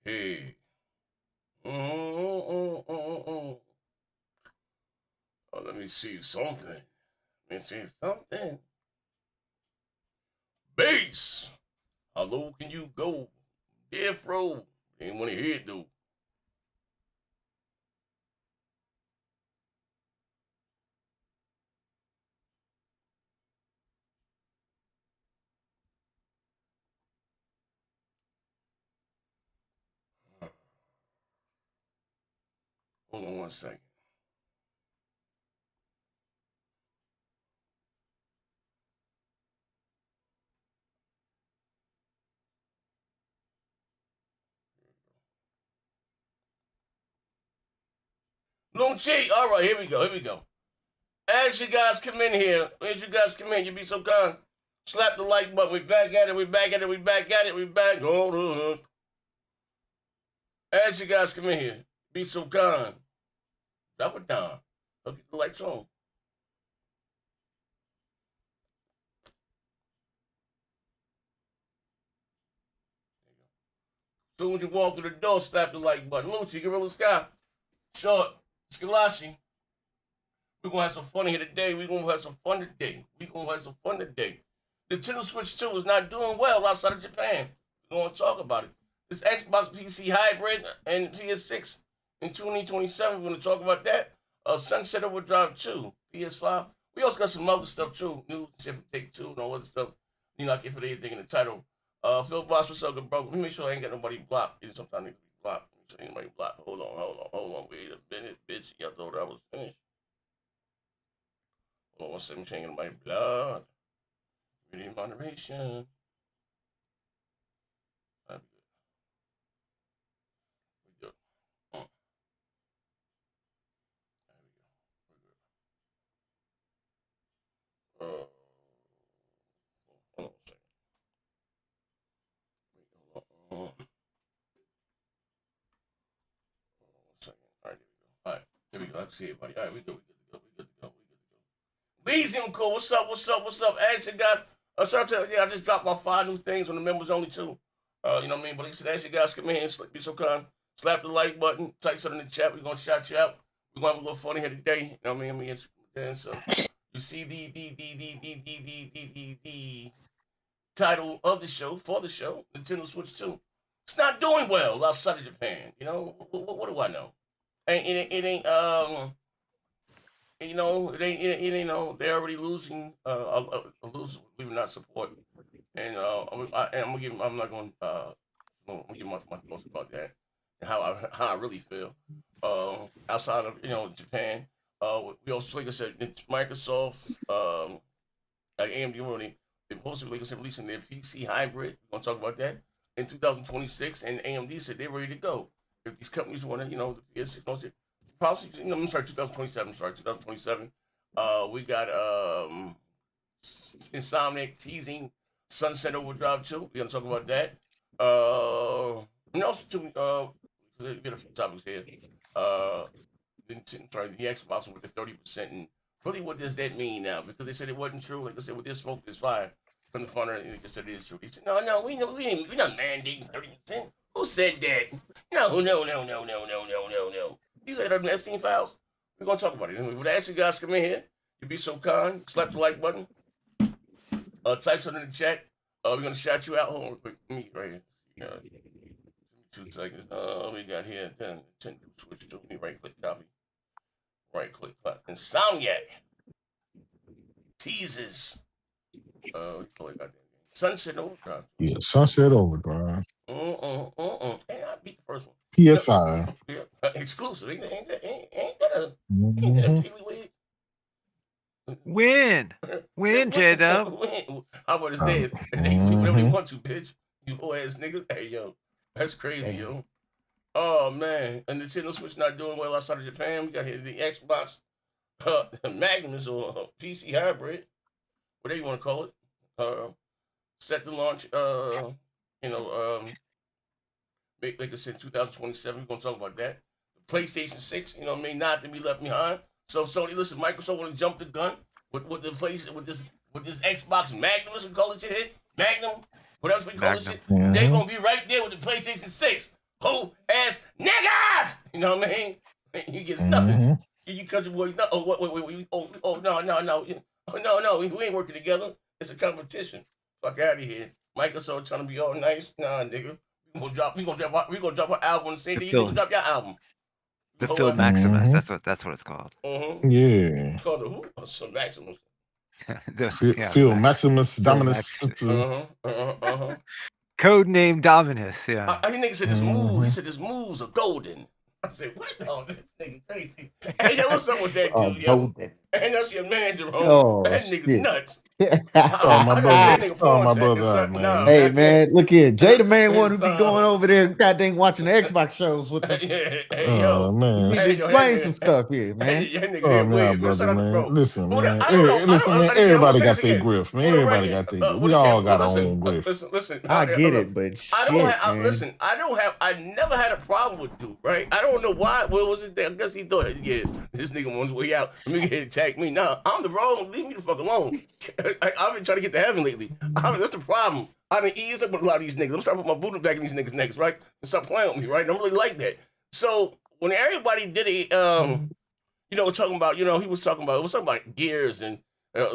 Hey. Oh, let me see something. Bass. How low can you go? Death row. Ain't want to hear it though. Hold on 1 second. Lunchi. All right, here we go. As you guys come in here, you be so kind. Slap the like button. We back at it. We back. Hold on. As you guys come in here, be so kind. Drop it down. Look at the lights on. As soon as you walk through the door, slap the like button. Lucci, Gorilla Sky, Short, Skalashi. We're going to have some fun here today. Nintendo Switch 2 is not doing well outside of Japan. We're going to talk about it. This Xbox PC Hybrid and PS6 in 2027. We're going to talk about that. Sunset Overdrive 2, PS5. We also got some other stuff too. New Ship Take 2 and all other stuff. You know, I can't put anything in the title. Phil Boss, what's up, good bro? Let me make sure I ain't got nobody blocked. Sometimes I need to be blocked. Make sure anybody blocked. Hold on. Wait a minute, bitch. Y'all thought I was finished. Hold on 1 second. Changing my blood. Reading moderation. That'd be good. We're good. There we go. Hold on 1 second. Hold on 1 second. All right, there we go. I can see everybody. All right, we good to go. Beezy and Cool, what's up? Actually got I just dropped my 5 new things on the members only too. You know what I mean? But like I said, as you guys come in here, be so kind, slap the like button, type something in the chat. We're gonna shout you out. We're gonna have a little fun here today. You know what I mean? So you see the title of the show for the show, Nintendo Switch 2. It's not doing well outside of Japan. You know what do I know? It ain't you know, it ain't they're already losing, losing. We would not support, and I'm gonna give. I'm not going. I'm gonna give my thoughts about that and how I really feel. Outside of Japan, we also, like I said, it's Microsoft, AMD really they posted, like I said, releasing their PC hybrid. We're gonna talk about that in 2026, and AMD said they're ready to go. If these companies want to, the PS6, probably, I'm sorry, 2027. We got Insomniac teasing Sunset Overdrive 2. We're gonna talk about that. And also too, we get a few topics here. The Xbox with the 30%, and really, what does that mean now? Because they said it wasn't true. Like I said, with this smoke, this fire from the funder, and they said it is true. He said, no, we're not mandating 30%. Who said that? No. You got the SP files. We're gonna talk about it. And we'd ask you guys to come in here. You'd be so kind. Slap the like button. Type something in the chat. We're gonna shout you out. Hold on, quick. Me right here. 2 seconds. We got here 10 switch to me. Right click copy. Right click. Insomniac teases. Sunset Overdrive. Yeah, Sunset Overdrive. Hey, I beat the first one. PS5. Exclusive. Ain't that a kiwi Win, J-Dub. How about his dad? Do whatever they want to, bitch. You old ass niggas. Hey, yo. That's crazy, yo. Oh, man. And the Nintendo Switch not doing well outside of Japan. We got here the Xbox Magnus or PC Hybrid. Whatever you want to call it. Set to launch, like I said, 2027. We're going to talk about that. The PlayStation 6, not to be left behind. So Sony, listen, Microsoft want to jump the gun with the place with this Xbox Magnum, we call it shit, Magnum, whatever we call it shit. They're gonna be right there with the PlayStation 6. whole ass niggas. You know what I mean? You get nothing. Mm-hmm. You country boy. No, wait. Oh, no. No. We ain't working together. It's a competition. Fuck out of here. Microsoft trying to be all nice. Nah, nigga. We gonna drop our album the same day you niggas drop your album. The Phil Maximus. That's what it's called. Mm-hmm. Yeah. It's called the who? Some Maximus. Phil Maximus Dominus. Code name Dominus. Yeah. He nigga said his moves. He said his moves are golden. I said, what? Oh, this nigga crazy. Hey, yo, what's up with that dude, yo? And that's your man, Jerome. Oh, that nigga's nuts. my brother, man. Hey, man, look here. Jay, the main one who be going over there, goddamn, watching the Xbox shows with them. Hey, yo, man. He explain some stuff here, man. Brother, man. Listen, man. Everybody got their grift, man. Everybody got their grift. We all got our own grift. Listen. I get it, but shit, man. Listen, I never had a problem with dude, right? I don't know why. What was it there? I guess he thought, yeah, this nigga on his way out. Let me get attack me. Nah, I'm the wrong. Leave me the fuck alone. I've been trying to get to heaven lately. That's the problem. I've been eased up with a lot of these niggas. I'm starting to put my boot back in these niggas' necks, right? And stop playing with me, right? And I'm really like that. So when everybody did it, talking about, he was talking about Gears and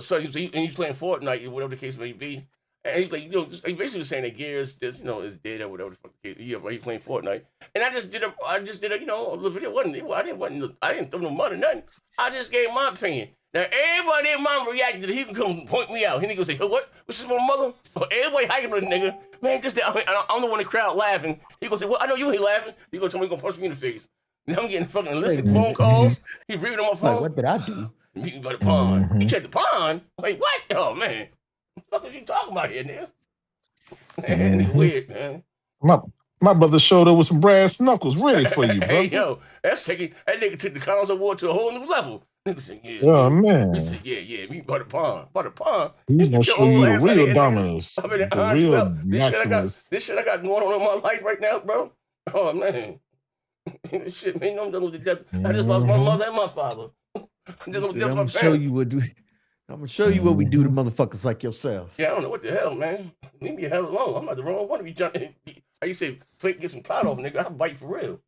so he's playing Fortnite or whatever the case may be. And he's like, he basically was saying that Gears is dead or whatever the fuck. Yeah, right, he's playing Fortnite. And I just did a little video. I didn't throw no mud or nothing. I just gave my opinion. Now everybody in mom reacted. He can come point me out. He nigga say, what? What's this my mother? Everybody hyping for the nigga. Man, I'm the one in the crowd laughing. He gonna say, well, I know you ain't laughing. He gonna tell me he gonna punch me in the face. Now I'm getting fucking illicit phone calls. He breathing on my phone. Like, what did I do? Meeting by the pond. You checked the pond? Wait, what? Oh man. What the fuck are you talking about here, nigga? Man, it's weird, man. My brother showed up with some brass knuckles ready for you, bro. Hey, yo, that nigga took the console war to a whole new level. Nigga said, yeah. Oh, man. He said, yeah, me by the pond. By the pond. He's going to show you the real dominance. The real Maximus. This shit I got going on in my life right now, bro. Oh, man. This shit, man, I'm done with the death. I just lost my mother and my father. I'm going to show you what I'm gonna show you what we do to motherfuckers like yourself. Yeah, I don't know what the hell, man. Leave me the hell alone. I'm not the wrong one to be jumping. How you say, Flake, get some clout off, nigga. I'll bite for real.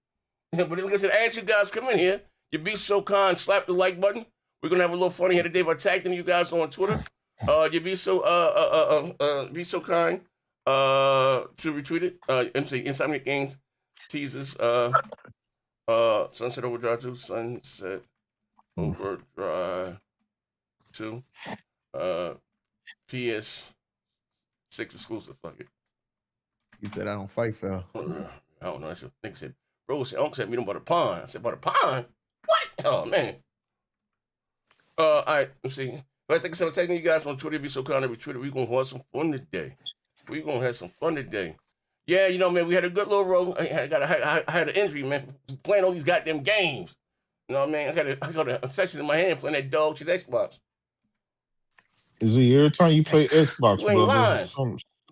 But like I said, as you guys come in here, you be so kind, slap the like button. We're gonna have a little funny here today by tagging you guys on Twitter. You be so kind to retweet it. Insomniac Games teases Sunset Overdrive 2, Sunset Overdrive 2, PS6 exclusive. Fuck it. He said, I don't fight, fell. I don't know. That's what nigga said. Bro said, Uncle said, meet him by the pond. I said, by the pond? What? Oh, man. All right, let's see. But I think I'm taking you guys on Twitter. Be so kind to retweet it. We're going to have some fun today. Yeah, man, we had a good little roll. I had an injury, man, playing all these goddamn games. You know what I mean? I got an infection in my hand playing that dog shit Xbox. Is it every time you play Xbox, you ain't lying.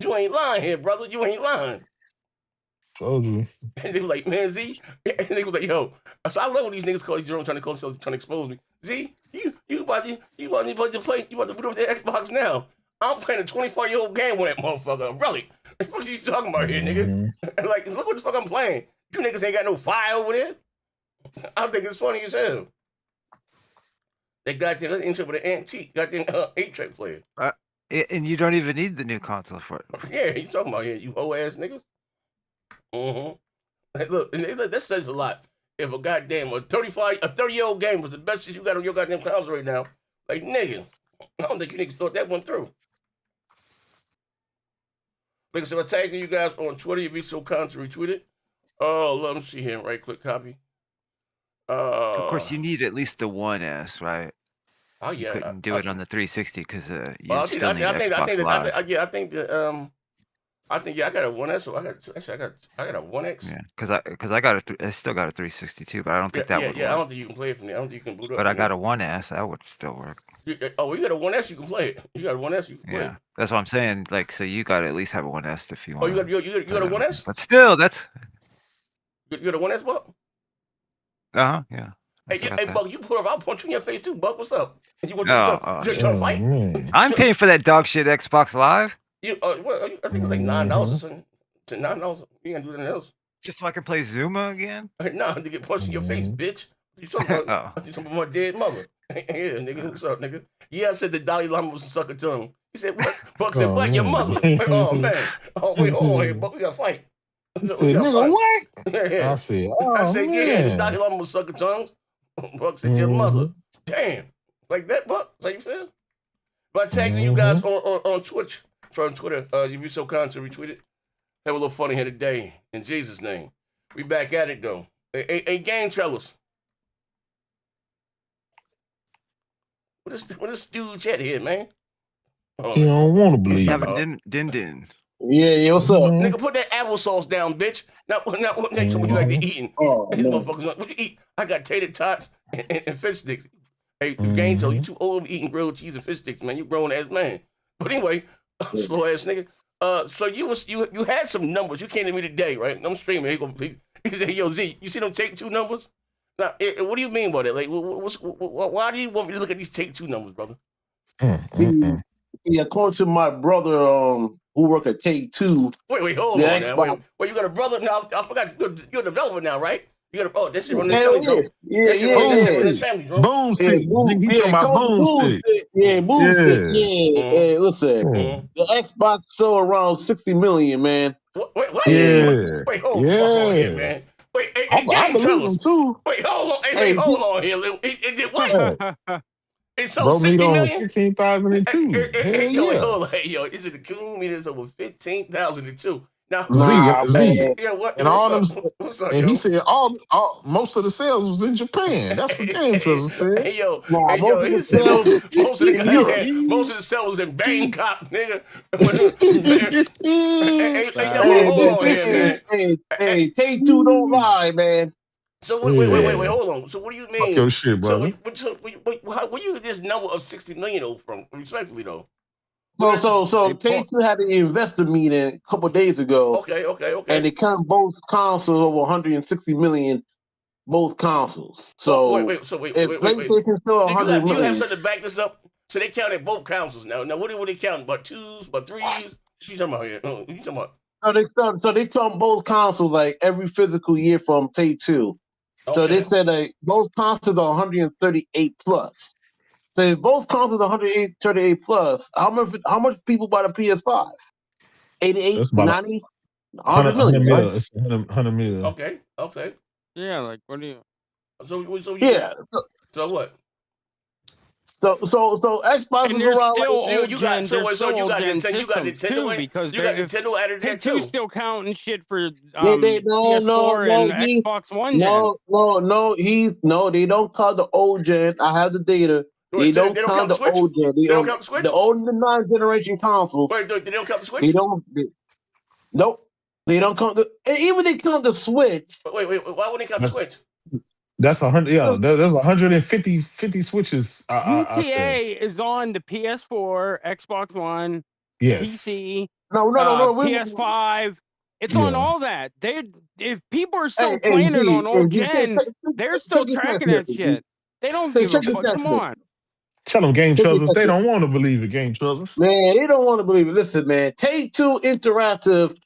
You ain't lying here, brother. You ain't lying. Told you. And they were like, man, Z. And they were like, yo. So I love when these niggas call you Jerome trying to expose me. Z, you about to play. You about to boot up the Xbox now. I'm playing a 24-year-old game with that motherfucker. Really? What the fuck are you talking about here, nigga? Like, look what the fuck I'm playing. You niggas ain't got no fire over there. I think it's funny as hell. They got that intro with an antique, goddamn 8-track player. And you don't even need the new console for it. Yeah, you talking about here, you hoe ass niggas. Hey, look, that says a lot. If a 30-year-old game was the best shit you got on your goddamn console right now, like nigga, I don't think you niggas thought that one through. Like I said, I'm tagging you guys on Twitter. You'd be so kind to retweet it. Oh, let me see here. Right click copy. Of course, you need at least the 1S, right? Oh yeah, you couldn't do it on the 360 because you still need Xbox Live. I think I got a 1S. So I got a 1X. Yeah, because I still got a 360 too, but I don't think that would work. Yeah, I don't think you can play it from there. I don't think you can boot up. But I got a 1S. That would still work. You got a 1S. You can play it. You got a 1S. You can play it. Yeah, that's what I'm saying. Like, so you got to at least have a 1S if you want. Oh, you got a 1S? But still, that's. You got a 1S, Buck? Yeah. Hey, Buck, you put up. I'll punch you in your face too, Buck. What's up? You want to try to fight? I'm paying for that dog shit Xbox Live. I think it's like $9 or something. $9. You ain't gonna do anything else. Just so I can play Zuma again? No, to get punched in your face, bitch. You talking about? You talking about my dead mother? Yeah, nigga. What's up, nigga? Yeah, I said the Dalai Lama was a sucker tongue. He said what? Buck said what? Your mother? Oh man. Oh wait, hold on here, Buck. We gotta fight. He said, nigga, what? Yeah. I said, yeah, the Dalai Lama was sucker tongues. Buck said your mother. Damn. Like that, Buck? That's how you feel? But I tagged you guys on Twitch. Sorry, on Twitter. You'd be so kind to retweet it. Have a little fun in here today. In Jesus' name. We back at it though. Hey, game trailers. What is Stooge at here, man? You don't want to believe it. Din. Yeah, what's up? Nigga, put that applesauce down, bitch. Now what next what you like to eating? Motherfuckers, what you eat? I got tater tots and fish sticks. Hey, game trailers, you too old eating grilled cheese and fish sticks, man. You grown ass man. But anyway, slow ass nigga. So you had some numbers. You came to me today, right? I'm streaming. He said, "Yo, Z, you see them take two numbers?" Now, what do you mean by that? Like, why do you want me to look at these take two numbers, brother? See, according to my brother, who work at Take Two. Wait, hold on. Now. Wait, you got a brother now? I forgot you're a developer now, right? You got that shit on the family, bro. Yeah. Boom stick. He talking about boom stick. Yeah, boom stick. Yeah. Hey, listen, the Xbox sold around 60 million, man. Wait, yeah. Wait, hold on here, man. Wait, I believe him too. Wait, hold on. Hey, hold on here. It did what? It's so 60 million. 15,002. Hey, hold on. Hey, yo, is it a kilometers over 15,002? Now, Z. Yeah, what? And all them. What's up, and he said most of the sales was in Japan. That's what Game Trailers said. Hey, yo, he said most of the sales was in Bangkok, nigga. Hold on here, man. Hey, Take Two don't lie, man. So wait, hold on. So what do you mean? Fuck your shit, brother. So where you get this number of 60 million from? Respectfully though. So Take Two had an investor meeting a couple of days ago. Okay. And they count both consoles over 160 million, both consoles. So wait. PlayStation still 100 million. Do you have something to back this up? So they counted both consoles now. Now what are they counting? About twos, about threes? What you talking about here? What you talking about? So they count both consoles like every physical year from Take Two. Okay. So they said both consoles are 138 plus. So if both consoles are 138 plus, how much people buy the PS5? 88, 90, 100 million. Right? It's 100 million. Okay. Yeah, like what do you? So yeah. So what? So Xbox and is around. You got Nintendo because you got Nintendo added there too. Take Two still counting shit for PS4 and Xbox One. No, they don't count the old gen. I have the data. They don't count the old gen. They don't count the Switch. The old and the 9th generation consoles. Wait, they don't count the Switch. They don't. Nope. They don't count the. Even they count the Switch. Wait. Why wouldn't they count the Switch? That's 100. Yeah, there's 150 switches. GTA is on the PS4, Xbox One, PC. No. PS5. It's on all that. If people are still playing it on old gen, they're still tracking that shit. They don't give a fuck. Come on. Tell them, Game Trailers, they don't want to believe it, Game Trailers. Man, they don't want to believe it. Listen, man, Take Two Interactive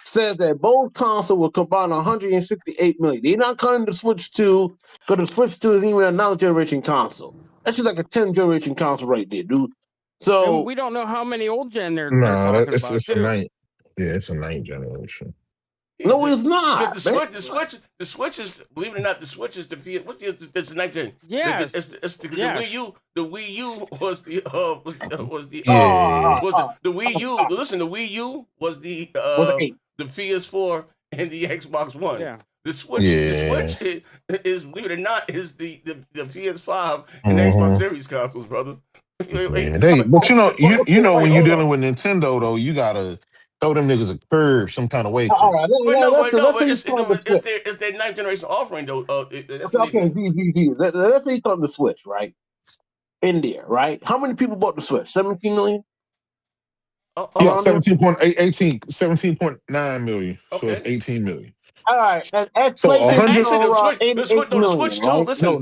says that both consoles will combine 168 million. They're not counting the Switch 2, because the Switch 2 isn't even a 9th generation console. That's just like a 10th generation console right there, dude. So and we don't know how many old gen they're it's a 9th. Yeah, it's a 9th generation. No, it's not. The Switch is, believe it or not, the Switch is the it's the 9th gen. Yeah, it's the Wii U. The Wii U was the Wii U. Listen, the Wii U was the PS4 and the Xbox One. Yeah. The Switch is, believe it or not, is the PS5 and Xbox Series consoles, brother. But you know when you're dealing with Nintendo though, you gotta throw them niggas a curve some kind of way. All right, it's their 9th generation offering though. Let's say you call the Switch, right? In there, right? How many people bought the Switch? 17 million? 17.9 million. So it's 18 million. All right, and the Switch 2. Listen,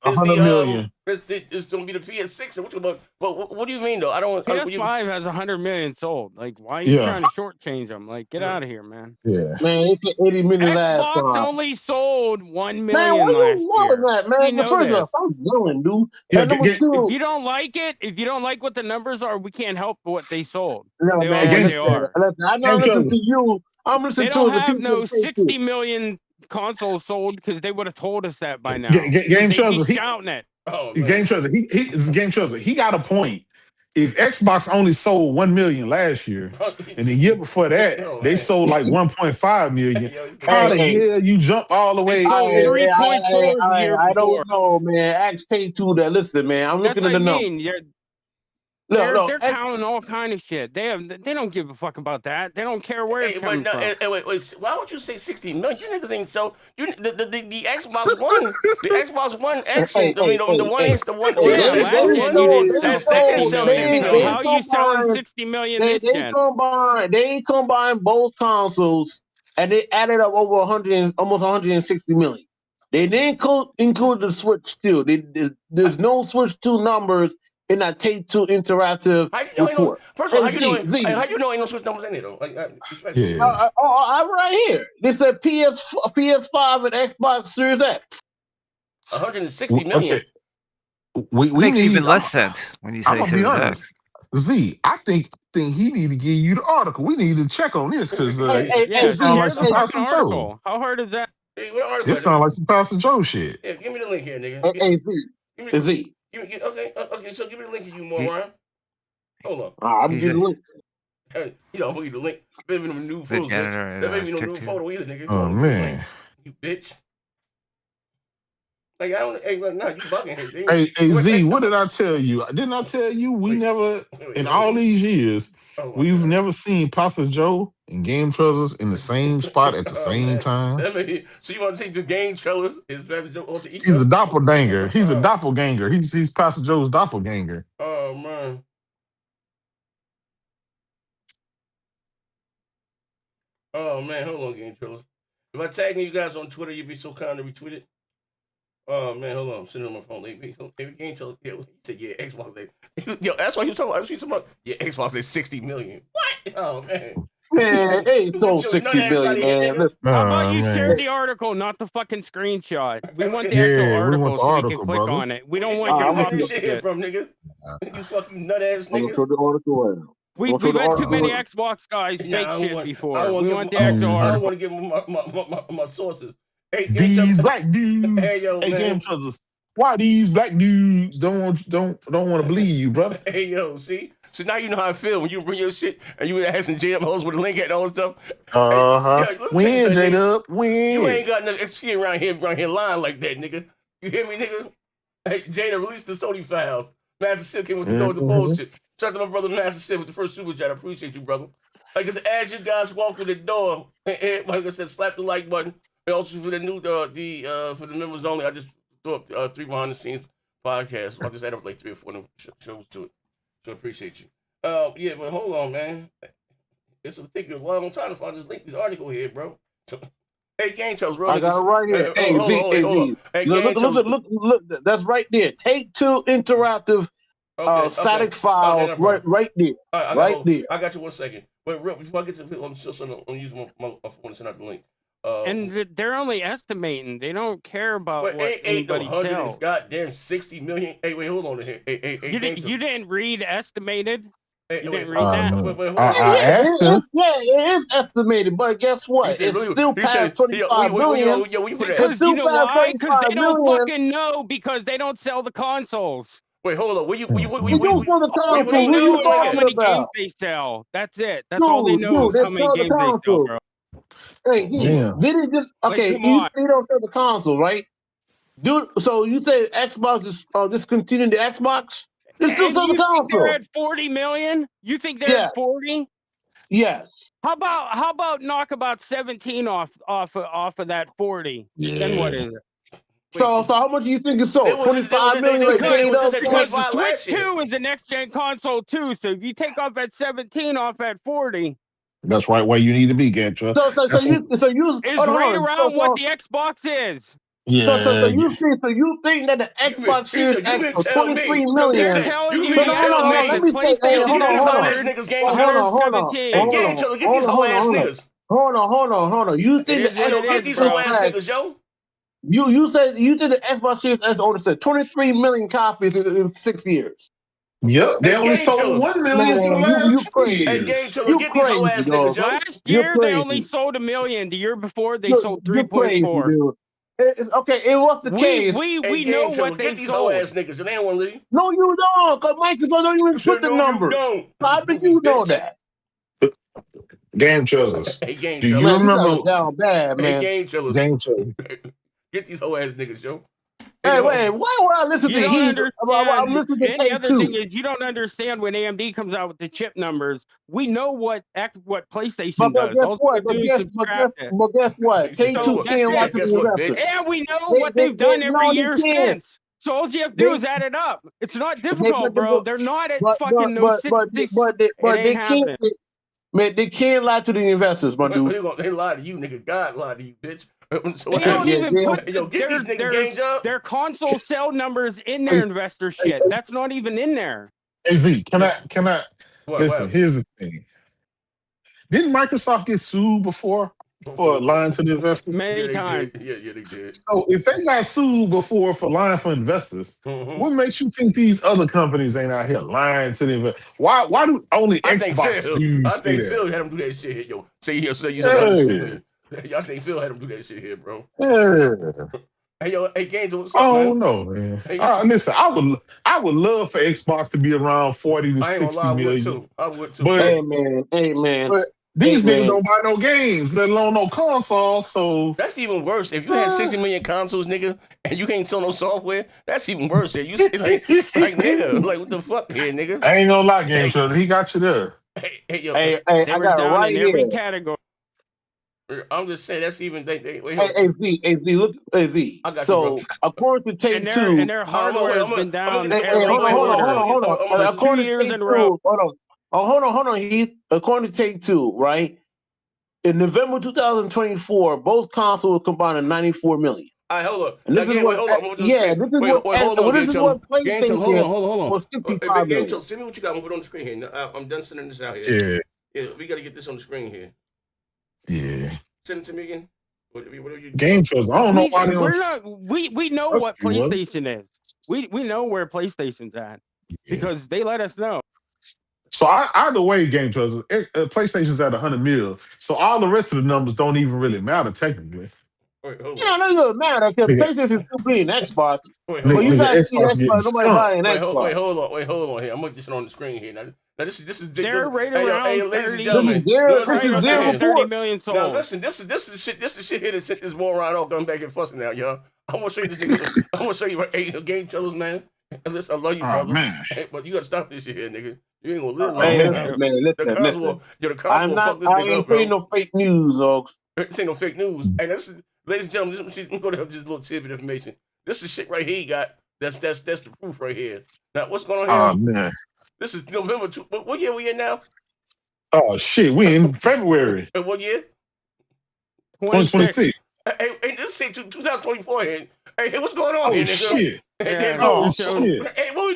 100 million. It's going to be the PS6. But what do you mean though? I don't. PS5 has 100 million sold. Like, why are you trying to shortchange them? Like, get out of here, man. Yeah, man, it hit 80 million last time. Xbox only sold 1 million man, what last you yelling at, man? We First off, I'm yelling, dude. Yeah, and number two, if you don't like it, if you don't like what the numbers are, we can't help what they sold. No, they man, are what they are. I'm not listening to you. I'm listening they to don't the have people. no 60 million consoles sold because they would have told us that by now. Game Treasure, scouting it. Game Treasure, Game Treasure. He got a point. If Xbox only sold 1 million last year, and the year before that they sold like 1.5 million, how the hell you jump all the way? 3.4 I don't know, man. Ask Take-Two that. Listen, man, I'm looking at the numbers. They're counting all kind of shit. They don't give a fuck about that. They don't care where it's coming from. Wait, why would you say 60 million? You niggas ain't so. The Xbox One, the Xbox One X, the one inch, the one. That can sell 60 million. How are you selling 60 million this gen? They combined both consoles and they added up over 100, almost 160 million. They didn't include the Switch 2. There's no Switch 2 numbers in that Take-Two interactive report. First of all, how you know ain't no Switch numbers in it though? I'm right here. They said PS5 and Xbox Series X. 160 million. Okay. We makes need, even less sense when you say Series X. Z, I think he need to give you the article. We need to check on this because it sounds like some Pastor Joe. How hard is that? It sounds like some Pastor Joe shit. Yeah, give me the link here, nigga. Z. Okay, so give me the link, you moron. Hold on. I'm giving the link. I'm gonna give you the link. There ain't no new photo, bitch. There ain't no new photo either, nigga. Oh man, you bitch. Like I don't. Hey, look, nah, you bugging here. Hey, Z, what did I tell you? Didn't I tell you we never in all these years we've never seen Pastor Joe and Game Treasures in the same spot at the same time? So you want to take the Game Treasures? Is Pastor Joe alter ego? He's a doppelganger. He's a doppelganger. He's Pastor Joe's doppelganger. Oh man. Oh man, hold on, Game Treasures. If I tag you guys on Twitter, you'd be so kind to retweet it. Oh man, hold on, I'm sitting on my phone. Every Game Treasures, he said, yeah, Xbox. Yo, that's why he was talking about. Yeah, Xbox is 60 million. What? Oh man. Man, they sold 60 million, man. How about you share the article, not the fucking screenshot? We want the actual article so we can click on it. We don't want your copy shit from, nigga. You fucking nut ass nigga. The article right now. We've had too many Xbox guys make shit before. We want the actual article. I don't want to give them my sources. Hey, these black dudes. Hey, Game Treasures. Why these black dudes don't want to believe you, brother? Hey, yo, see? So now you know how I feel when you bring your shit and you asking J-Dub hoes with a link and all that stuff. Win, J-Dub, win. You ain't got nothing shit around here lying like that, nigga. You hear me, nigga? Hey, J-Dub, release the Sony files. Master Sip came with the bullshit. Shout out to my brother Master Sip with the first super chat. I appreciate you, brother. Like I said, as you guys walk through the door, like I said, slap the like button. And also for the new for the members only, I just threw up 3 behind the scenes podcasts. I'll just add up like 3 or 4 shows to it. So appreciate you. Yeah, but hold on, man. It's gonna take you a long time to find this article here, bro. So, hey, Game Treasures, bro. I got it right here. Hey, Z. Hey, look, that's right there. Take-Two interactive static file right there. Right there. I got you 1 second. Wait, real before I get to the I'm use my phone to send out the link. And they're only estimating. They don't care about what anybody tells. Goddamn 60 million. Hey, wait, hold on here. You didn't read estimated? Hey, you didn't read that? I asked him. Yeah, it is estimated, but guess what? It's still past 25 million. Because you know why? Because they don't fucking know because they don't sell the consoles. Wait, hold on. You don't sell the console. What are you talking about? They sell. That's it. That's all they know is how many games they sell, bro. Hey, did it just okay? You don't sell the console, right? Dude, so you say Xbox is discontinuing the Xbox? They still sell the console. They're at 40 million. You think they're at 40? Yes. How about knock about 17 off of that 40? Yeah. Then what is it? So how much do you think it's sold? 25 million. Switch 2 is the next gen console too. So if you take off at 17 off at 40. That's right where you need to be, Game Treasures. So you is right around what the Xbox is. Yeah. So you think that the Xbox Series X for 23 million? Telling you, Let me say, hey, hold on. Hey, Game Chiller, get these whole ass niggas. Hold on. You think the Get these whole ass niggas, yo? You said the Xbox Series S only said 23 million copies in 6 years. Yep, they only sold 1 million for the last 2 years. Hey, Game Chiller, get these whole ass niggas, yo. Last year they only sold 1 million. The year before they sold 3.4. Okay, it was the case. We know what they get these sold. whole ass niggas, and they don't want to leave. No, you don't, because Microsoft don't even put the numbers. How do you know that? Game Chillers. Hey, Game Do you Chillers. remember? Down bad, man. Hey, Game Chillers. Game Chillers. Get these whole ass niggas, yo. Hey, wait, why would I listen to Heat? I'm listening to the other Take-Two. thing is you don't understand when AMD comes out with the chip numbers. We know what PlayStation does. But guess what? Take-Two can't watch the investors. And we know what they've done every year since. So all you have to do is add it up. It's not difficult, bro. They're not at fucking no 60. But they can't. Man, they can't lie to the investors, my dude. They lie to you, nigga. God lie to you, bitch. So they don't even put their console sell numbers in their investor shit. That's not even in there. Hey Z, can I listen? What? Here's the thing. Didn't Microsoft get sued before for lying to the investors? Many times. Yeah, they did. So if they got sued before for lying for investors, what makes you think these other companies ain't out here lying to the investors? Why do only Xbox dudes I think Phil had them do that shit here, yo. You said I think Phil had him do that shit here, bro. Yeah. Hey, yo, hey, Games, what's up, man? No, man. Hey, listen, I would love for Xbox to be around 40 to 60 million. I would too. But, hey, man. But these niggas don't buy no games, let alone no consoles. So that's even worse. If you had 60 million consoles, nigga, and you can't sell no software, that's even worse. You like nigga, like what the fuck here, nigga? I ain't gonna lie, Game Show. He got you there. Hey, I got it right here. Every category. I'm just saying that's even Hey Z, look, hey Z. I got so you, according to Take-Two, and their hardware has been down. Hold on. According to Take-Two, hold on, Heath. According to Take-Two, right? In November 2024, both consoles combined in 94 million. All right, hold on. And this is what PlayStation was 55 million. Send me what you got. I'm put on the screen here. I'm done sending this out here. Yeah, we got to get this on the screen here. Yeah. Send it to me again. What are you Game shows. I don't know why they we know what PlayStation is. We know where PlayStation's at because they let us know. So either way, Game shows. PlayStation's at 100 mil. So all the rest of the numbers don't even really matter technically. It doesn't matter because PlayStation still being Xbox. But you guys see Xbox, nobody buying Xbox. Wait, hold on here. I'm gonna get this on the screen here. Now this is they're right around 30 million sold. Now listen, this is the shit here that set this moron off coming back and fussing out, y'all. I'm gonna show you this nigga. I'm gonna show you Game Chillers, man. And listen, I love you, brother. Man. Hey, but you gotta stop this shit here, nigga. You ain't gonna live long. Man, listen. I ain't putting no fake news, dogs. This ain't no fake news. Hey, ladies and gentlemen, let me go to just a little tidbit of information. This is shit right here. You got that's the proof right here. Now, what's going on here? Man. This is November. What year we in now? Oh shit, we in February. What year? 2026. Hey, this is 2024 here. Hey, what's going on here, nigga? Shit. Hey, shit. Hey, what we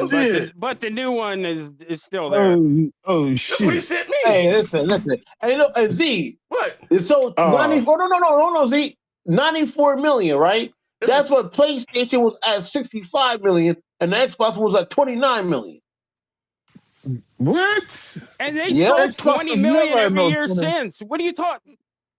doing? But the new one is still there. Oh shit. That's what he sent me. Hey, listen. Hey, look, Z. What? So 94. No, Z. 94 million, right? That's what PlayStation was at 65 million, and the Xbox was at 29 million. What? And they sold 20 million every year since. What are you talking?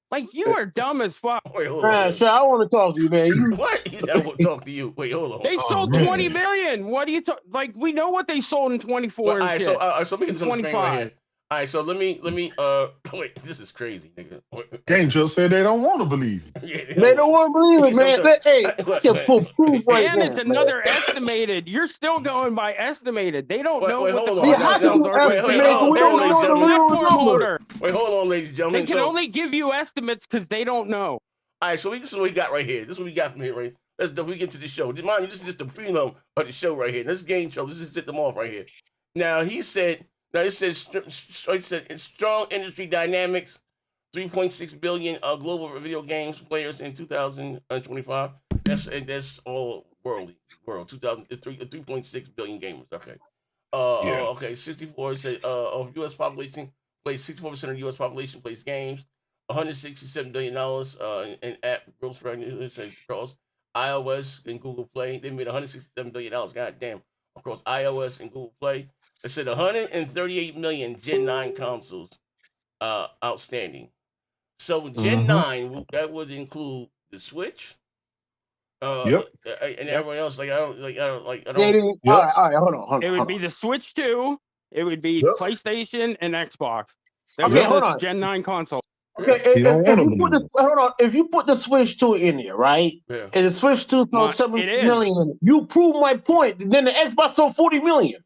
Like, you are dumb as fuck. Wait, hold on. Sure, I want to talk to you, man. What? I want to talk to you. Wait, hold on. They sold 20 million. What do you talk? Like, we know what they sold in 24. All right, so let me get this on the screen right here. 25. All right, so let me wait, this is crazy, nigga. Game just said they don't want to believe. They don't want to believe it, man. Hey, I can pull proof right now. And it's another estimated. You're still going by estimated. They don't know what the platform holder. Wait, hold on, ladies and gentlemen. They can only give you estimates because they don't know. All right, so this is what we got right here. This is what we got from here, right? We get to the show. Mind you, this is just the prelim of the show right here. This is Game Show. This is set them off right here. Now, he said... Now it says it's strong industry dynamics 3.6 billion global video games players in 2025. That's all world. 3.6 billion gamers. Okay. Okay. 64 said of U.S. population plays 64% of U.S. population plays games. $167 billion in app gross revenue across iOS and Google Play. They made $167 billion. God damn. Across iOS and Google Play. They said 138 million Gen 9 consoles outstanding. So Gen 9, that would include the Switch. And everyone else, I don't. All right, hold on. It would be the Switch 2. It would be PlayStation and Xbox. Okay, hold on. Gen 9 console. Okay, if you put the Switch 2 in there, right? Yeah. And the Switch 2 sold 7 million, you prove my point. Then the Xbox sold 40 million.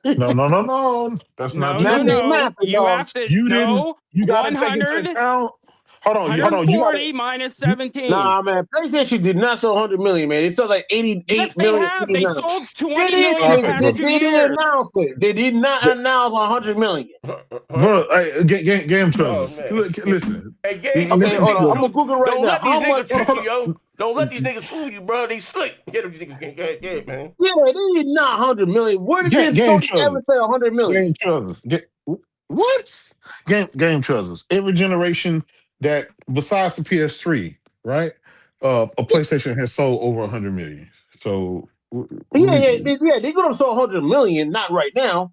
No. That's not true. No. You have to. You got to take into account. Hold on. 140 minus 17. Nah, man. PlayStation did not sell 100 million, man. It sold like 88 million. They sold 20 million. They didn't announce it. They did not announce 100 million. Bro, game troubles. Listen. Okay, hold on. I'm gonna Google right now. Don't let these niggas fool you, bro. They slick. Get them, niggas. Man. Yeah, they did not 100 million. Where did they ever say 100 million? Game troubles. What? Game troubles. Every generation that besides the PS3, right? A PlayStation has sold over 100 million. So they're gonna sell 100 million. Not right now.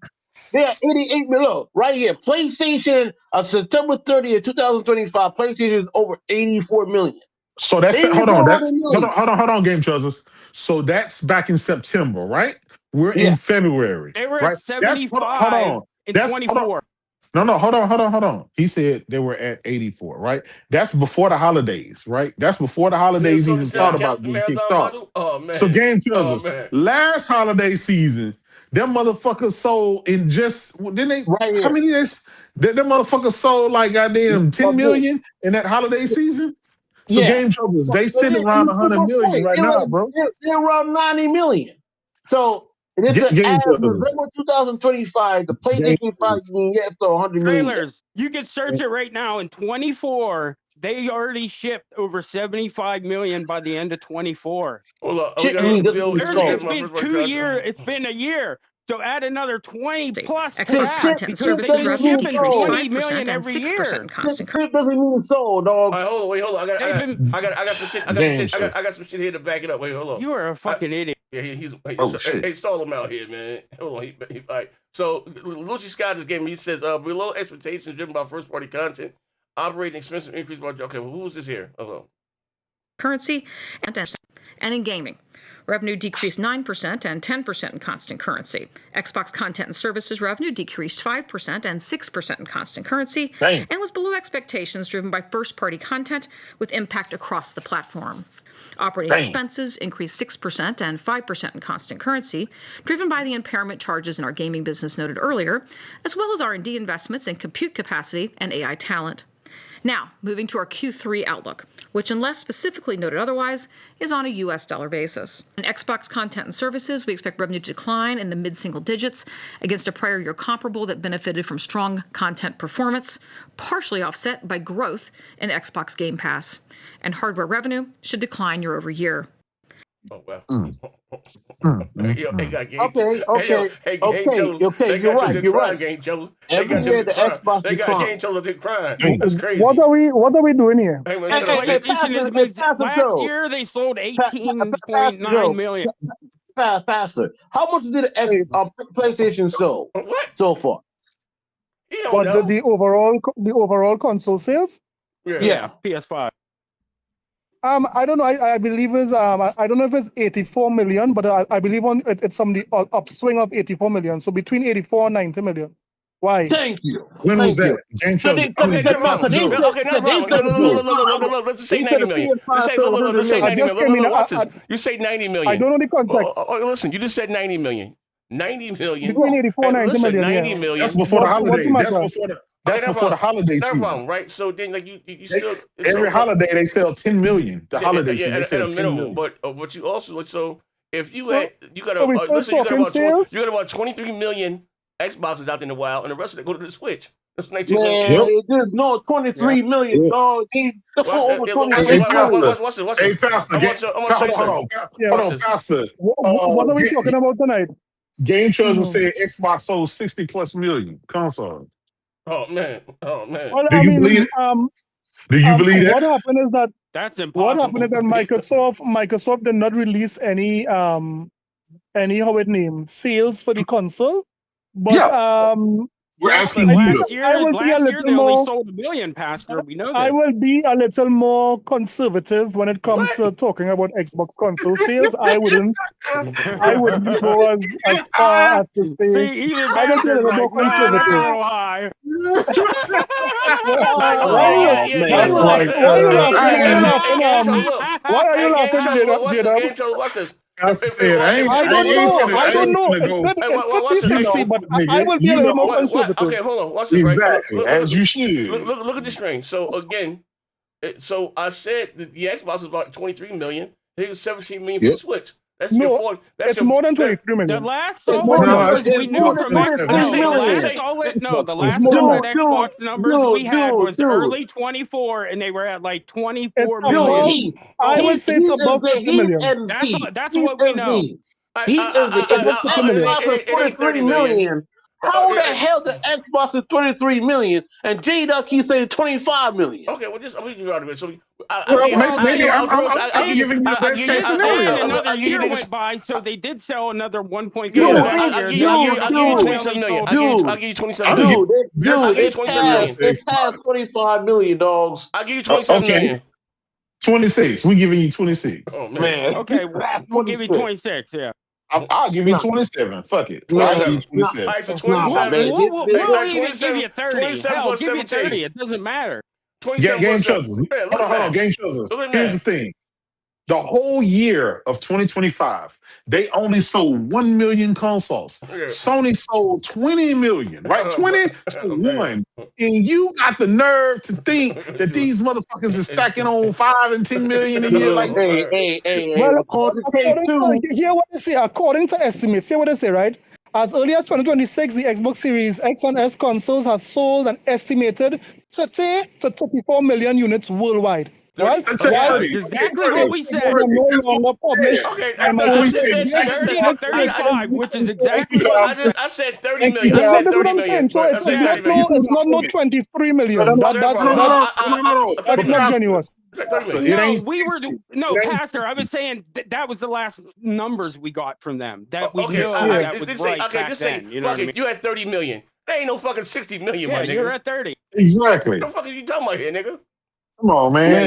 They are 88 million right here. PlayStation, September 30th, 2025. PlayStation is over 84 million. So that's hold on, Game Trousers. So that's back in September, right? We're in February. They were right? at 75 in 24. No, hold on. He said they were at 84, right? That's before the holidays, right? That's before the holidays even thought about being kicked off. Oh, man. So Game Trousers, last holiday season, them motherfuckers sold in just didn't they? Right, how many days? Them motherfuckers sold like goddamn 10 million in that holiday season. So Game Trousers, they sitting around 100 million right now, bro. They're around 90 million. So this is as November 2025, the PlayStation 5 can get to 100 million. Trailers, you can search it right now. In 24, they already shipped over 75 million by the end of 24. Hold up. It's been 2 years. It's been a year. So add another 20 plus to that. Content and services revenue decreased 5% and 6% in constant currency. Doesn't mean so, dog. Wait, hold on. I got some shit. I got some shit here to back it up. Wait, hold on. You are a fucking idiot. Yeah, he's stall him out here, man. Hold on. He so Lucy Scott just gave me. He says below expectations driven by first party content, operating expenses increased by. Okay, well, who's this here? Hello. Currency and in gaming. Revenue decreased 9% and 10% in constant currency. Xbox content and services revenue decreased 5% and 6% in constant currency and was below expectations driven by first-party content with impact across the platform. Operating expenses increased 6% and 5% in constant currency, driven by the impairment charges in our gaming business noted earlier, as well as R&D investments in compute capacity and AI talent. Now, moving to our Q3 outlook, which unless specifically noted otherwise, is on a US dollar basis. In Xbox content and services, we expect revenue to decline in the mid-single digits against a prior year comparable that benefited from strong content performance, partially offset by growth in Xbox Game Pass. And hardware revenue should decline year over year. Oh, well. Okay, you're right. Game Jones. They got Game Jones crying. That's crazy. What are we doing here? Last year they sold 18.9 million. Pastor, how much did PlayStation sell so far? What the overall console sales? Yeah, PS5. I don't know. I believe it's I don't know if it's 84 million, but I believe it's some upswing of 84 million. So between 84 and 90 million. Why? Thank you. When was that? Game show. Okay, let's just say 90 million. Let's say 90 million. You say 90 million. I don't know the context. Listen, you just said 90 million. 90 million. Between 84 and 90 million. 90 million. That's before the holiday. That's before the holiday season. Wrong, right? So then, like you still every holiday they sell 10 million. The holiday season they sell 10 million. But you also so if you got about 23 million Xboxes out there in the wild, and the rest of it go to the Switch. That's what Man, there's no 23 million. No, over 23 million. What's it? Hey, Pastor. Hold on, Pastor. What are we talking about tonight? Game Treasure said Xbox sold 60+ million consoles. Oh man. Well, Do you believe it? Do you believe that? What happened is that that's impossible. What happened is that Microsoft did not release any how it named sales for the console, but we're asking last year they only sold 1 million, Pastor. We know that. I will be a little more conservative when it comes to talking about Xbox console sales. I wouldn't go as far as to say I will be a little more conservative. Why are you laughing? Watch this. I don't know. It could be 60, but I will be a little more conservative. Okay, hold on. Watch this. Exactly, right? as you should. Look at the string. So again, so I said that the Xbox is about 23 million. Here's 17 million for the Switch. That's it's more than 23 million. The last numbers we knew from the last Xbox numbers we had was early 24, and they were at like 24 million. I would say it's above 50 million. That's what we know. He is a 23 million. How the hell the Xbox is 23 million and J-Duck keeps saying 25 million? Okay, well, just we can out of it. So maybe I'm giving you the best case scenario. Another year went by, so they did sell another 1.2 million. I'll give you 27 million. I'll give you 27 million. It's past 25 million, dogs. I'll give you 27 million. 26. We're giving you 26. Oh man. Okay, we'll give you 26. Yeah. I'll give you 27. Fuck it. I'll give you 27. All right, so 27. We'll even give you 30. Hell, give you 30. It doesn't matter. Game Treasures. Hold on. Game Treasures. Here's the thing. The whole year of 2025, they only sold 1 million consoles. Sony sold 20 million, right? 20 to 1. And you got the nerve to think that these motherfuckers are stacking on 5 and 10 million a year. Like, according to estimates, hear what they say, right? As early as 2026, the Xbox Series X and S consoles have sold an estimated 30 to 34 million units worldwide. Right? Exactly what we said. No longer published. Okay, 35, which is exactly what I said 30 million. I said 30 million. So it's not no 23 million. That's not generous. Pastor, I was saying that was the last numbers we got from them. That we know that was right back then. You know what I mean? You had 30 million. There ain't no fucking 60 million, my nigga. You're at 30. Exactly. What the fuck are you talking about here, nigga? Come on, man. I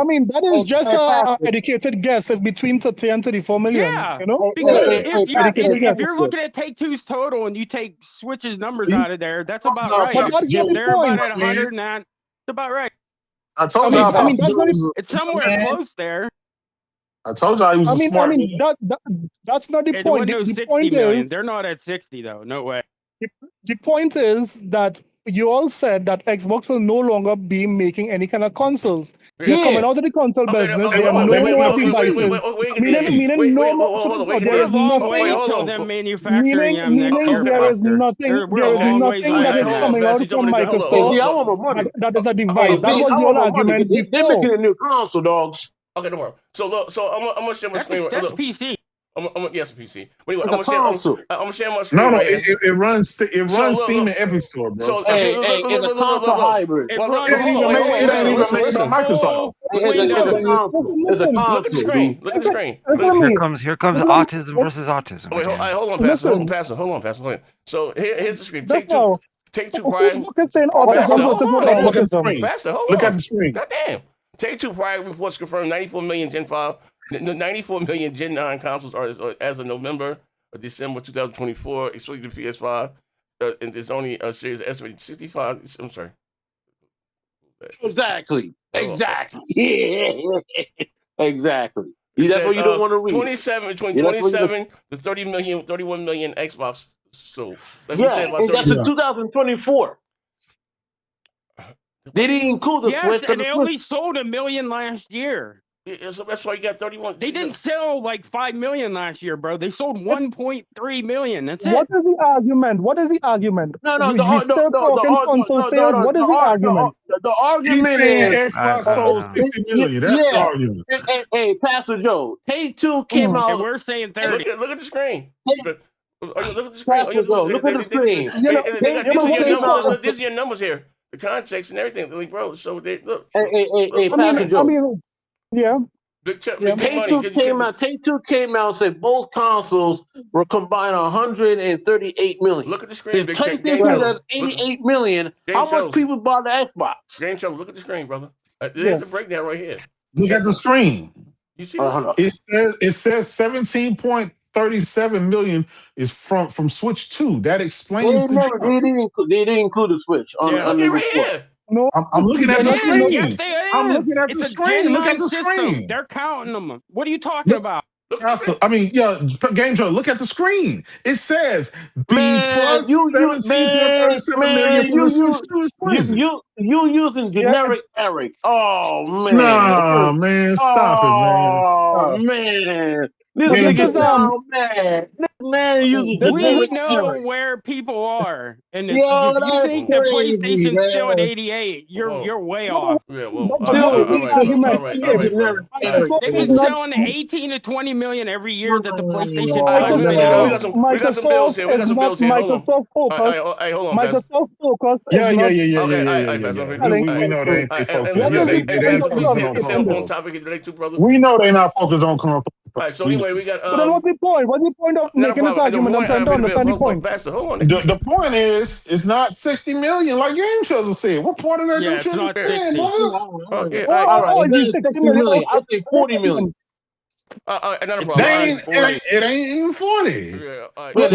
mean, that is just an educated guess. It's between 30 and 34 million. Yeah, you know? Because if you're looking at Take-Two's total and you take Switch's numbers out of there, that's about right. But that's the They're point, about at 100 and that. It's about right. I told you. It's somewhere close there. I told y'all he was smart. That's not the point. The point is, they're not at 60 though. No way. The point is that you all said that Xbox will no longer be making any kind of consoles. They're coming out of the console business. They have no more devices. Meaning no more. There is nothing. Them manufacturing them next year. There is nothing that is coming out from Microsoft. That is a device. That was your argument before. They're making a new console, dogs. Okay, don't worry. So look, I'm gonna share my screen. That's PC. Yes, PC. But anyway, I'm gonna share my screen. No, it runs Steam and Epic Store, bro. So it's a console hybrid. Microsoft. It's a console. Look at the screen. Look at the screen. Here comes autism versus autism. Wait, hold on, Pastor. Hold on. So here's the screen. Take-Two Prime. Pastor, hold on. Look at the screen. Goddamn. Take-Two Prime reports confirmed 94 million Gen 5. 94 million Gen 9 consoles are as of November or December 2024, excluding the PS5. And there's only a series estimated 65. I'm sorry. Exactly. Exactly. That's what you don't want to read. 27 to 31 million Xbox sold. That's in 2024. They didn't include the Switch. And they only sold 1 million last year. So that's why you got 31. They didn't sell like 5 million last year, bro. They sold 1.3 million. That's it. What is the argument? What is the argument? No, We still talking console sales. What is the argument? The argument He's saying is Xbox sold 60 million. That's the argument. Hey, Pastor Joe, Take-Two came out. And we're saying 30. Look at the screen. Look at the screen. Pastor Joe, look at the screen. These are your numbers here. The context and everything, like, bro. So they look. Hey, Pastor Joe. I mean, yeah. Take-Two came out and said both consoles were combined 138 million. Look at the screen. If PlayStation has 88 million, how much people bought the Xbox? Game show. Look at the screen, brother. There's the breakdown right here. Look at the screen. You see? It says 17.37 million is from Switch 2. That explains they didn't include the Switch. Look at right here. No, I'm looking at the screen. Yes, they is. I'm looking at the screen. Look at the screen. They're counting them. What are you talking about? I mean, Game Show, look at the screen. It says plus 17.37 million for the Switch 2. You using generic Eric. Oh, man. Nah, man. Stop it, man. Oh, man. This is man. We know where people are, and if you think the PlayStation's still at 88, you're way off. Yeah, well, They've been selling 18 to 20 million every year that the PlayStation. We got some bills here. Microsoft focus. Hey, hold on. Microsoft focus. Yeah. We know they're not focused on commercial. All right, so anyway, we got. So then what's the point? What's the point of making this argument? I'm trying to understand the point. Hold on. The point is, it's not 60 million like Game Shows will say. What part of that Yeah, Game Shows it's not saying, 60. brother? It's 60 million. I'll take 40 million. It ain't even 40. Yeah,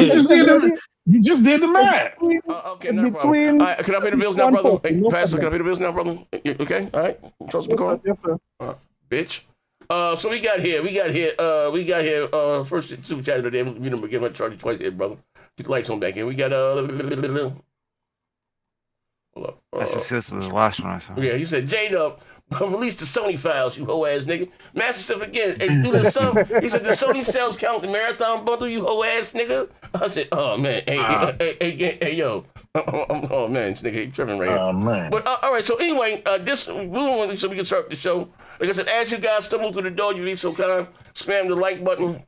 you just did the math. Okay, no problem. All right, can I pay the bills now, brother? Hey, Pastor, can I pay the bills now, brother? Okay, all right. Trust me, Carl. Yes, sir. Bitch. So we got here. First super chat of the day. We didn't give my Charlie twice here, brother. Get the lights on back here. We got hold up. That's just the last one I saw. Yeah, he said J-Dub. Release the Sony files, you hoe ass nigga. Master Chief again. Hey, do the sum. He said the Sony sales count the marathon bundle, you hoe ass nigga. I said, oh man, hey, yo. Oh man, this nigga, he tripping right here. Oh man. But all right, so anyway, so we can start the show. Like I said, as you guys stumble through the door, you be so kind, spam the like button.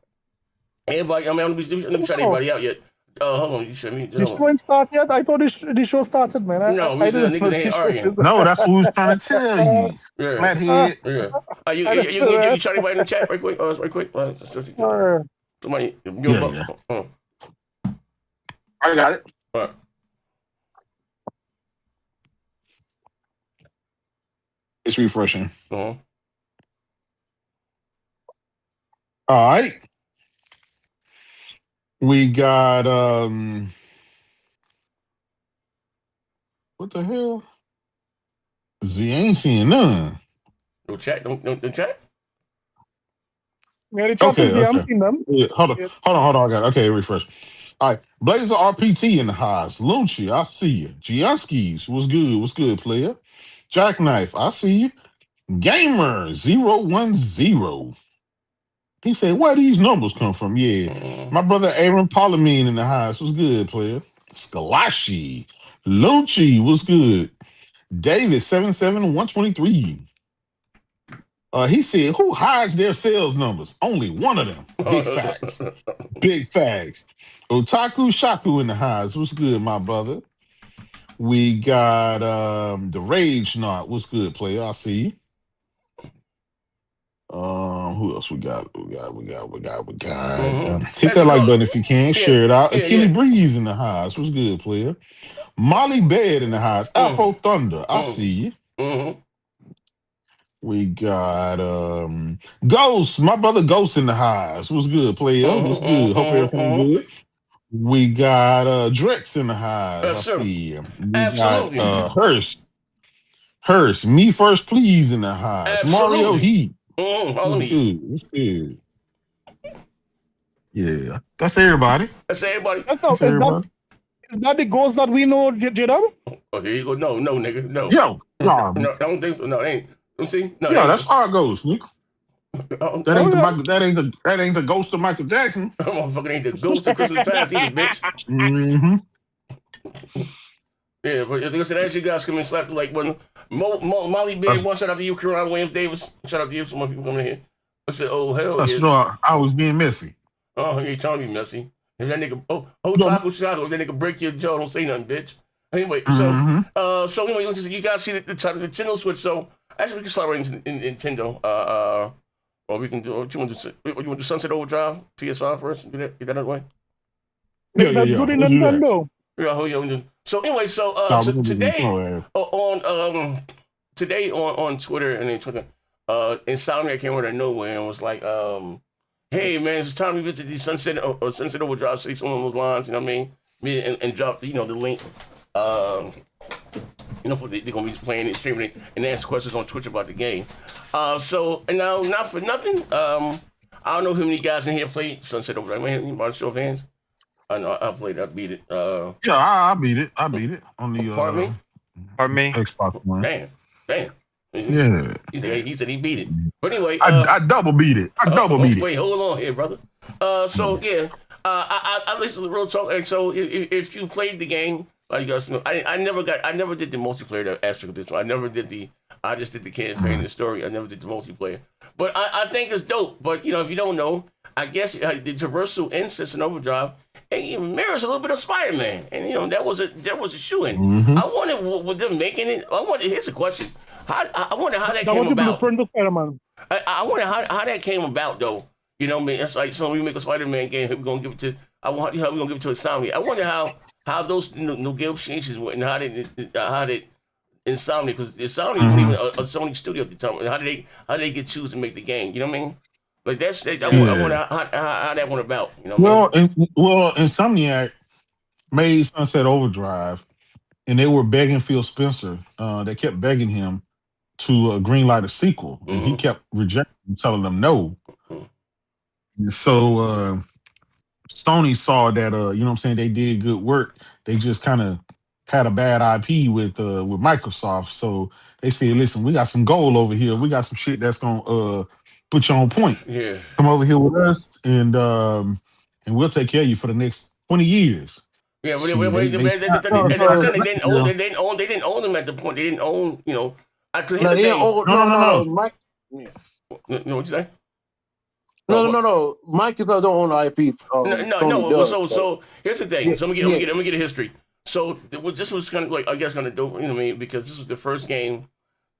Everybody, let me shout everybody out yet. Hold on, you should me. The show ain't started yet? I thought the show started, man. I didn't know ain't arguing. No, that's what we was trying to tell you. Yeah. Flathead. Yeah. You shout everybody in the chat right quick. Right quick. Somebody, I got it. All right. It's refreshing. Uh-huh. All right. We got what the hell? Z ain't seeing none. No chat? No chat? Yeah, the chat is I'm seeing them. Yeah, hold on. I got it. Okay, refresh. All right. Blazer RPT in the highs. Lunchi, I see you. Gianskis, what's good, player? Jackknife, I see you. Gamer 010. He said, where these numbers come from? Yeah. My brother Aaron Polamine in the highs. What's good, player? Skalashi. Lunchi, what's good? David 77123. He said, who hides their sales numbers? Only one of them. Big facts. Big facts. Otaku Shaku in the highs. What's good, my brother? We got the Rage Knot. What's good, player? I see you. Who else we got? We got. Hit that like button if you can. Share it out. Achilles Breeze in the highs. What's good, player? Molly Bed in the highs. Afro Thunder. I see you. We got Ghost. My brother Ghost in the highs. What's good, player? What's good? Hope everything good. We got Drex in the highs. I see you. We got Hurst. Me First Please in the highs. Mario Heat. What's good? Yeah, that's everybody. That's everybody. Is that the ghost that we know, J-Dub? Oh, here you go. No, nigga. No. Yo, no, I don't think so. No, it ain't. Let me see. No, yeah, that's our ghost, nigga. That ain't the ghost of Michael Jackson. That motherfucker ain't the ghost of Christmas past either, bitch. Yeah, but like I said, as you guys come in, slap like when Molly Beard, one shout out to you, Karan Williams Davis, shout out to you, some more people coming in here. I said, oh hell That's yeah. I was being messy. Oh, you ain't telling me messy. And that nigga, Taco Shadow, that nigga break your jaw, don't say nothing, bitch. Anyway, so anyway, you guys see the Nintendo Switch. So actually, we can start right into Nintendo. Or we can do. What you want to do? You want to do Sunset Overdrive PS5 first? Get that out of the way. Yeah. Nintendo. Yeah. So anyway, today on Twitter and then Twitter, Insomniac came out of nowhere and was like, hey man, it's time to visit the Sunset Overdrive, say some of those lines, you know what I mean? And drop the link. They're gonna be playing it, streaming it, and answer questions on Twitch about the game. So and now, not for nothing, I don't know how many guys in here played Sunset Overdrive. Anybody show of hands? I know I played. I beat it. Yeah, I beat it. On the Pardon me. Xbox One. Damn. Yeah. He said he beat it. But anyway, I double beat it. Beat it. Wait, hold on here, brother. So yeah, I listened to the real talk. And so if you played the game, like you guys know, I never did the multiplayer aspect of this one. I just did the campaign and the story. I never did the multiplayer. But I think it's dope. But if you don't know, I guess the traversal in Sunset Overdrive, it even mirrors a little bit of Spider-Man, and that was a shoe-in. I wonder with them making it. Here's a question. I wonder how that came about. That was the blueprint of Spider-Man. I wonder how that came about though. It's like we make a Spider-Man game. We're gonna give it to. How we gonna give it to Insomniac? I wonder how those negotiations went and how did Insomniac, because Insomniac wasn't even a Sony studio at the time. How did they get choose to make the game? You know what I mean? Like I wonder how that went about. Insomniac made Sunset Overdrive, and they were begging Phil Spencer. They kept begging him to greenlight a sequel, and he kept rejecting, telling them no. So Sony saw that they did good work. They just kind of had a bad IP with Microsoft. So they said, listen, we got some gold over here. We got some shit that's gonna put you on point. Yeah. Come over here with us, and we'll take care of you for the next 20 years. Yeah, but they didn't own them at the point. They didn't own, No. Mike. No, what you say? No. Microsoft don't own IPs. So here's the thing. So I'm gonna get a history. So this was kind of like, I guess, kind of dope. You know what I mean? Because this was the first game.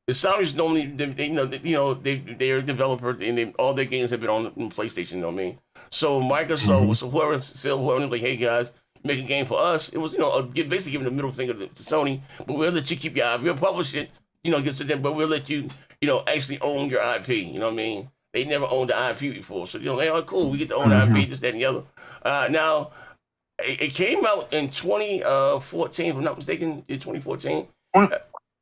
The Sony's normally, they're a developer, and all their games have been on PlayStation. You know what I mean? So Microsoft was whoever was like, hey guys, make a game for us. It was basically giving the middle finger to Sony, but we'll let you keep your IP. We'll publish it, give to them, but we'll let you, actually own your IP. You know what I mean? They never owned the IP before, so they are cool. We get to own the IP, this, that, and the other. Now, it came out in 2014, if I'm not mistaken. In 2014.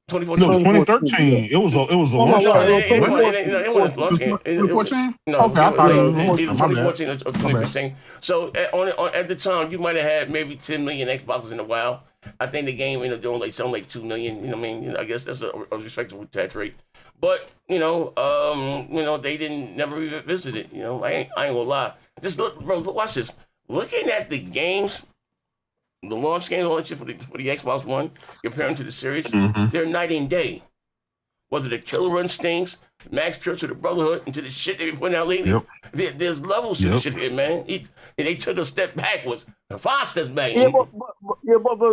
2014. No, 2013. It was a launch. 2014. No, okay, I thought it was 2014 or 2015. So at the time, you might have had maybe 10 million Xboxes in a while. I think the game ended up doing something like 2 million. You know what I mean? I guess that's a respectable attach rate. But they didn't never revisit it. I ain't gonna lie. Just look, bro. Watch this. Looking at the games. The launch games, all that shit for the Xbox One, comparing to the series, they're night and day. Whether the Killer Instincts, Max Church, or the Brotherhood, and to the shit they've been putting out lately, there's levels to the shit here, man. They took a step backwards, the fastest back. But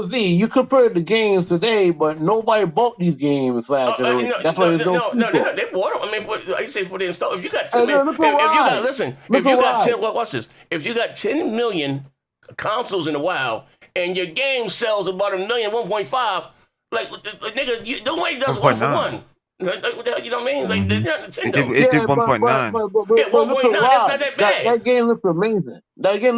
Z, you compared the games today, but nobody bought these games last year. That's why they bought them. I mean, I say for the install. If you got 10 million, watch this. If you got 10 million consoles in a while, and your game sells about 1 million, 1.5, like nigga, nobody does 1 for 1. Like, what the hell, you know what I mean? Like, they're not Nintendo. It did 1.9. Yeah, 1.9. That's not that bad. That game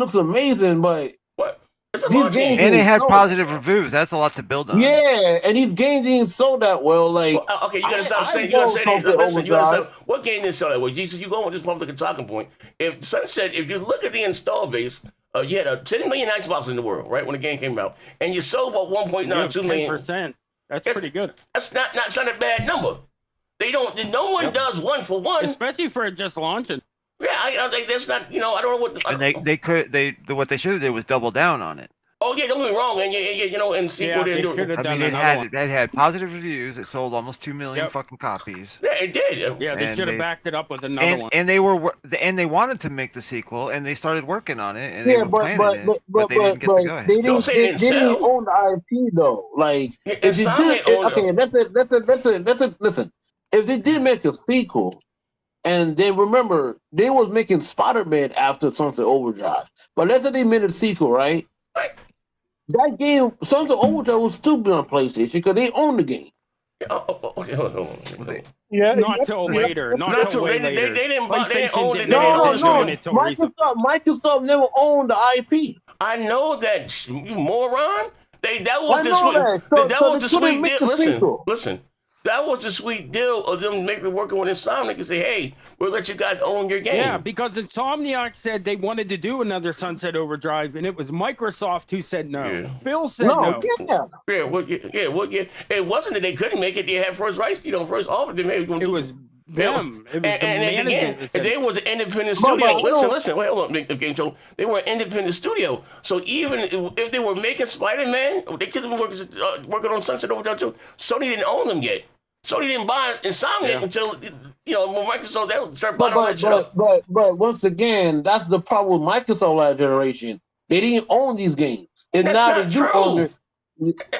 looks amazing. But what? It's a launch game. And it had positive reviews. That's a lot to build on. Yeah, and these games didn't sell that well. Like, okay, you gotta stop saying. You gotta say that. Listen, you gotta stop. What game didn't sell that well? You go on this public talking point. If Sunset, if you look at the install base. You had 10 million Xboxes in the world, right, when the game came out, and you sold about 1.92 million. 10%. That's pretty good. That's not a bad number. They don't. No one does was 1 for 1, especially for just launching. Yeah, I think that's not. I don't know what. And what they should have did was double down on it. Oh yeah, don't get me wrong, and and sequel didn't do it. I mean, it had positive reviews. It sold almost 2 million fucking copies. Yeah, it did. Yeah, they should have backed it up with another one. And they wanted to make the sequel, and they started working on it, and they were planning it, but they didn't get the go ahead. They didn't own the IP though. Like, if you did, okay, that's it. Listen, if they did make a sequel. And then remember, they was making Spider-Man after Sunset Overdrive. But let's say they made a sequel, right? That game, Sunset Overdrive, will still be on PlayStation because they own the game. Yeah, not till later. Not till later. They didn't own it. Microsoft never owned the IP. I know that, you moron. That was the sweet deal. Listen. That was the sweet deal of them working with Insomniac and say, hey, we'll let you guys own your game. Yeah, because Insomniac said they wanted to do another Sunset Overdrive, and it was Microsoft who said no. Yeah. Phil said no. It wasn't that they couldn't make it. They had first rights, first offer. It was them. It was and they was an independent studio. Listen. Wait, hold on, Game Show. They were an independent studio. So even if they were making Spider-Man, they could have been working on Sunset Overdrive too. Sony didn't own them yet. Sony didn't buy Insomniac until when Microsoft that started buying all that stuff. But once again, that's the problem with Microsoft last generation. They didn't own these games, and that's now they do own it.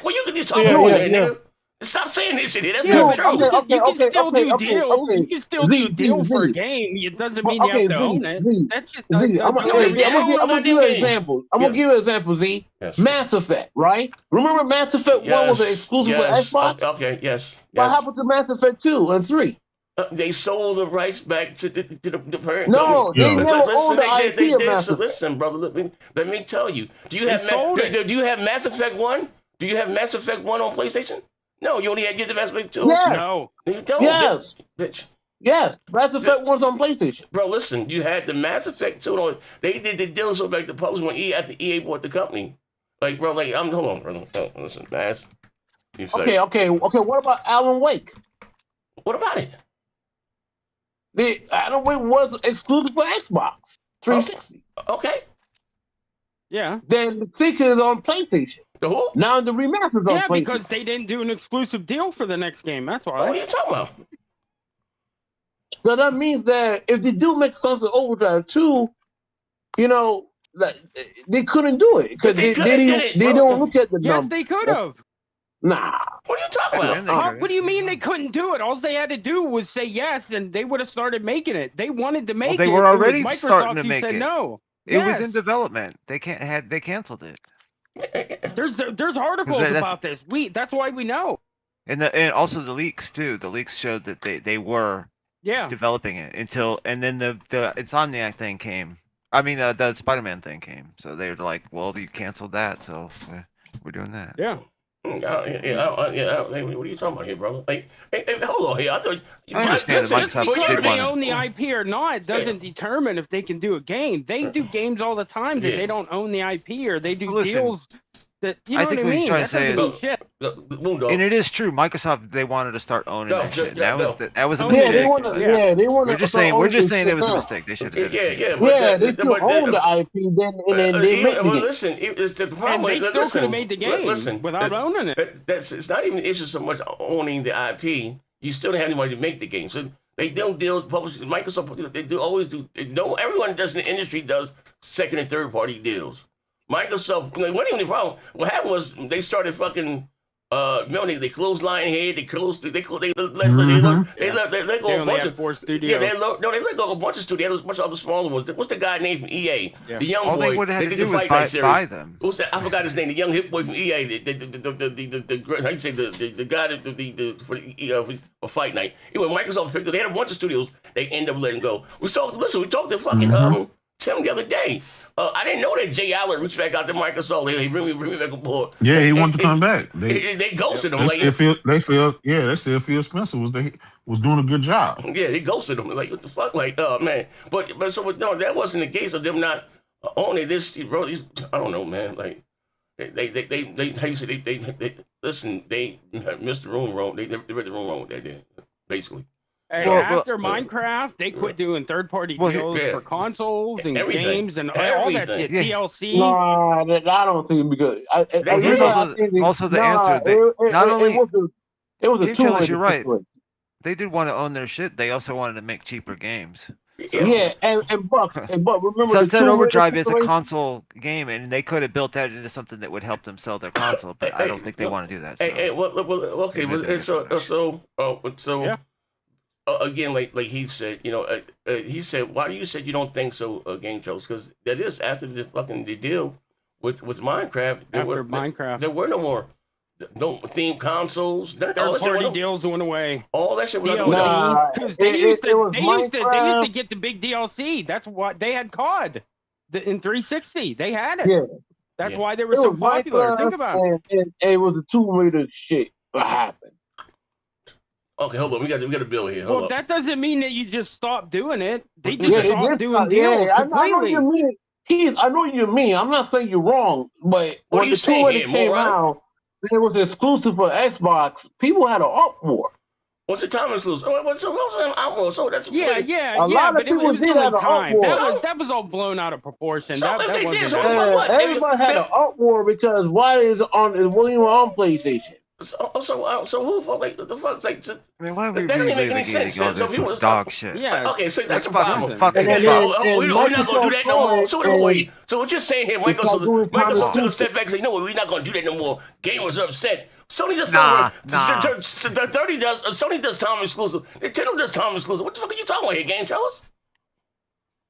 Well, you can just talk about that, nigga. Stop saying this shit. That's not true. You can still do deals. You can still do deal for a game. It doesn't mean you have to own it. That shit doesn't. I'm gonna give you an example. I'm gonna give you an example. Z. Yes. Mass Effect, right? Remember Mass Effect 1 was an exclusive for Xbox? Okay, yes. What happened to Mass Effect 2 and 3? They sold the rights back to the parent. No, they never owned the IP of Mass Effect. Listen, brother, let me tell you. Do you have Mass Effect 1? Do you have Mass Effect 1 on PlayStation? No, you only had the Mass Effect 2. Yeah. No. You don't. Yes. Bitch. Yes, Mass Effect 1's on PlayStation. Bro, listen, you had the Mass Effect 2 on. They did the deal so back the publisher when after EA bought the company. Like, bro, hold on, brother. Listen, Mass. Okay. What about Alan Wake? What about it? The Alan Wake was exclusive for Xbox 360. Okay. Yeah. Then the sequel is on PlayStation. Who? Now the remaster is on PlayStation. Yeah, because they didn't do an exclusive deal for the next game. That's why. What are you talking about? So that means that if they do make Sunset Overdrive 2, they couldn't do it because they don't look at the numbers. Yes, they could have. Nah. What are you talking about? What do you mean they couldn't do it? All they had to do was say yes, and they would have started making it. They wanted to make it. They were already starting to make it. No. It was in development. They canceled it. There's articles about this. That's why we know. And also the leaks too. The leaks showed that they were developing it and then the Insomniac thing came. I mean the Spider-Man thing came. So they were like, well, you canceled that, so we're doing that. Yeah. What are you talking about here, brother? Hey, hold on here. I thought I understand just because they own the IP or not doesn't determine if they can do a game. They do games all the time that they don't own the IP or they do deals that I think what he's trying to say is shit. And it is true. Microsoft, they wanted to start owning that shit. That was a mistake. They wanted. We're just saying it was a mistake. They should have. They still own the IP. Then they make it. Listen, it's the problem. And they still could have made the game without owning it. It's not even an issue so much owning the IP. You still don't have any money to make the game. So they don't deal with publishers. Microsoft, they always do. No, everyone does in the industry does second and third party deals. Microsoft, what even the problem? What happened was they started fucking. They closed Lionhead. They closed. They let go a bunch of 4 studios. They let go a bunch of studios. A bunch of other smaller ones. What's the guy named from EA? Yeah. The young boy. All they would have had to did do the was Fight Night series. buy them. What's that? I forgot his name. The young hip boy from EA. The how you say the guy for Fight Night. Anyway, Microsoft picked it. They had a bunch of studios. They ended up letting go. We talked to fucking Tim the other day. I didn't know that Jay Allard reached back out to Microsoft. He bring me back aboard. Yeah, he wanted to come back. They ghosted him. They said Phil Spencer was doing a good job. Yeah, they ghosted him. Like, what the fuck? Like, man. But no, that wasn't the case of them not owning this. Bro, I don't know, man. Like, they how you say they listen. They missed the room wrong. They read the room wrong with that. Basically. Hey, after Minecraft, they quit doing third-party deals for consoles and games and all that shit. DLC. No, I don't think because also the answer. It was a two-way. You're right. They did want to own their shit. They also wanted to make cheaper games. So. Yeah, and remember, Sunset Overdrive is a console game, and they could have built that into something that would help them sell their console. But I don't think they want to do that. So. Again, like he said, he said, why do you said you don't think so, Game Jones? Because that is after the deal with Minecraft. There were no more theme consoles. Third-party deals went away. All that shit went away. Because they used to get the big DLC. That's what they had COD in 360. They had it. Yeah. That's why they were so popular. Think about it. And it was a two-way shit. What happened? Okay, hold on. We got a bill here. Well, that doesn't mean that you just stop doing it. They just stopped doing deals completely. I know what you mean. I know what you mean. I'm not saying you're wrong, but when the two came out, it was exclusive for Xbox. People had an uproar. What's the time exclusive? What's an uproar? So that's a lot of people did have an uproar. That was all blown out of proportion. Everybody had an uproar because why is it on? It wasn't even on PlayStation. So who like the fuck like? I mean, why would we really make any sense? So dog shit. Yeah. Okay, so that's a problem. We're not gonna do that no more. So wait. So what you're saying here, Microsoft took a step back and said, "No, we're not gonna do that no more." Gamers are upset. Sony does Sony does time exclusive. Nintendo does time exclusive. What the fuck are you talking about here, Game Charles?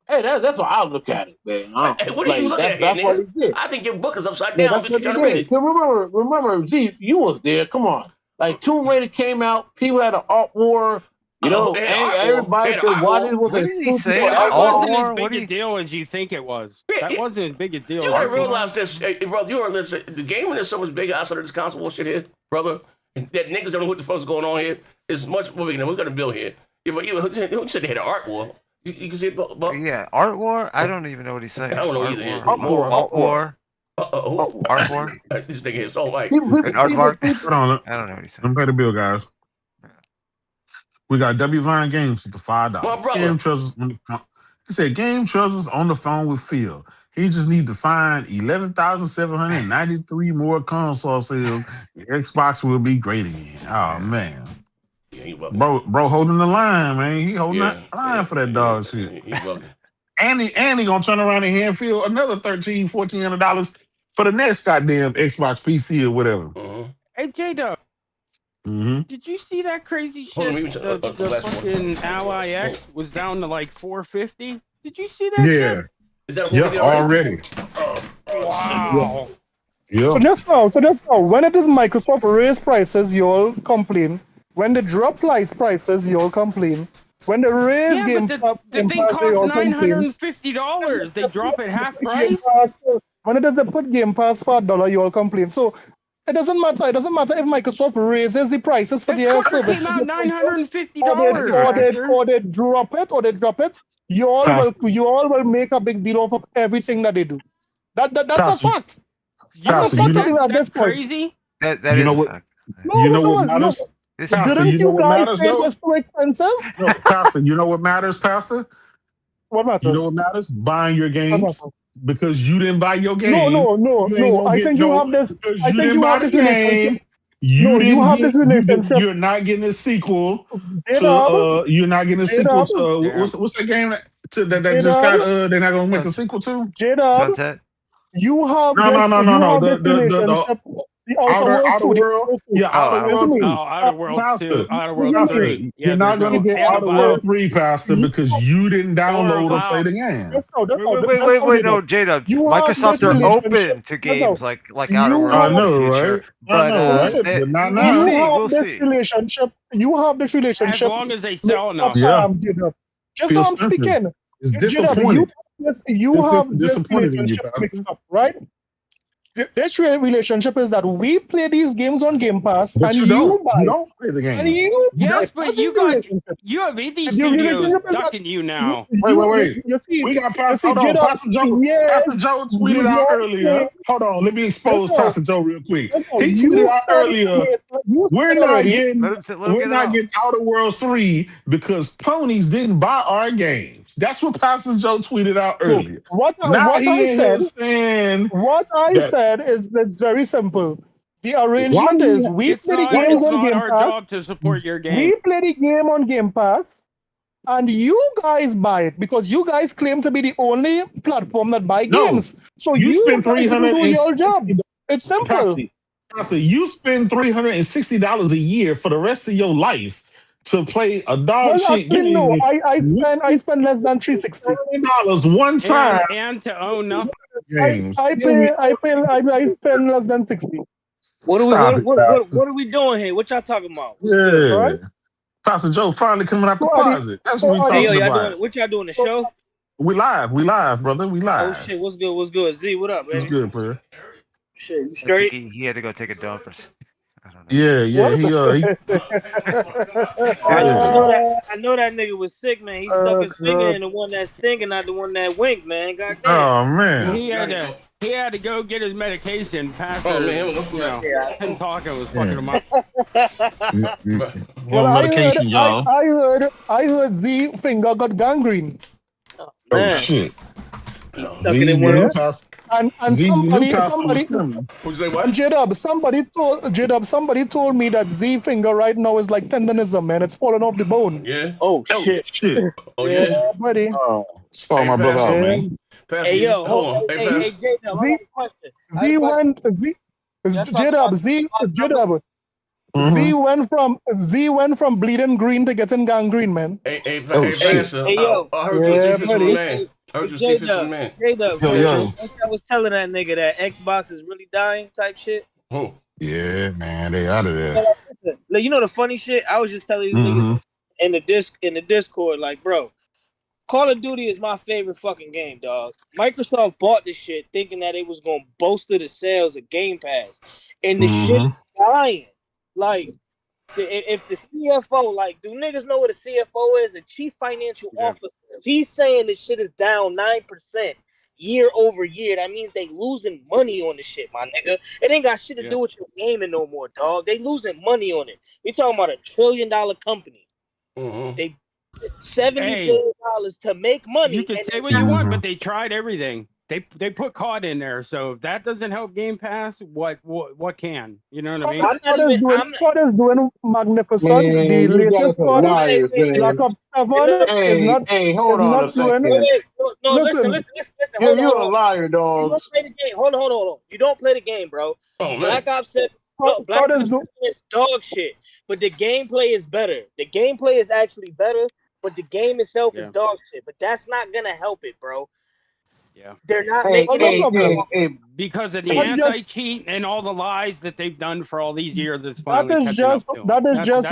Hey, that's what I look at it, man. Hey, what do you look at here, nigga? I think your book is upside down. But you're trying to read it. Remember, Z, you was there. Come on. Like, Tomb Raider came out. People had an uproar. Everybody said, why this was exclusive. That wasn't as big a deal as you think it was. That wasn't as big a deal. You gotta realize this, brother. You gotta listen. The gaming is so much bigger outside of this console bullshit here, brother. That niggas don't know what the fuck's going on here. It's much more bigger than we're gonna build here. Who said they had an art war? You can see it, yeah, art war. I don't even know what he's saying. I don't know either. Art war. Art war. This nigga is so like art war. Hold on. I don't know what he's saying. Let me pay the bill, guys. We got W Vine Games with the $5. Game Trousers. He said Game Trousers on the phone with Phil. He just need to find 11,793 more console sales. The Xbox will be great again. Oh man. Bro, holding the line, man. He holding that line for that dog shit. And he gonna turn around and hand Phil another $1,400 for the next goddamn Xbox PC or whatever. Hey, J-Dub. Did you see that crazy shit? The fucking Ally X was down to like $450. Did you see that? Yeah. Is that already? Wow. Yeah. So just now, when it is Microsoft raise prices, you'll complain. When they drop prices, you'll complain. When they raise the thing costs $950. They drop it half price. When they put Game Pass for $1, you'll complain. So it doesn't matter. It doesn't matter if Microsoft raises the prices for their service. It came out $950. Or they drop it. You all will make a big deal of everything that they do. That's a fact. That's a fact. That's crazy. That you know what? You know what matters? Pastor, you know what matters, though? Was too expensive? No, Pastor, you know what matters, Pastor? What matters? You know what matters? Buying your games. Because you didn't buy your game. No. I think you have this. I think you have this relationship. You're not getting a sequel. You're not getting a sequel to what's that game that just got? They're not gonna make a sequel to. Sunset. You have no. This relationship. The Outer World. Yeah, Outer World 2. Outer World 3. You're not going to get Outer World 3, Pastor, because you didn't download or play the game. Wait, no, J-Dub. Microsoft are open to games like Outer World. I know, right? We'll see. You have this relationship. As long as they sell enough. Just how I'm speaking. It's disappointing. You have this relationship mixed up, right? this relationship is that we play these games on Game Pass, But and you don't. buy. You don't play the And game. Yes, but you have indie studios ducking you now. Wait. You see, We got Pastor. you see, Hold on, Pastor Joe. yes, Pastor Joe tweeted out earlier. Hold on, let me expose Pastor Joe real quick. He tweeted out earlier. We're not getting Outer Worlds 3 because ponies didn't buy our games. That's what Pastor Joe tweeted out earlier. What I said is that's very simple. The arrangement is we play the game on Game Pass. It's not our job to support your game. We play the game on Game Pass, and you guys buy it because you guys claim to be the only platform that buy games. So you spend $300 do your job. It's simple. Pastor, you spend $360 a year for the rest of your life to play a dog shit game. No, I spend less than $360 one time and to own nothing. Games. I spend less than $60. What are we doing here? What y'all talking about? Yeah, right? Pastor Joe finally coming out the closet. That's what we talking about. What y'all doing? The show? We live, brother. We live. Oh shit, what's good? Z, what up, man? What's good, player? Shit, you straight? He had to go take a dump or something. Yeah. I know that nigga was sick, man. He stuck his finger in the one that's stinking, not the one that winked, man. Goddamn. Oh man. He had to go get his medication. Pastor, him talking was fucking him up. Medication, y'all. I heard Z finger got gangrene. Oh shit. Stuck it in one. And somebody told me that Z finger right now is like tendonism, man. It's falling off the bone. Yeah. Oh shit. Oh yeah. Buddy. Oh, saw my brother out, man. Hey yo, hold on. Hey J-Dub, I have a question. Z went from bleeding green to getting gangrene, man. Hey, Pastor. Hey, yo. I heard you was from man. J-Dub, I was telling that nigga that Xbox is really dying type shit. Oh. Yeah, man, they out of there. Like, you know the funny shit? I was just telling these niggas in the Discord, like, bro, Call of Duty is my favorite fucking game, dog. Microsoft bought this shit thinking that it was gonna bolster the sales of Game Pass, and the shit is dying. Like, if the CFO, like, do niggas know what a CFO is? The Chief Financial Officer. If he's saying this shit is down 9% year over year, that means they losing money on the shit, my nigga. It ain't got shit to do with your gaming no more, dog. They losing money on it. We talking about $1 trillion company. They $70 billion to make money. You can say what you want, but they tried everything. They put COD in there, so if that doesn't help Game Pass, what can? You know what I mean? COD is doing magnificent. The latest COD, Black Ops 7 is not. Hey, hold on a second. No, listen. You're a liar, dog. You don't play the game. Hold on. You don't play the game, bro. Black Ops 7. Black Ops 7 is dog shit, but the gameplay is better. The gameplay is actually better, but the game itself is dog shit. But that's not gonna help it, bro. Yeah, they're not making it because of the anti-cheat and all the lies that they've done for all these years. That is just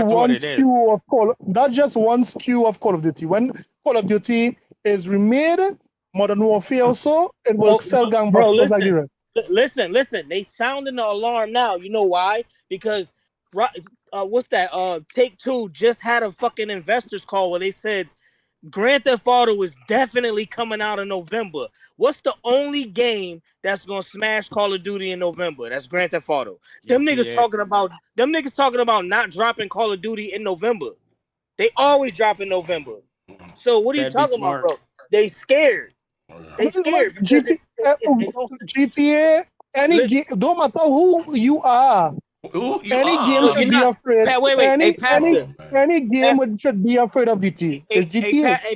one SKU of Call. That's just one SKU of Call of Duty. When Call of Duty is remade, Modern Warfare also, it will sell gangbusters like the rest. Listen. They sounding the alarm now. You know why? Because what's that? Take-Two just had a fucking investors call where they said Grand Theft Auto is definitely coming out in November. What's the only game that's gonna smash Call of Duty in November? That's Grand Theft Auto. Them niggas talking about not dropping Call of Duty in November. They always drop in November. So what are you talking about, bro? They scared. They scared. GTA, any game, don't matter who you are. Any game should be afraid. Any game should be afraid of GT. Hey,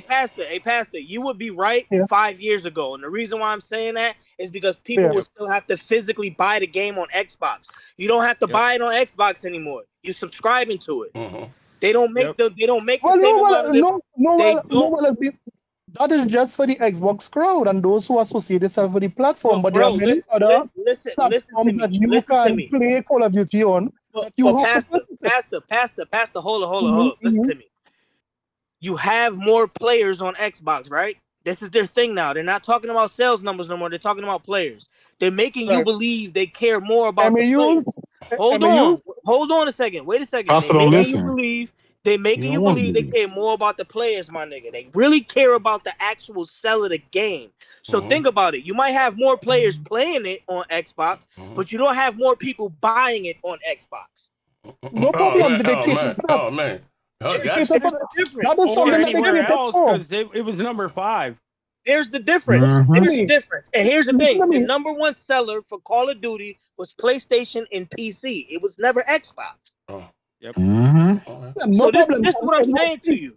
Pastor, you would be right 5 years ago. And the reason why I'm saying that is because people will still have to physically buy the game on Xbox. You don't have to buy it on Xbox anymore. You're subscribing to it. They don't make the that is just for the Xbox crowd and those who associate themselves with the platform. But there are many other platforms that you can play Call of Duty on. Pastor, hold on. Listen to me. You have more players on Xbox, right? This is their thing now. They're not talking about sales numbers no more. They're talking about players. They're making you believe they care more about the players. Hold on a second. Wait a second. Pastor don't listen. They making you believe they care more about the players, my nigga. They really care about the actual sell of the game. So think about it. You might have more players playing it on Xbox, but you don't have more people buying it on Xbox. No problem. Oh man. That is something that they else because it was number 5. There's the difference. There's the difference. And here's the thing. The number one seller for Call of Duty was PlayStation and PC. It was never Xbox. Yep. So this is what I'm saying to you.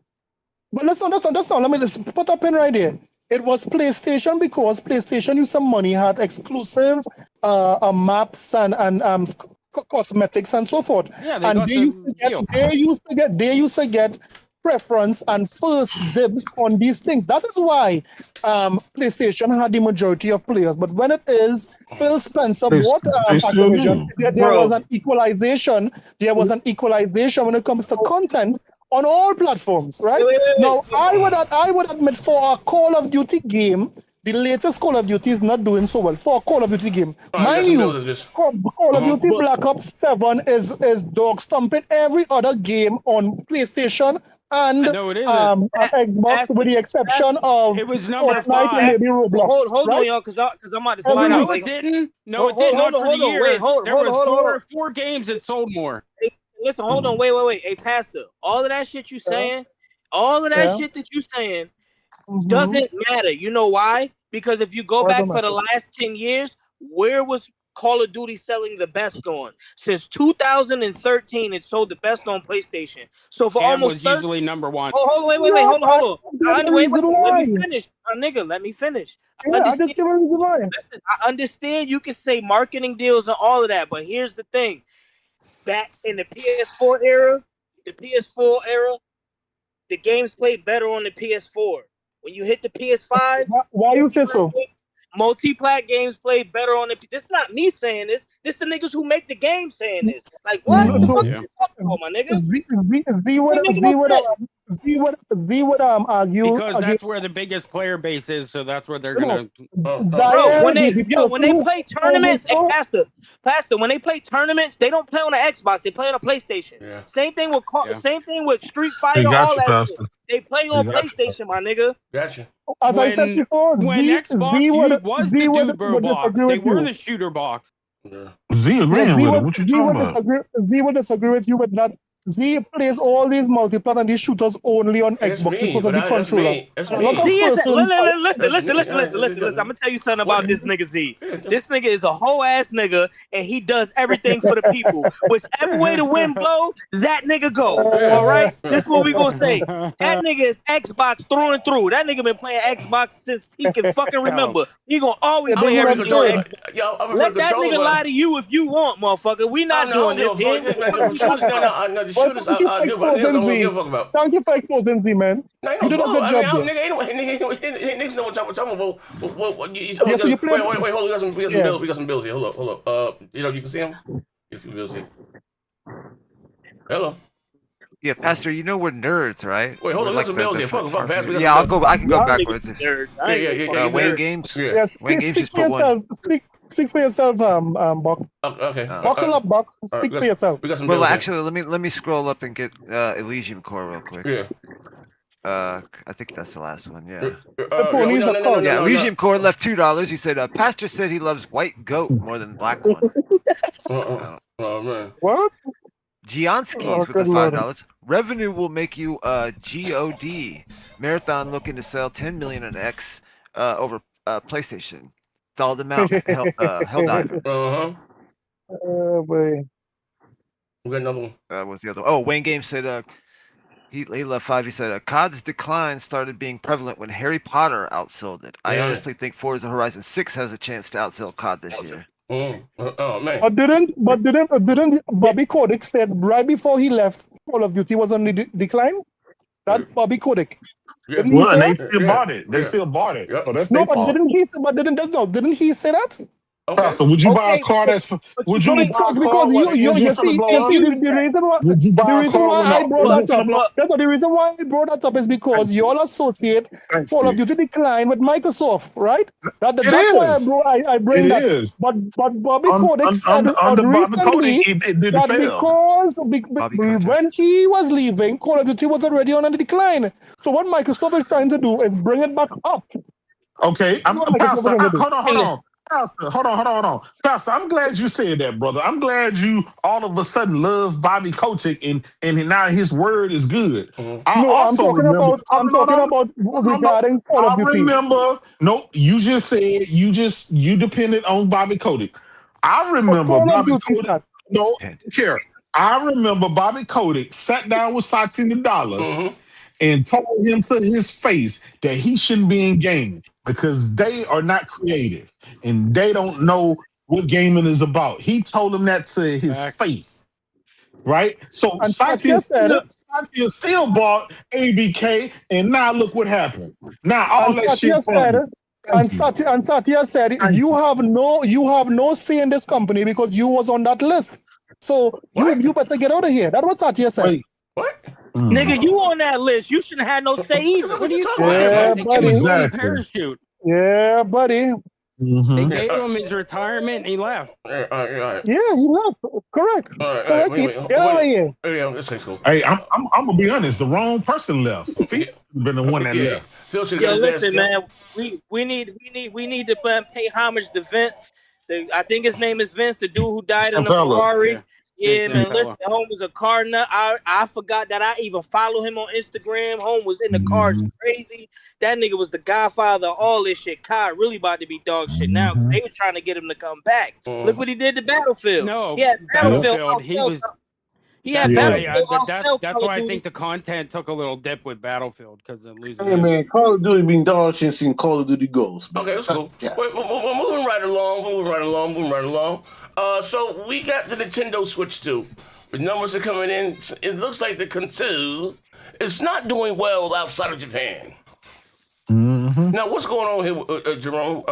But listen. Let me just put a pin right there. It was PlayStation because PlayStation used some money, had exclusive maps and cosmetics and so forth. Yeah, they used to get preference and first dibs on these things. That is why PlayStation had the majority of players. But when it is Phil Spencer bought Activision, there was an equalization. There was an equalization when it comes to content on all platforms, right? Now, I would admit for a Call of Duty game, the latest Call of Duty is not doing so well. For a Call of Duty game, mind you, Call of Duty Black Ops 7 is dog stomping every other game on PlayStation and Xbox, with the exception of it was number 5. And maybe Roblox. Hold on, y'all, because I'm about to slide out. No, it didn't. No, it didn't. Hold on. There was four games that sold more. Listen, hold on, wait. Hey, Pastor, all of that shit you saying, shit that you saying doesn't matter. You know why? Because if you go back for the last 10 years, where was Call of Duty selling the best on? Since 2013, it sold the best on PlayStation. So for almost was usually number 1. Oh, wait, hold on. Let me finish. Nigga, let me finish. I understand you can say marketing deals and all of that, but here's the thing. Back in the PS4 era, the games played better on the PS4. When you hit the PS5, why you say so? Multi-plat games play better on the. This is not me saying this. This the niggas who make the game saying this. Like what? What the fuck are you talking about, my nigga? Z would argue because that's where the biggest player base is, so that's where they're gonna. Bro, when they play tournaments, Pastor, when they play tournaments, they don't play on the Xbox. They play on a PlayStation. Yeah. Same thing with Street Fighter. All that shit. They play on PlayStation, my nigga. Gotcha. As I said before, when Xbox was the Dubro box, they were the shooter box. Yeah. Z agreeing with it. What you talking about? Z would disagree with you with that. Z plays all these multiplayer and these shooters only on Xbox because of the controller. Listen. I'm gonna tell you something about this nigga Z. This nigga is a whole ass nigga, and he does everything for the people. Whichever way the wind blow, that nigga go. All right, this is what we gonna say. That nigga is Xbox through and through. That nigga been playing Xbox since he can fucking remember. He gonna always play everything on Xbox. Let that nigga lie to you if you want, motherfucker. We not doing this here. Thank you for exposing Z, man. You did a good job. Niggas know what I'm talking about. Yes, you play. Wait, hold on. We got some bills here. Hold up. You can see them? Get a few bills here. Hello. Yeah, Pastor, you know we're nerds, right? Wait, hold on. We got some bills here. Fuck, Pastor. Yeah, I can go backwards. Wayne Games. Wayne Games just put one. Speak for yourself, Buck. Okay. Buckle up, Buck. Speak for yourself. Well, actually, let me scroll up and get Elysium Core real quick. Yeah. I think that's the last one. Yeah. Elysium Core left $2. He said, Pastor said he loves white goat more than black one. Oh man. What? Gianskis with the $5. Revenue will make you GOD. Marathon looking to sell 10 million on X over PlayStation. All them out, Helldivers. Oh boy. We got another one. What's the other one? Oh, Wayne Games said he left 5. He said COD's decline started being prevalent when Harry Potter outsold it. I honestly think Forza Horizon 6 has a chance to outsell COD this year. Oh man. But didn't Bobby Kotick said right before he left Call of Duty was on the decline? That's Bobby Kotick. Yeah. Well, they still bought it. They still bought it. So that's no, but didn't he say that? Pastor, would you buy a car that's? Would you buy a car because when the engine finna blow up? Would you buy a car when the engine finna blow up? The reason why I brought that up is because you all associate Call of Duty decline with Microsoft, right? That's why I bring that. Is. But Bobby Kotick said recently that because when he was leaving, Call of Duty was already on a decline. So what Microsoft is trying to do is bring it back up. Okay, Pastor, hold on. Pastor, hold on. Pastor, I'm glad you said that, brother. I'm glad you all of a sudden love Bobby Kotick and now his word is good. I'm talking about regarding Call of Duty. I remember. Nope, you just said you depended on Bobby Kotick. I remember Bobby Kotick. No, here. I remember Bobby Kotick sat down with Satya Nadella and told him to his face that he shouldn't be in gaming because they are not creative and they don't know what gaming is about. He told him that to his face, right? So Satya still bought ABK, and now look what happened. Now all that shit. Satya said you have no say in this company because you was on that list. So you better get out of here. That's what Satya said. Wait, what? Nigga, you on that list. You shouldn't have no say either. What are you talking about? Buddy. Exactly. Parachute. Yeah, buddy. They gave him his retirement and he left. Yeah, he left. Correct. Get out of here. Hey, I'm gonna be honest. The wrong person left. Phil been the one that left. Yo, listen, man. We need to pay homage to Vince. I think his name is Vince, the dude who died in the Ferrari. Yeah, man. Listen, home was a car nut. I forgot that I even follow him on Instagram. Home was in the cars crazy. That nigga was the godfather of all this shit. Kai really about to be dog shit now because they was trying to get him to come back. Look what he did to Battlefield. No, yeah, Battlefield. Battlefield. That's why I think the content took a little dip with Battlefield because of losing. Hey man, Call of Duty been dog shit since Call of Duty Ghosts. Okay, that's cool. We're moving right along. So we got the Nintendo Switch 2. The numbers are coming in. It looks like the console is not doing well outside of Japan. Now, what's going on here, Jerome?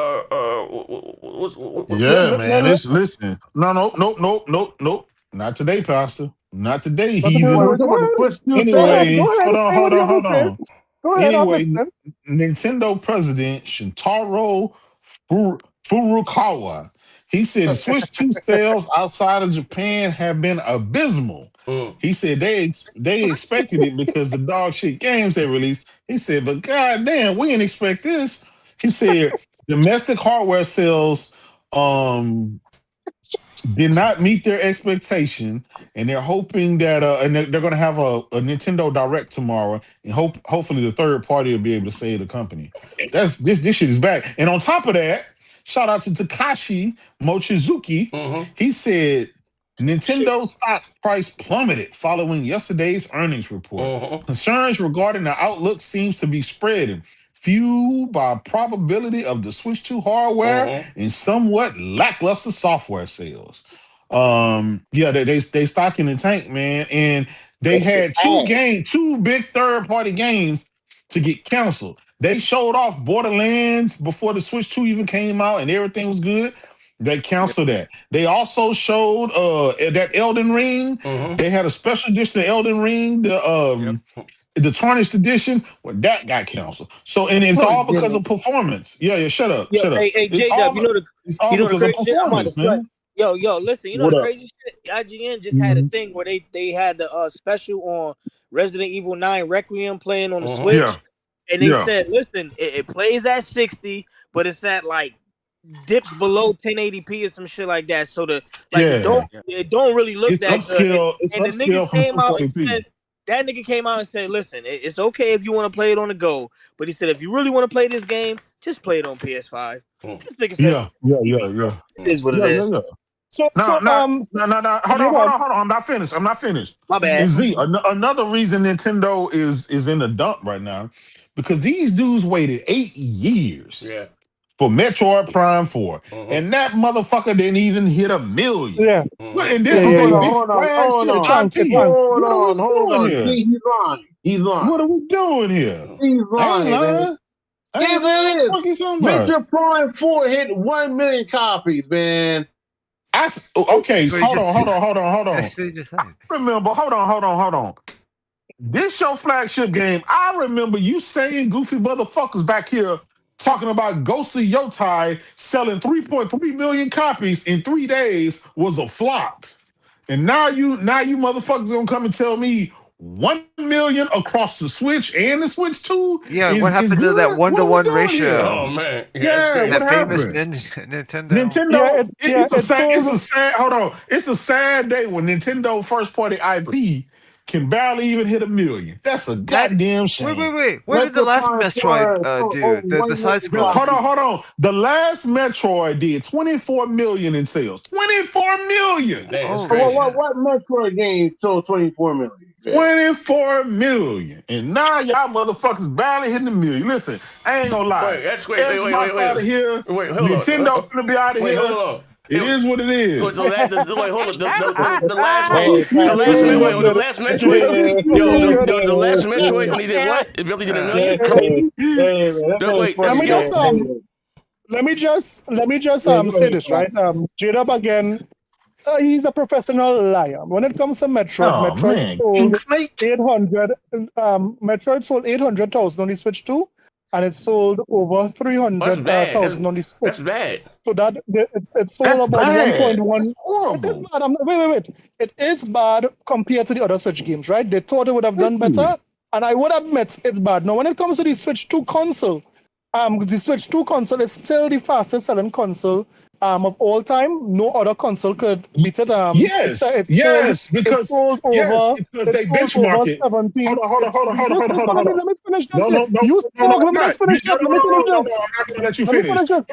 Man. Listen. No. Not today, Pastor. Not today. Anyway, hold on. Anyway, Nintendo President Shintaro Furukawa. He said the Switch 2 sales outside of Japan have been abysmal. He said they expected it because the dog shit games they released. He said, but goddamn, we didn't expect this. He said domestic hardware sales did not meet their expectation, and they're hoping that and they're going to have a Nintendo Direct tomorrow, and hopefully the third party will be able to save the company. This shit is back, and on top of that. Shout out to Takashi Mochizuki. He said Nintendo's stock price plummeted following yesterday's earnings report. Concerns regarding the outlook seems to be spreading, fueled by probability of the Switch 2 hardware and somewhat lackluster software sales. They stock in the tank, man, and they had two big third-party games to get canceled. They showed off Borderlands before the Switch 2 even came out and everything was good. They canceled that. They also showed that Elden Ring. They had a special edition of Elden Ring, the tarnished edition, that got canceled. So, and it's all because of performance. Yeah, shut up. Hey, J-Dub, it's all because of performance, man. Yo, listen, you know the crazy shit? IGN just had a thing where they had the special on Resident Evil 9 Requiem playing on the Switch. And they said, listen, it plays at 60, but it's at like dips below 1080p or some shit like that. So it don't really look that good. And the nigga came out and said, that nigga came out and said, listen, it's okay if you want to play it on the go, but he said if you really want to play this game, just play it on PS5. This nigga said, it is what it is. So hold on. I'm not finished. My bad. And Z, another reason Nintendo is in the dump right now. Because these dudes waited 8 years for Metroid Prime 4. And that motherfucker didn't even hit 1 million. And this is a big Hold on. He's lying. What are we doing here? He's lying. I Yes, it is. Metroid Prime 4 hit 1 million copies, man. Okay, hold on. Remember, hold on. This your flagship game. I remember you saying goofy motherfuckers back here talking about Ghost of Yotai selling 3.3 million copies in 3 days was a flop. And now you motherfuckers gonna come and tell me 1 million across the Switch and the Switch 2? Yeah, what happened to that 1-to-1 ratio? Oh man, that famous Nintendo. Nintendo. It's a sad. Hold on. It's a sad day when Nintendo first party IP can barely even hit 1 million. That's a goddamn shame. Wait. What did the last Metroid do? The side scroll. Hold on. The last Metroid did 24 million in sales. 24 million. What Metroid game sold 24 million? 24 million. And now y'all motherfuckers barely hitting 1 million. Listen, I ain't gonna lie. Wait, Xbox out of here. Nintendo's gonna be out of here. Hold on. It is what it is. The last Metroid. The last Metroid only did what? It really did 1 million. Let me just say this, right? J-Dub again. He's a professional liar. When it comes to Metroid, Metroid sold 800,000 on the Switch 2, and it sold over 300,000 on the Switch. That's bad. So that it's sold about 1.1. Horrible. Wait. It is bad compared to the other Switch games, right? They thought it would have done better, and I would admit it's bad. Now, when it comes to the Switch 2 console, the Switch 2 console is still the fastest selling console of all time. No other console could beat it. Because they benchmark it. Hold on. Let me finish this. Let me finish this. I'm not gonna let you finish. You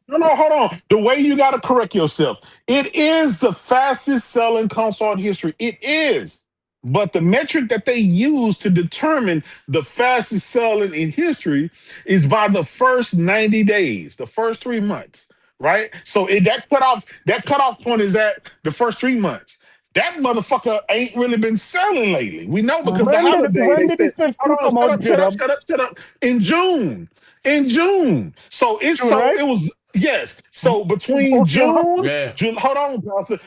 gotta hold on. The way you gotta correct yourself. It is the fastest selling console in history. It is. But the metric that they use to determine the fastest selling in history is by the first 90 days, the first 3 months, right? So that cutoff point is at the first 3 months. That motherfucker ain't really been selling lately. We know because the holiday. Shut up. In June. So it was. Yes. So between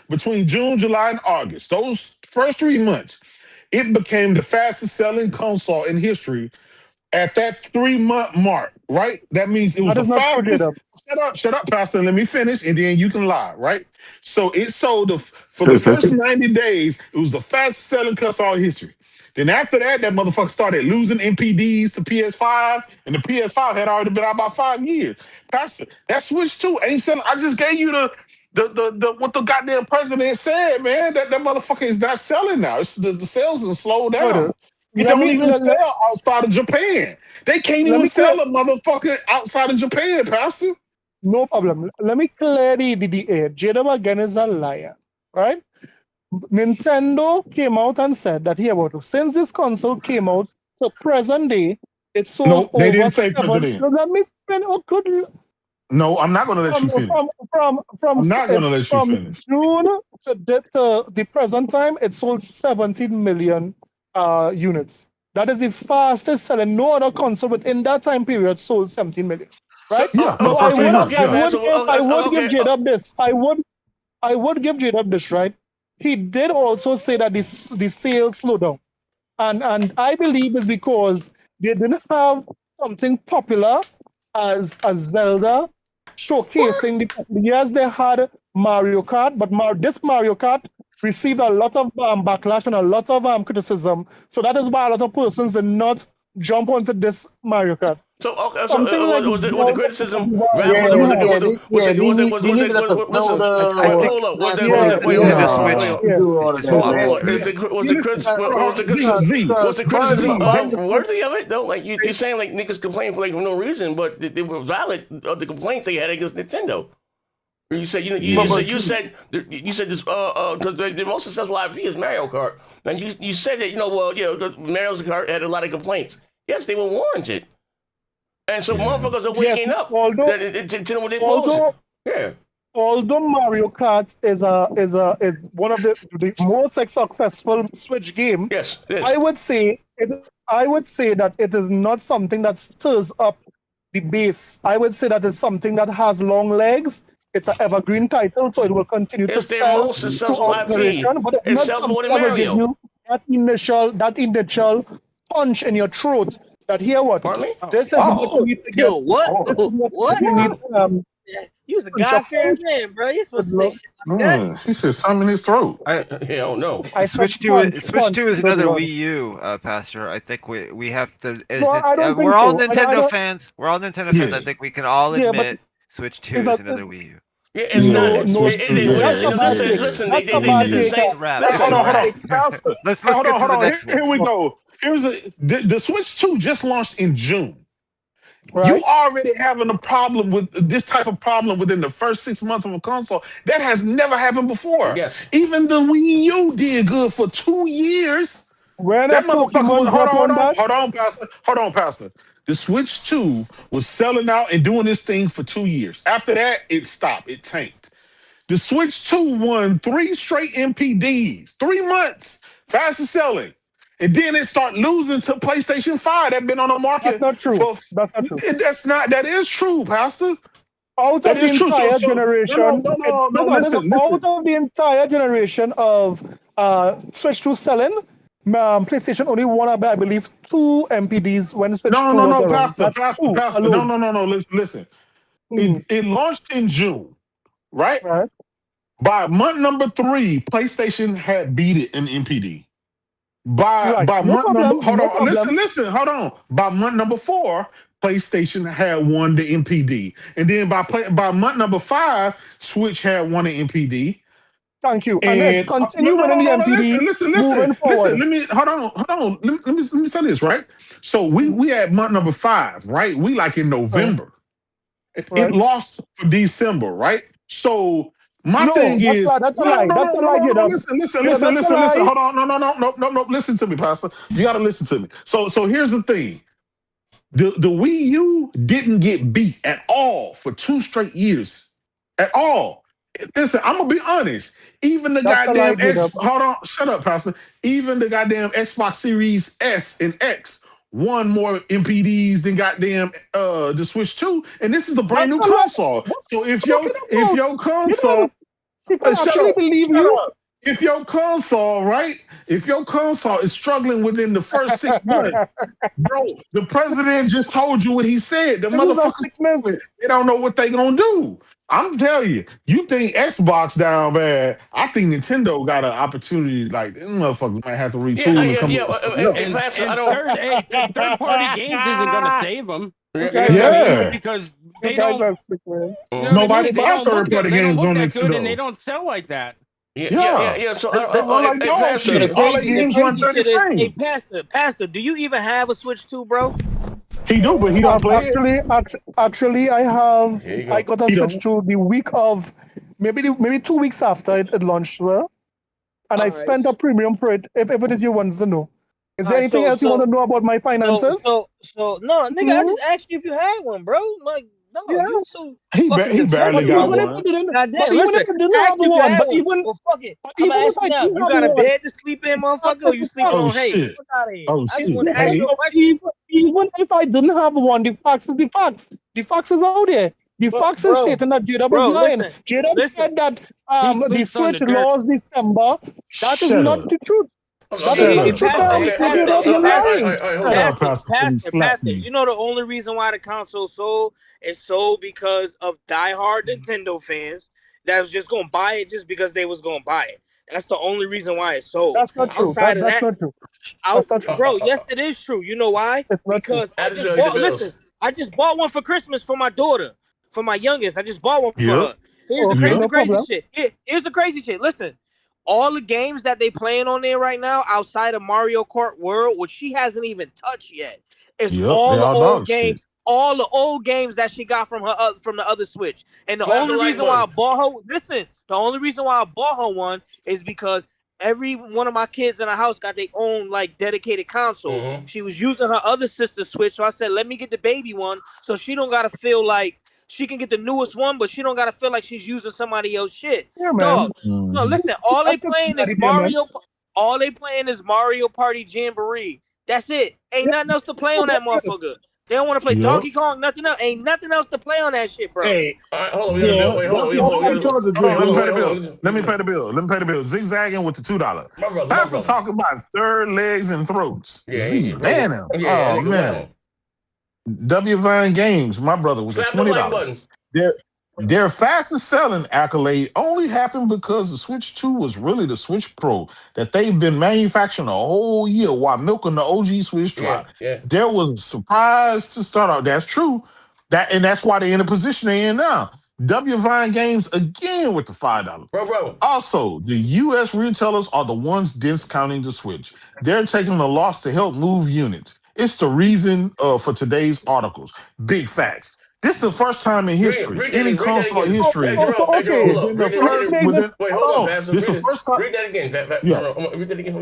between June, July, and August, those first 3 months, it became the fastest selling console in history at that 3 month mark, right? That means it was the fastest. Shut up, Pastor. Let me finish, and then you can lie, right? So it sold for the first 90 days, it was the fastest selling console in history. Then after that motherfucker started losing MPDs to PS5, and the PS5 had already been out about 5 years. Pastor, that Switch 2 ain't selling. I just gave you the what the goddamn president said, man. That motherfucker is not selling now. The sales have slowed down. It don't even sell outside of Japan. They can't even sell a motherfucker outside of Japan, Pastor. No problem. Let me clear the air. J-Dub again is a liar, right? Nintendo came out and said that since this console came out to present day, it sold over. They didn't say present day. Let me finish. No, I'm not going to let you finish. I'm not going to let you finish. June to the present time, it sold 17 million units. That is the fastest selling. No other console within that time period sold 17 million. Right? I would give J-Dub this. I would give J-Dub this, right? He did also say that the sales slowed down. And I believe it's because they didn't have something popular as Zelda showcasing yes, they had Mario Kart, but this Mario Kart received a lot of backlash and a lot of criticism. So that is why a lot of persons did not jump onto this Mario Kart. So was the criticism? Was the criticism worthy of it though? Like you're saying, like niggas complain for no reason, but they were valid of the complaints they had against Nintendo. You said you said this because the most successful IP is Mario Kart. And you said that Mario Kart had a lot of complaints. Yes, they were warranted. And so motherfuckers are waking up. although Mario Kart is one of the most successful Switch game, yes, it is. I would say that it is not something that stirs up the base. I would say that it's something that has long legs. It's an evergreen title, so it will continue to sell most successful throughout generation. But it sells more than that will Mario. give you that initial punch in your throat. That here what? This is what you need to get. Yo, what? This is what you need. You was a God-fearing man, bro. You're supposed to say shit like that. He said something in his throat. Hell no. Switch 2 is another Wii U, Pastor. I think we have to. We're all Nintendo fans. We're all Nintendo fans. I think we can all admit Switch 2 is another Wii U. Yeah, it's not. Listen, they did the same. Hold on. Let's get to the next one. Here we go. The Switch 2 just launched in June. Right. You already having a problem with this type of problem within the first 6 months of a console. That has never happened before. Yes. Even the Wii U did good for 2 years. That motherfucker was hold on, Pastor. The Switch 2 was selling out and doing this thing for 2 years. After that, it stopped. It tanked. The Switch 2 won 3 straight MPDs. 3 months. Fastest selling. And then it start losing to PlayStation 5 that been on the market. That's not true. That's not true. That is true, Pastor. Out of the entire generation. Out of the entire generation of Switch 2 selling, PlayStation only won, I believe, 2 MPDs when Switch 2 was around. Pastor. No. Listen. It launched in June, right? By month number 3, PlayStation had beat it in MPD. By month number 4, PlayStation had won the MPD, and then by month number 5, Switch had won the MPD. Thank you. And then continue winning the MPD. Listen. Let me hold on. Let me say this, right. So we at month number 5, right? We like in November. It lost for December, right? So. My thing is, that's a lie. That's a lie. Listen. Hold on. No. Listen to me, Pastor. You got to listen to me. So here's the thing. The Wii U didn't get beat at all for 2 straight years. At all. Listen, I'm going to be honest. Even the goddamn hold on. Shut up, Pastor. Even the goddamn Xbox Series S and X won more MPDs than goddamn the Switch 2, and this is a brand new console. So if your console, if your console, right? If your console is struggling within the first 6 months, bro, the president just told you what he said. The motherfuckers, they don't know what they gonna do. I'm telling you, you think Xbox down bad? I think Nintendo got an opportunity. Like them motherfuckers might have to retool and come up. Third-party games isn't gonna save them. Because they don't. Nobody buy third-party games on Nintendo, and they don't sell like that. Yeah. So Pastor, do you even have a Switch 2, bro? He do, but he don't play Actually, I have. I got a Switch 2 the week of maybe 2 weeks after it launched, well, and I spent a premium for it. If it is you want to know, is there anything else you want to know about my finances? So no, nigga, I just asked you if you had one, bro. Like, no, he barely got one. Even if it didn't have one, but even fuck it. I'm gonna ask you now. You got a bed to sleep in, motherfucker, or you sleeping on hay? Fuck out of here. I just want to ask you a question. Even if I didn't have one, the facts is the facts. The facts is out there. The facts is stating that J-Dub is lying. J-Dub said that the Switch lost December. That is not the truth. Pastor, you know the only reason why the console sold is sold because of diehard Nintendo fans that was just gonna buy it just because they was gonna buy it. That's the only reason why it sold. That's not true. That's not true. Bro, yes, it is true. You know why? Because I just bought one for Christmas for my daughter, for my youngest. I just bought one for her. Here's the crazy shit. Here's the crazy shit. Listen. All the games that they playing on there right now, outside of Mario Kart World, which she hasn't even touched yet, is all the old games. All the old games that she got from the other Switch. And the only reason why I bought her one is because every one of my kids in the house got their own like dedicated console. She was using her other sister's Switch, so I said, let me get the baby one so she don't gotta feel like she can get the newest one, but she don't gotta feel like she's using somebody else's shit. Yeah, man. Dog. No, listen. All they playing is Mario. All they playing is Mario Party Jamboree. That's it. Ain't nothing else to play on that motherfucker. They don't want to play Donkey Kong. Nothing else. Ain't nothing else to play on that shit, bro. Hey, all right, hold on. We gotta wait. Hold on. Let me pay the bill. Let me pay the bill. Zigzagging with the $2. Pastor talking about third legs and throats. Ban him. Oh man. W Vine Games, my brother, with the $20. Their fastest selling accolade only happened because the Switch 2 was really the Switch Pro that they've been manufacturing a whole year while milking the OG Switch drop. There was a surprise to start out. That's true. And that's why they're in the position they're in now. W Vine Games again with the $5. Bro. Also, the US retailers are the ones discounting the Switch. They're taking the loss to help move units. It's the reason for today's articles. Big facts. This is the first time in history, any console history. Wait, hold on, Pastor. This is the first time. Read that again. Read that again.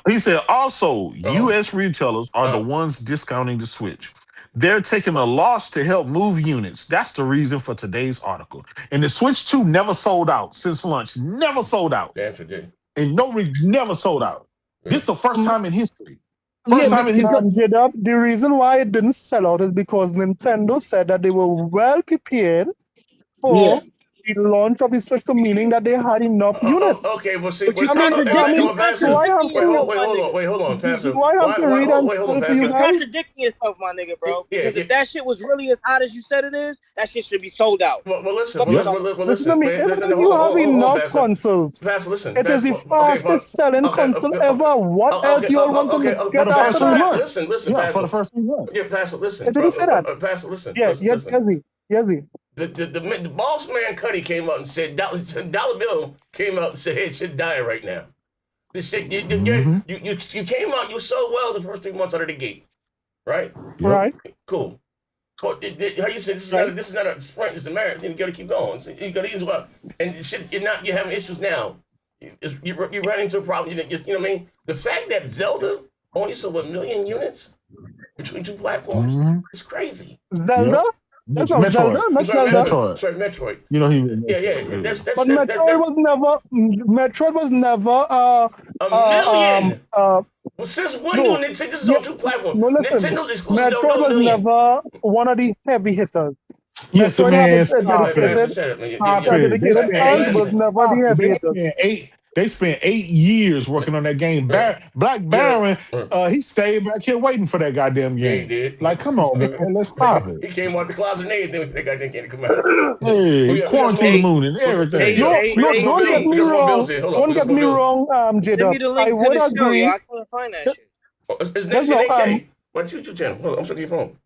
He said, also, U.S. retailers are the ones discounting the Switch. They're taking a loss to help move units. That's the reason for today's article. And the Switch 2 never sold out since launch. Never sold out. Damn sure did. And never sold out. This is the first time in history. The reason why it didn't sell out is because Nintendo said that they were well prepared for the launch of the Switch, meaning that they had enough units. Okay, well, see, wait, hold on, Pastor. Why have to read them? You're contradicting yourself, my nigga, bro. Because if that shit was really as hot as you said it is, that shit should be sold out. Well, listen to me. You have enough consoles. Pastor, listen. It is the fastest selling console ever. What else you all want to get after that? Listen, Pastor. For the first thing. Yeah, Pastor, listen. It didn't say that. Pastor, listen. Yes. The boss man Cuddy came out and said Dollar Bill came out and said, "Hey, it should die right now." This shit, you came out, you sold well the first 3 months out of the gate, right? Right. Cool. How you said this is not a sprint, it's a marathon. You got to keep going. So you got to ease up, and shit, you're having issues now. You run into a problem. You know what I mean? The fact that Zelda only sold 1 million units between two platforms is crazy. Zelda. That's not Zelda. That's Zelda. Sorry, Metroid. You know he. But Metroid was never a million. Well, since when do Nintendo? This is on two platforms. No, listen. Nintendo's exclusive. Metroid was never one of the heavy hitters. Yes, man. Stop it. Was never the heavy hitters. They spent 8 years working on that game. Black Baron, he stayed back here waiting for that goddamn game. He did. Like, come on, man, let's stop it. He came out the closet and everything when that goddamn game come out. Hey, quarantine moon and everything. Don't get me wrong. Don't get me wrong, Jada. I would agree. I couldn't find that shit. It's next to AK. What's your channel? Hold on, I'm checking your phone.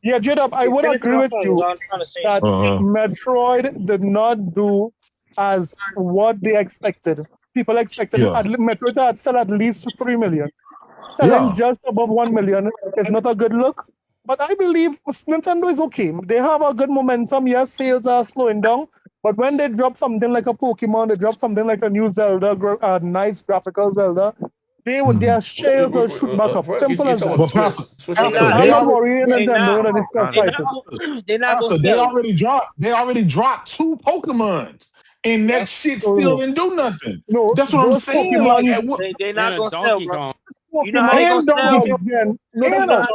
Yeah, Jada, I would agree with you that Metroid did not do as what they expected. People expected Metroid to sell at least 3 million. Selling just above 1 million is not a good look. But I believe Nintendo is okay. They have a good momentum. Yes, sales are slowing down. But when they drop something like a Pokemon, they drop something like a new Zelda, nice graphical Zelda, their shares will shoot back up. Simple as that. I'm not worrying They already dropped 2 Pokemons. And that shit still didn't do nothing. No, that's what I'm saying. They're not going to sell, bro. You know how they going to sell?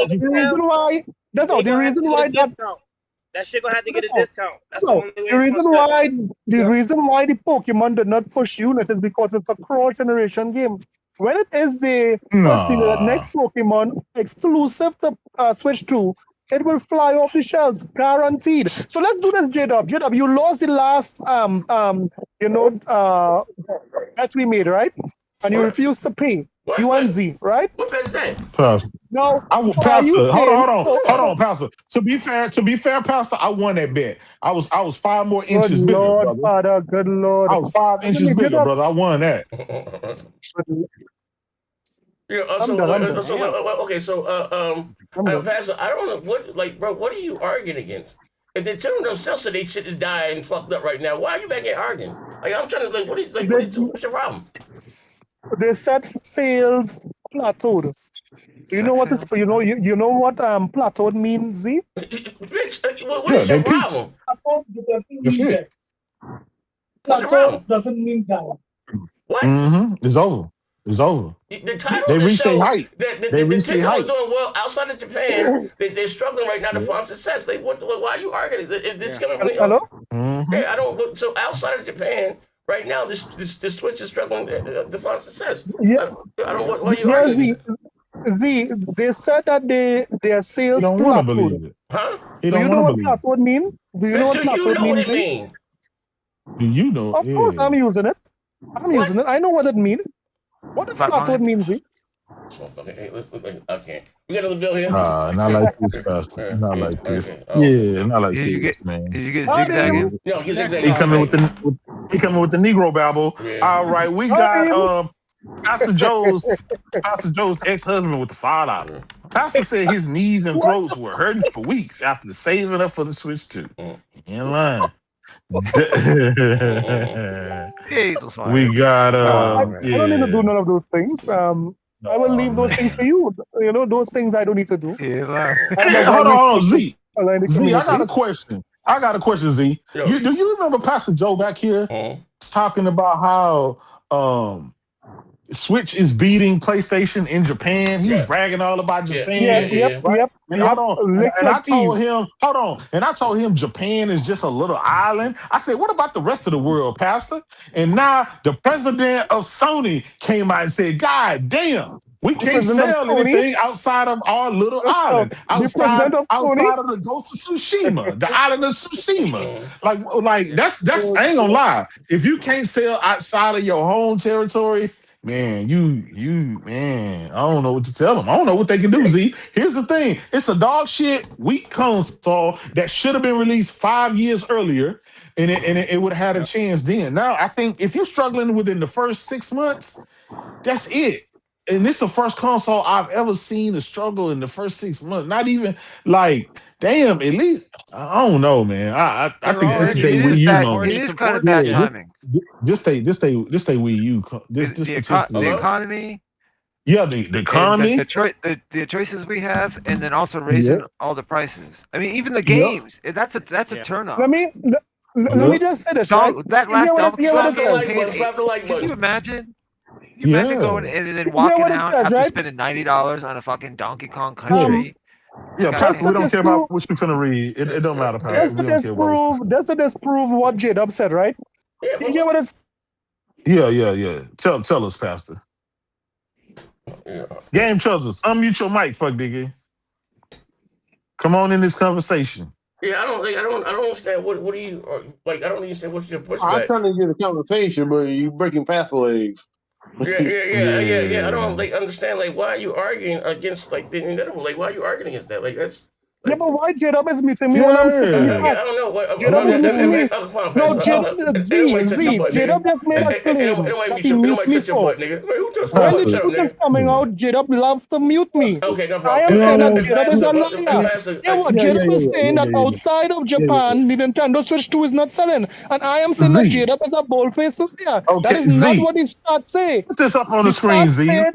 The reason why... That's all. The reason why... That shit gonna have to get a discount. That's the reason why the Pokemon did not push units is because it's a cross-generation game. When it is the next Pokemon exclusive to Switch 2, it will fly off the shelves, guaranteed. So let's do this, J-Dub. J-Dub, you lost the last, bet we made, right? And you refused to pay. You and Z, right? What bet is that? Pastor. No, Pastor. Hold on, Pastor. To be fair, Pastor, I won that bet. I was 5 more inches bigger, brother. Father, good Lord. I was 5 inches bigger, brother. I won that. Pastor, I don't know what are you arguing against? If they tell themselves that they shit is dying and fucked up right now, why are you back here arguing? Like, I'm trying to what's your problem? They said sales plateaued. You know what this? You know what plateaued means, Z? Bitch, what is your problem? That's it. Plateau doesn't mean down. What? It's over. It's over. The title they of the reached show, their height. They reached their height. Doing well outside of Japan. They're struggling right now to find success. Why are you arguing? It's coming from Hello? Yeah, I don't. So outside of Japan, right now, this Switch is struggling to find success. Yeah. I don't. Why are you arguing? Z, they said that their sales plateaued. Huh? Do you know what plateaued mean? Do you know what plateaued means? Do you know? Of course, I'm using it. Using it. I know what it means. What does plateaued mean, Z? Okay, I can't. We got another bill here. Not like this, Pastor. Not like this. Yeah, not like this, man. Did you get zigzagging? No, get zigzagging. He coming with the Negro Babble. Yeah. All right, we got Pastor Joe's ex-husband with the $5. Pastor said his knees and throats were hurting for weeks after saving up for the Switch 2. In line. We got I don't need to do none of those things. I will leave those things for you. You know, those things I don't need to do. Hold on, Z. Z, I got a question. Z. Do you remember Pastor Joe back here talking about how Switch is beating PlayStation in Japan? He was bragging all about Japan. Yep. And I told him Japan is just a little island. I said, what about the rest of the world, Pastor? And now the president of Sony came out and said, God damn, we can't sell anything outside of our little island. Outside of the Ghost of Tsushima, the island of Tsushima. Like that's I ain't gonna lie. If you can't sell outside of your home territory, man, man, I don't know what to tell them. I don't know what they can do, Z. Here's the thing. It's a dog shit weak console that should have been released 5 years earlier, and it would have had a chance then. Now, I think if you're struggling within the first 6 months, that's it. And this is the first console I've ever seen to struggle in the first 6 months. Not even like, damn, at least, I don't know, man. I think this is their Wii U moment. It is kind of bad timing. Just say Wii U. The economy. Yeah, the economy. The choices we have, and then also raising all the prices. I mean, even the games. That's a turnoff. Let me just say this. That last Could you imagine? You imagine going in and then walking out after spending $90 on a fucking Donkey Kong Country. Yeah, Pastor, we don't care about what you're finna read. It don't matter, Pastor. That's to disprove what J-Dub said, right? You hear what it's... Yeah. Tell us, Pastor. Game Chuzzles, unmute your mic, fuck diggy. Come on in this conversation. Yeah, I don't understand. What do you like? I don't understand what's your pushback. I'm trying to get a conversation, but you breaking Pastor legs. Yeah. I don't understand. Why are you arguing against why are you arguing against that? That's. Yeah, but why J-Dub is meeting me when I'm speaking? I don't know. J-Dub is meeting me. No, J-Dub just made a claim that he mute me for. When the truth is coming out, J-Dub loves to mute me. Okay, no problem. I am saying that J-Dub is a liar. Yeah, what? J-Dub is saying that outside of Japan, the Nintendo Switch 2 is not selling. And I am saying that J-Dub is a bold-faced liar. That is not what he starts saying. Put this up on the screen, Z. The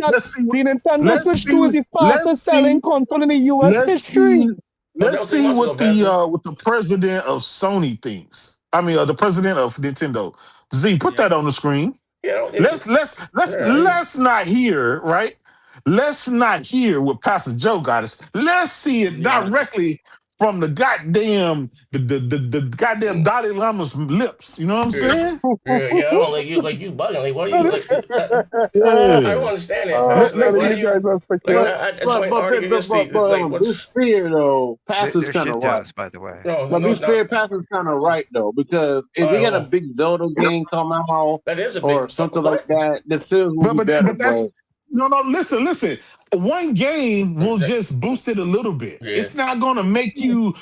Nintendo Switch 2 is the fastest selling console in the US history. Let's see what the president of Sony thinks. I mean, the president of Nintendo. Z, put that on the screen. Yeah, let's not hear, right? Let's not hear what Pastor Joe got us. Let's see it directly from the goddamn goddamn Dalai Lama's lips. You know what I'm saying? Yeah. I don't you bugging. What are you I don't understand that. This fear though, Pastor's kind of right. By the way, but this fear, Pastor's kind of right though, because if we got a big Zelda game come out or something like that, the sales will be better. No, listen. One game will just boost it a little bit. Yeah. It's not going to make you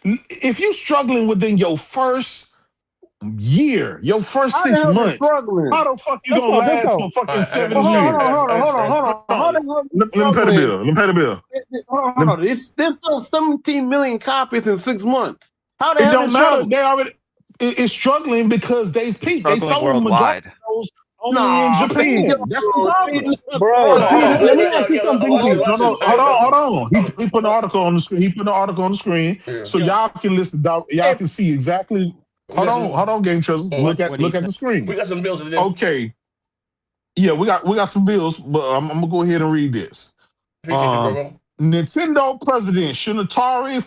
if you're struggling within your first year, your first 6 months, how the fuck you going to last for fucking 7 years? Hold on. Let me pay the bill. Hold on. There's still 17 million copies in 6 months. How the hell it don't matter? They already it's struggling because they've peaked. They sold the majority of those Only in Japan. That's the problem. Bro, Let me ask you something, Z. Hold on. He put an article on the screen. He put an article on the screen so y'all can listen. Y'all can see exactly. Hold on, Game Trust. Look at the screen. We got some bills in there. Okay. Yeah, we got some bills, but I'm gonna go ahead and read this. Nintendo president Shunitaro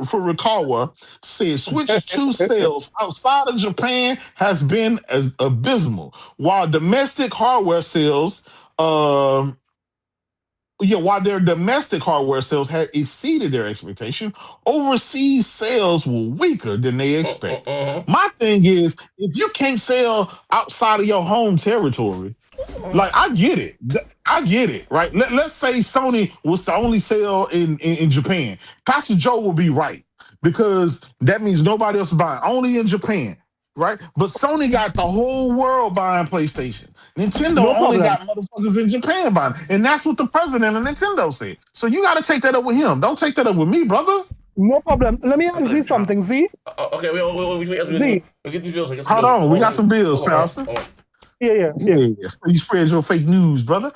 Furukawa said Switch 2 sales outside of Japan has been abysmal, while domestic hardware sales, while their domestic hardware sales had exceeded their expectation, overseas sales were weaker than they expected. My thing is, if you can't sell outside of your home territory, like I get it, right? Let's say Sony was to only sell in Japan. Pastor Joe will be right because that means nobody else is buying, only in Japan, right? But Sony got the whole world buying PlayStation. Nintendo only got motherfuckers in Japan buying, and that's what the president of Nintendo said. So you got to take that up with him. Don't take that up with me, brother. No problem. Let me ask you something, Z. Okay, Z. Let's get these bills. Hold on, we got some bills, Pastor. Yeah. You spread your fake news, brother.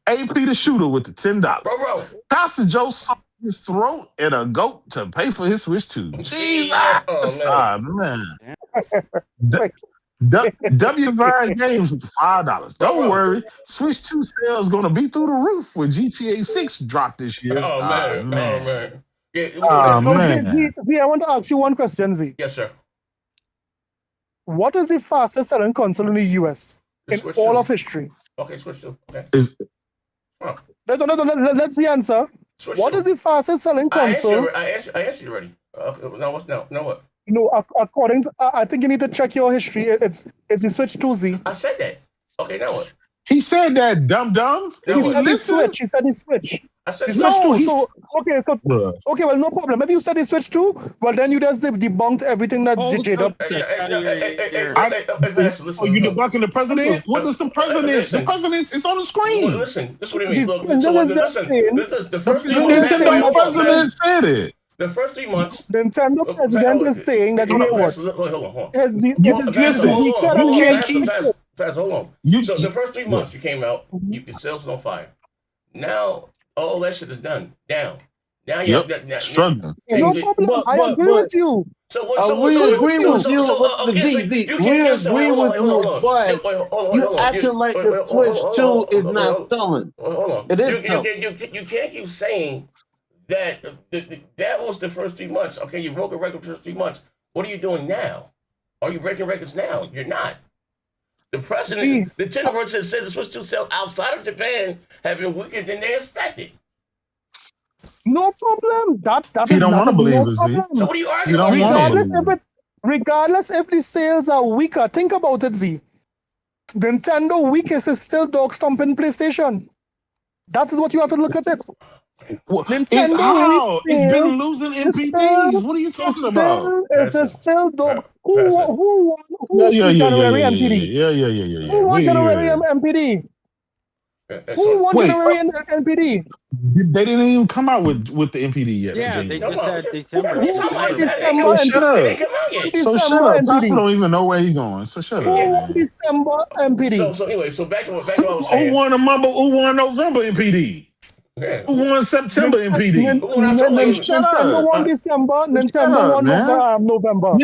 AP the shooter with the $10. Bro. Pastor Joe saw his throat and a goat to pay for his Switch 2. Jesus, man. W Vine Games with the $5. Don't worry, Switch 2 sales gonna be through the roof when GTA 6 dropped this year. Oh man. Z, I want to ask you one question, Z. Yes, sir. What is the fastest selling console in the US in all of history? Okay, Switch 2. Okay. No, that's the answer. What is the fastest selling console? I answered you already. Now what? No, according to, I think you need to check your history. It's the Switch 2Z. I said that. Okay, now what? He said that, dumb. He said the Switch. He said the Switch. I said the Switch 2. So okay, well, no problem. Maybe you said the Switch 2, well, then you just debunked everything that J-Dub said. You debunking the president? What does the president? The president is on the screen. Well, listen, this is what I mean. This is the first Nintendo president said it. The first 3 months, Nintendo president is saying that you know what? Hold on. You can't keep. Hold on. So the first 3 months you came out, your sales was on fire. Now all that shit is done. Down. Now you're struggling. No problem. I agree with you. We agree with you. We agree with you, but you acting like the Switch 2 is not selling. Hold on. It is selling. You can't keep saying that that was the first 3 months. Okay, you broke a record for the first 3 months. What are you doing now? Are you breaking records now? You're not. The president, the Nintendo says the Switch 2 sales outside of Japan have been weaker than they expected. No problem. That he don't want to believe it. So what are you arguing? Regardless if the sales are weaker, think about it, Z. Nintendo weakest is still dog stomping PlayStation. That is what you have to look at it. Nintendo it's been losing MPDs. What are you talking about? It's still dog. Who won January MPD? Yeah. Who won January MPD? Who won January MPD? They didn't even come out with the MPD yet. Yeah, they just said December. So shut up. I don't even know where he's going. So shut up. Who won December MPD? So anyway, back to what I was saying. Who won November MPD? Yeah. Who won September MPD? Nintendo won December. Nintendo won November.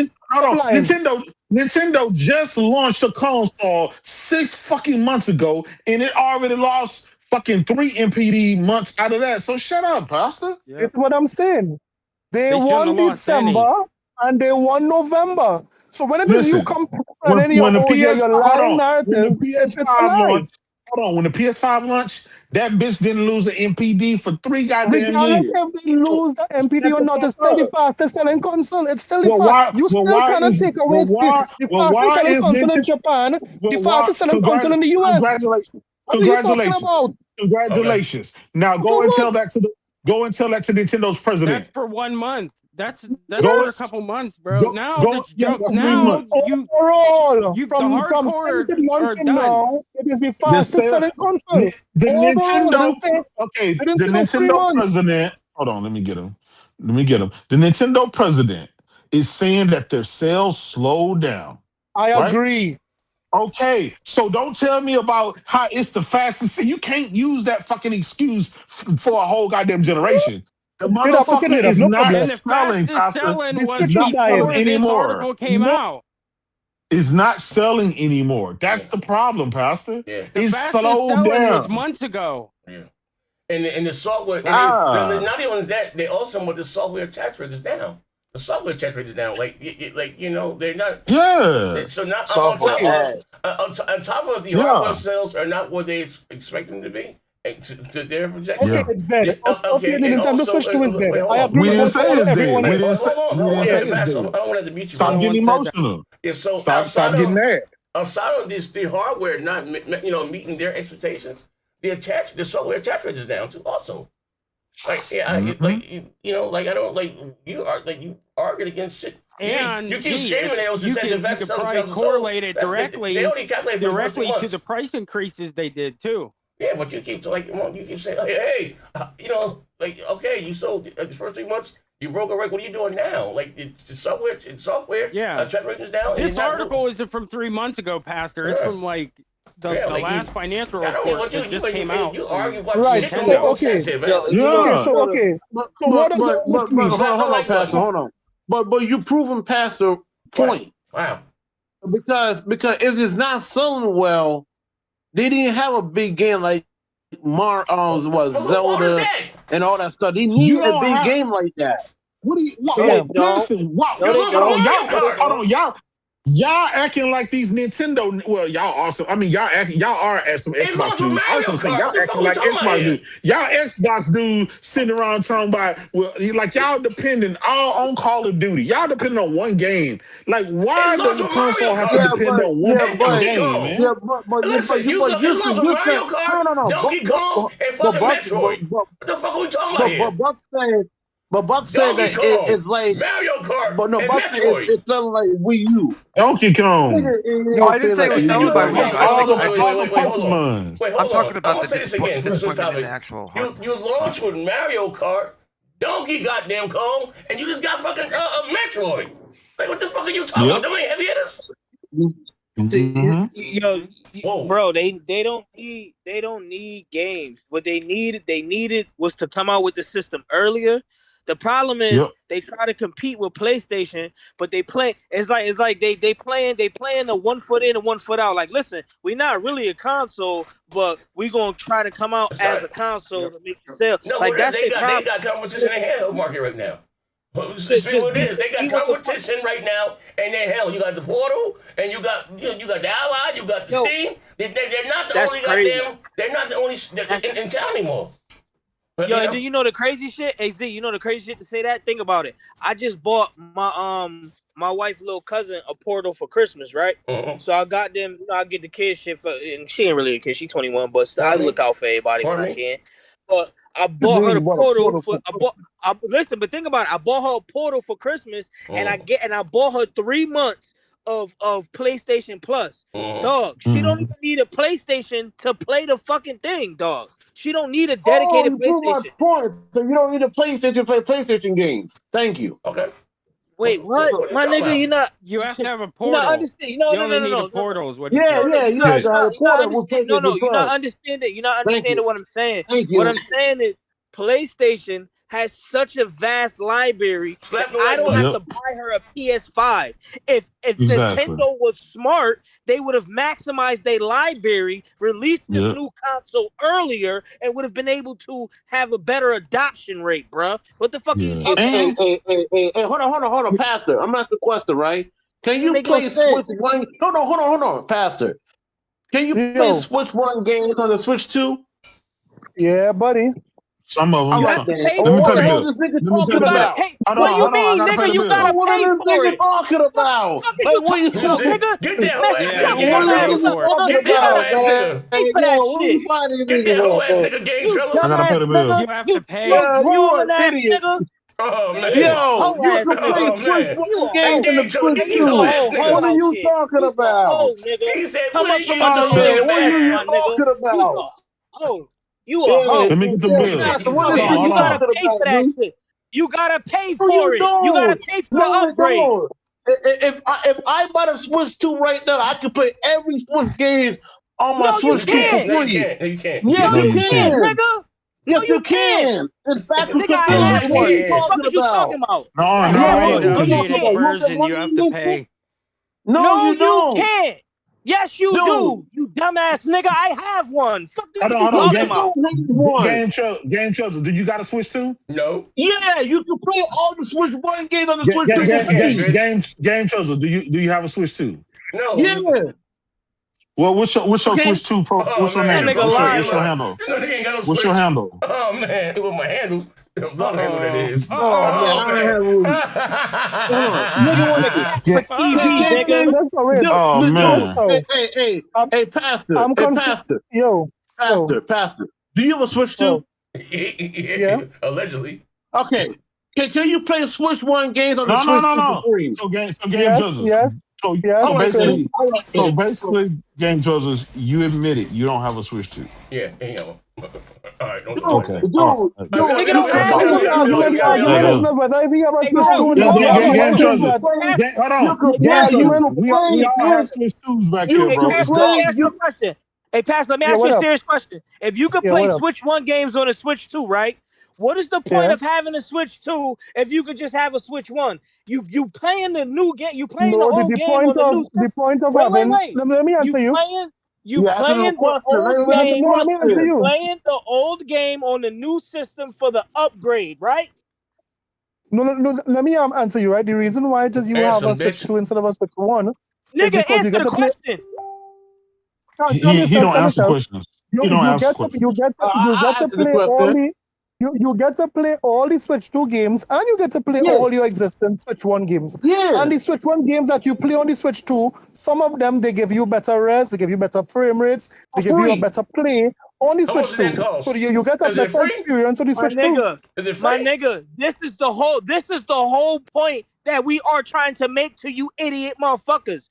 Nintendo just launched a console 6 fucking months ago, and it already lost fucking 3 MPD months out of that. So shut up, Pastor. It's what I'm saying. They won December and they won November. So when you come and then your lying narrative, it's a lie. Hold on, when the PS5 launched, that bitch didn't lose an MPD for 3 goddamn years. Regardless if they lose the MPD or not, it's still the fastest selling console. It's still the fastest. You still cannot take away the fastest selling console in Japan, the fastest selling console in the US. Congratulations. Now go and tell that to Nintendo's president. That's for 1 month. That's for a couple months, bro. Now you've from now, it is the fastest selling console. The Nintendo president. Hold on, let me get him. The Nintendo president is saying that their sales slowed down. I agree. Okay, so don't tell me about how it's the fastest. See, you can't use that fucking excuse for a whole goddamn generation. The motherfucker is not And the selling, fastest Pastor. selling It's was not selling before this anymore. article came out. It's not selling anymore. That's the problem, Pastor. Yeah. The It's fastest slowed selling was down. months ago. Yeah. And the software, and not even that, they also want the software attach rate is down. The software attach rate is down. Like you know, they're not. Yeah. So not on top of the hardware sales are not what they expect them to be. To their projection. Okay, it's dead. Okay, the Nintendo Switch 2 is dead. I agree We didn't with say it's dead. everyone. We didn't say it's I dead. don't want to mute you. Stop getting emotional. Yeah, so Stop getting mad. Outside of this, the hardware not meeting their expectations, the software attach rate is down too. Also, like I don't like you arguing against shit. And you keep screaming at us and said the best you could selling probably correlate it directly to the price increases they did too. Yeah, but you keep saying, hey, okay, you sold the first 3 months. You broke a record. What are you doing now? Like it's software. Yeah, attach rate is down. This article isn't from 3 months ago, Pastor. It's from the last financial report that just came out. You argue about right. So okay. So what does this mean? Hold on, Pastor. Hold on. But you proven Pastor point. Wow. Because if it's not selling well, they didn't have a big game like Zelda and all that stuff. They need a big game like that. What do you? Listen, hold on, y'all acting like these Nintendo. Well, y'all also. I mean, y'all are at some Xbox dudes. I was gonna say y'all acting like Xbox dudes. Y'all Xbox dudes sitting around talking about like y'all depending all on Call of Duty. Y'all depending on one game. Like, why does the console have to depend on one game, man? Yeah, but you Mario Kart, Donkey Kong, and fucking Metroid. What the fuck are we talking about here? But Buck said that it's like Mario Kart. But no, and Buck Metroid. it's selling like Wii U. Donkey Kong. No, I didn't say it was selling by Wii U. All the Pokemon. I'm talking about the disappointment in the actual. You launched with Mario Kart, Donkey goddamn Kong, and you just got fucking Metroid. Like, what the fuck are you talking about? Them ain't heavy hitters. Bro, they don't need games. What they needed was to come out with the system earlier. The problem is they try to compete with PlayStation, but they play. It's like they playing the 1 foot in and 1 foot out. Like, listen, we're not really a console, but we gonna try to come out as a console to make it sell. No, like they got competition in the handheld market right now. They got competition right now, and then hell, you got the Portal, and you got the Ally, you got the Steam. They're not the only goddamn. They're not the only in town anymore. But, and do you know the crazy shit? Hey Z, you know the crazy shit to say that? Think about it. I just bought my wife's little cousin a Portal for Christmas, right? So I got them. I get the kid shit for, and she ain't really a kid. She's 21, but I look out for everybody when I can. But I bought her the Portal. Listen, but think about it. I bought her a Portal for Christmas, and I bought her 3 months of PlayStation Plus. Dog, she don't even need a PlayStation to play the fucking thing, dog. She don't need a dedicated PlayStation. So you don't need a PlayStation to play PlayStation games. Thank you. Okay. Wait, what? My nigga, you have to have a portal. You not understand. No. Portals. You have to have a portal. You're not understanding. You're not understanding what I'm saying. What I'm saying is PlayStation has such a vast library that I don't have to buy her a PS5. If Nintendo was smart, they would have maximized their library, released this new console earlier, and would have been able to have a better adoption rate, bruh. What the fuck are you talking about? Hey, hold on, Pastor. I'm asking a question, right? Can you play Switch 1? Hold on, Pastor. Can you play Switch 1 games on the Switch 2? Yeah, buddy. Some of them. What do you mean, nigga? You gotta pay for it. Talking about? Like, what you nigga? Get that whole ass nigga. Pay for that shit. Get that whole ass nigga game trailer. I gotta pay the bill. You have to pay. You an idiot. Oh man. Yo, man. Get these whole ass niggas. What are you talking about? He said, Come up from what are you talking about? Oh. You are. Let me get the bill. You gotta pay for that shit. You gotta pay for it. You gotta pay for the upgrade. If I buy the Switch 2 right now, I can play every Switch games on my Switch 2 for free. No, you can't. Yes, you can, nigga. Yes, you can. It's backwards Nigga, I have one. What are you What the fuck are you talking about? No. Negotiated version, you have to pay. No, you don't. Can't. Yes, you do. You dumbass nigga. I have one. Fuck you Hold on. talking about? Game Chosen, do you got a Switch 2? No. Yeah, you can play all the Switch 1 games on the Switch 2. Game Chosen, do you have a Switch 2? No. Yeah. Well, what's your Switch 2 Pro? What's your name? What's your handle? What's your handle? Oh man, with my handle. What handle that is? Oh man, I don't have nigga. Oh man. Hey, Pastor. Do you have a Switch 2? Yeah. Allegedly. Okay. Can you play Switch 1 games on the Switch 2 for free? So Game Chosen. So basically, Game Chosen, you admit it. You don't have a Switch 2. Yeah. All right. Okay. Game Chosen. Hold on. Game Chosen. We all have Switch 2s back here, bro. Let me ask you a question. Hey, Pastor, let me ask you a serious question. If you could play Switch 1 games on a Switch 2, right? What is the point of having a Switch 2 if you could just have a Switch 1? You playing the new game. You playing the old game on the new. The point of having. Let me answer you. You playing the old game. You playing the old game on the new system for the upgrade, right? No. Let me answer you. Right, the reason why just you have a Switch 2 instead of a Switch 1 is because you get to play. He don't answer questions. You get to play all the Switch 2 games, and you get to play all your existing Switch 1 games. Yeah. And the Switch 1 games that you play on the Switch 2, some of them, they give you better res, they give you better frame rates, they give you a better play on the Switch 2. So you get a better experience on the Switch 2. My nigga, this is the whole point that we are trying to make to you idiot motherfuckers.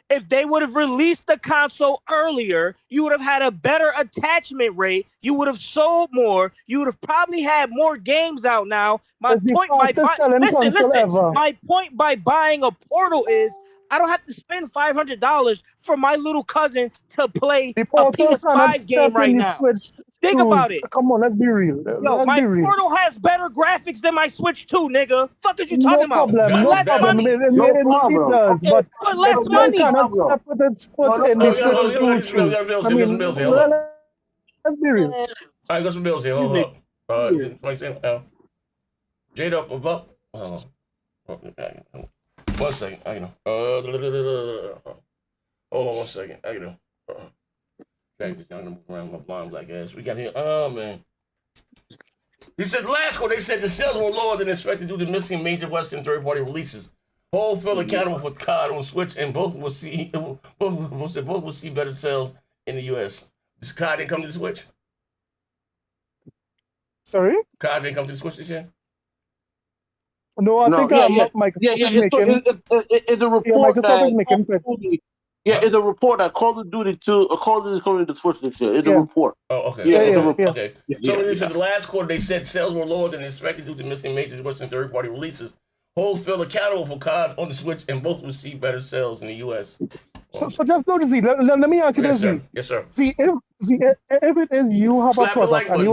If they would have released the console earlier, you would have had a better attachment rate. You would have sold more. You would have probably had more games out now. My point by buying a Portal is I don't have to spend $500 for my little cousin to play a PS5 game right now. Think about it. Come on, let's be real. My Portal has better graphics than my Switch 2, nigga. Fuck is you talking about? No problem. It does, but less money. Cannot step with its foot in the Switch 2. I mean, let's be real. All right, got some bills here. Hold up. J-Dub, about. One second. I know. Hold on 1 second. I know. Just trying to move around my blind black ass. We got here. Oh man. He said last quarter they said the sales were lower than expected due to missing major Western third-party releases. Both feel accountable for COD on Switch, and both will see better sales in the U.S. Does COD didn't come to the Switch? Sorry? COD didn't come to the Switch this year? No, I think Microsoft is making. It's a report Microsoft is making. It's a report that Call of Duty coming to the Switch this year. It's a report. Oh, okay. Okay. So they said the last quarter they said sales were lower than expected due to missing major Western third-party releases. Hosts feel accountable for COD on the Switch, and both will see better sales in the U.S. So just know, Z. Let me ask you this, Z. Yes, sir. See, if it is you have a product and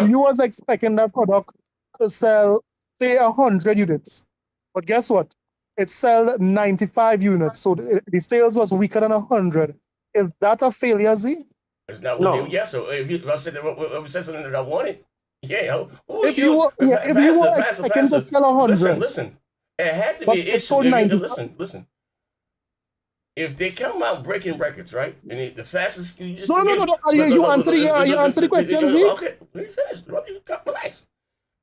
you was expecting that product to sell, say, 100 units, but guess what? It sold 95 units, so the sales was weaker than 100. Is that a failure, Z? It's not what yes. So if I said that, said something that I wanted, if you were expecting to sell 100, listen. It had to be an issue. Listen. If they come out breaking records, right, and the fastest you just no. You answer the question, Z. Okay, relax.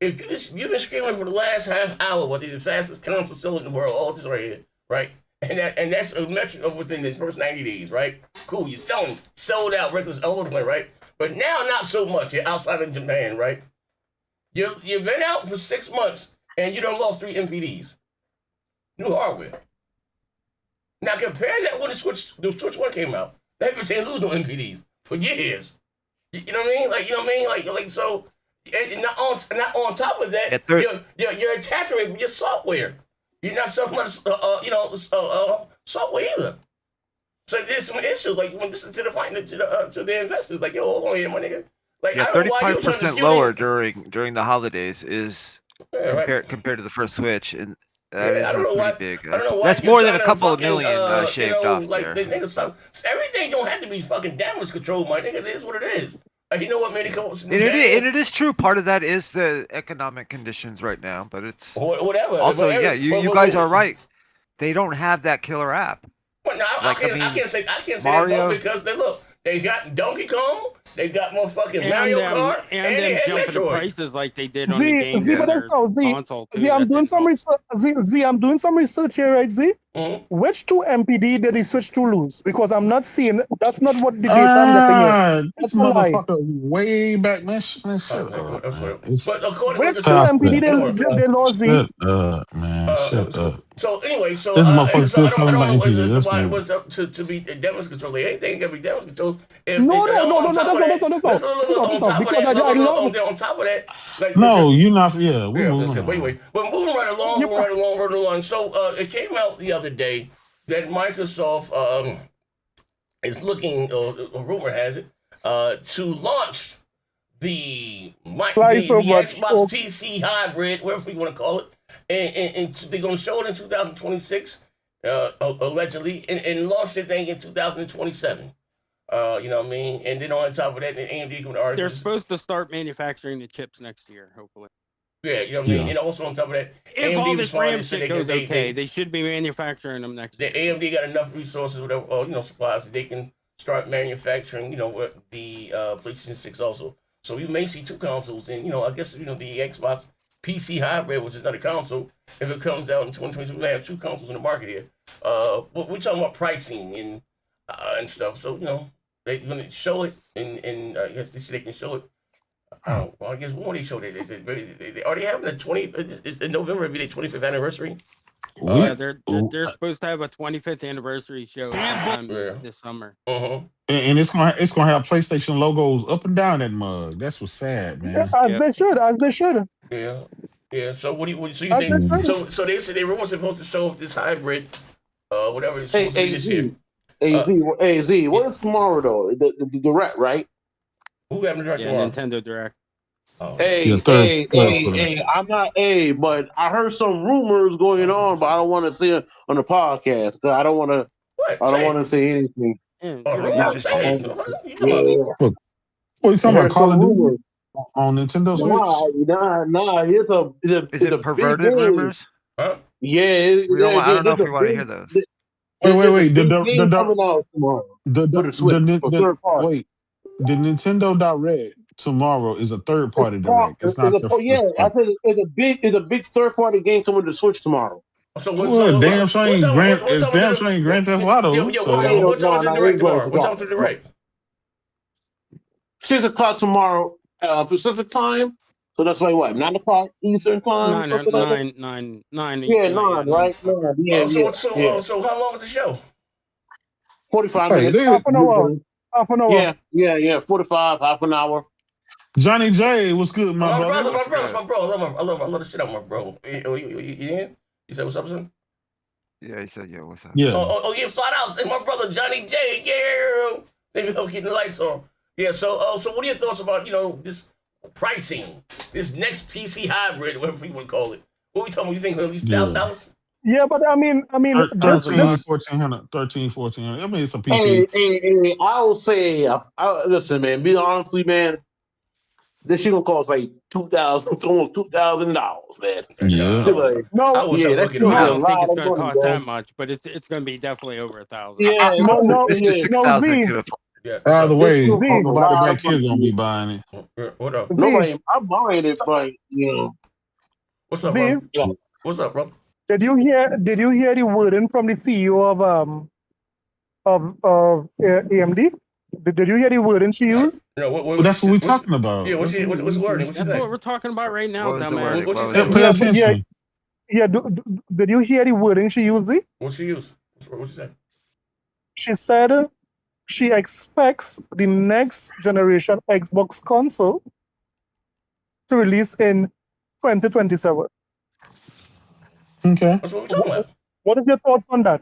If you've been screaming for the last half hour what the fastest console still in the world, all this right here, right? And that's a metric of within the first 90 days, right? Cool, you're sold out records all over the way, right? But now not so much. You're outside of Japan, right? You've been out for 6 months and you done lost 3 MPDs. New hardware. Now compare that when the Switch 1 came out. They've been saying lose no MPDs for years. You know what I mean? Like so. And not on top of that, your attachment rate with your software. You're not selling much, software either. So there's some issues. Like when this is to the investors, like, yo, hold on here, my nigga. Like, yeah, 35% lower during the holidays is compared to the first Switch, and that is pretty big. That's more than a couple of million shaved off like, there. Everything don't have to be fucking damage control, my nigga. It is what it is. You know what, man? And it is true. Part of that is the economic conditions right now, but it's whatever. Also, you guys are right. They don't have that killer app. Well, no, I can't say Mario, that because they got Donkey Kong, they got motherfucking Mario Kart, and they had jumping the Metroid. prices like they did on the game console. I'm doing some research. I'm doing some research here, right? Which two MPD did he switch to lose? Because I'm not seeing. That's not what the data I'm getting here. This motherfucker way back, man. Shut up. But according which to two MPD they lost? Shut up, man. Shut up. So anyway, this motherfucker still talking about MPD. That's why it was up to be damage control. Anything can be damage control. No. On top of that, like, no, you're not. Yeah, wait. But moving right along. So it came out the other day that Microsoft is looking, or rumor has it, to launch the Xbox PC hybrid, whatever you want to call it, and they're going to show it in 2026, allegedly, and launch the thing in 2027. You know what I mean? And then on top of that, the AMD going to they're supposed to start manufacturing the chips next year, hopefully. Yeah, you know what I mean? And also on top of that, if all this RAM shit goes okay, they should be manufacturing them next year. The AMD got enough resources, whatever, supplies that they can start manufacturing, the PlayStation 6 also. So you may see two consoles, and I guess the Xbox PC hybrid, which is not a console, if it comes out in 2022, we may have two consoles in the market here. But we're talking about pricing and stuff. So they're gonna show it, and I guess they can show it. Well, I guess when they show it, they already having the 20th in November. It'll be their 25th anniversary. Yeah, they're supposed to have a 25th anniversary show this summer. And it's gonna have PlayStation logos up and down that mug. That's what's sad, man. As they should. Yeah. So what do you think? So they said they were supposed to show this hybrid, whatever it's supposed to be this year. Z, what is tomorrow though? The direct, right? Who got the direct tomorrow? Nintendo Direct. Oh. I'm not but I heard some rumors going on, but I don't want to say it on the podcast. I don't want to. I don't want to say anything. What are you talking about? Call of Duty on Nintendo Switch? Nah. Is it perverted rumors? Huh? Yeah. I don't know if we want to hear those. Wait. The Nintendo Direct tomorrow is a third party direct. It's not I said it's a big third party game coming to Switch tomorrow. So damn sure ain't Grand Theft Auto. What time to direct tomorrow? What time to direct? 6 o'clock tomorrow, Pacific time. So that's like what, 9 o'clock Eastern time? 9. Yeah, 9, right? 9. Yeah. So how long is the show? 45 minutes. Half an hour. Yeah. 45, half an hour. Johnny J, what's good, my brother? My bro. I love the shit out of my bro. You in? You said what's up, son? Yeah, he said, what's up? Yeah. Yeah, flat out. And my brother Johnny J, They be helping keep the lights on. Yeah, so what are your thoughts about, this pricing, this next PC hybrid, whatever you want to call it? What are we talking about? You think at least $1,000? Yeah, but I mean, 1,400. I mean, it's a PC. Hey, I will say, listen, man. Be honestly, man. This shit gonna cost like $2,000, almost $2,000, man. Yeah. I don't think it's gonna cost that much, but it's gonna be definitely over $1,000. Yeah, Mr. 6,000 could have. Yeah. Either way, nobody back here gonna be buying it. What up? Nobody, I'm buying it, but What's up, bro? What's up, bro? Did you hear the wording from the CEO of AMD? Did you hear the wording she used? That's what we're talking about. Yeah, what's wording? That's what we're talking about right now, dumbass. Pay attention. Yeah. Did you hear the wording she used? What she used? What she said? She said she expects the next generation Xbox console to release in 2027. Okay. That's what we're talking about. What is your thoughts on that?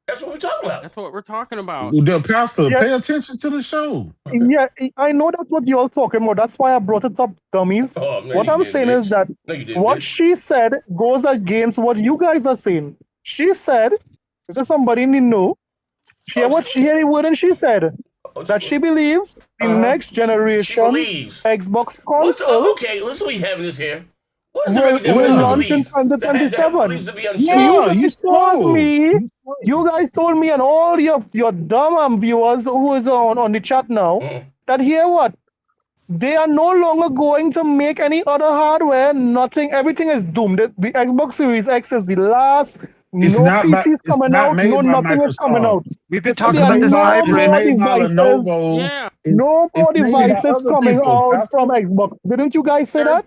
That's what we're talking about. That's what we're talking about. The pastor, pay attention to the show. Yeah, I know that's what you're talking about. That's why I brought it up, dummies. Oh, no, what I'm saying is that what she said goes against what you guys are saying. She said, this is somebody in the know. She had a word and she said that she believes the next generation Xbox console. Okay, listen, we having this here. Will launch in 2027. You guys told me, and all your dumb viewers who is on the chat now, that they are no longer going to make any other hardware. Nothing. Everything is doomed. The Xbox Series X is the last. PC is coming out. No, nothing is coming out. We've been talking about this hybrid. No more devices coming out from Xbox. Didn't you guys say that?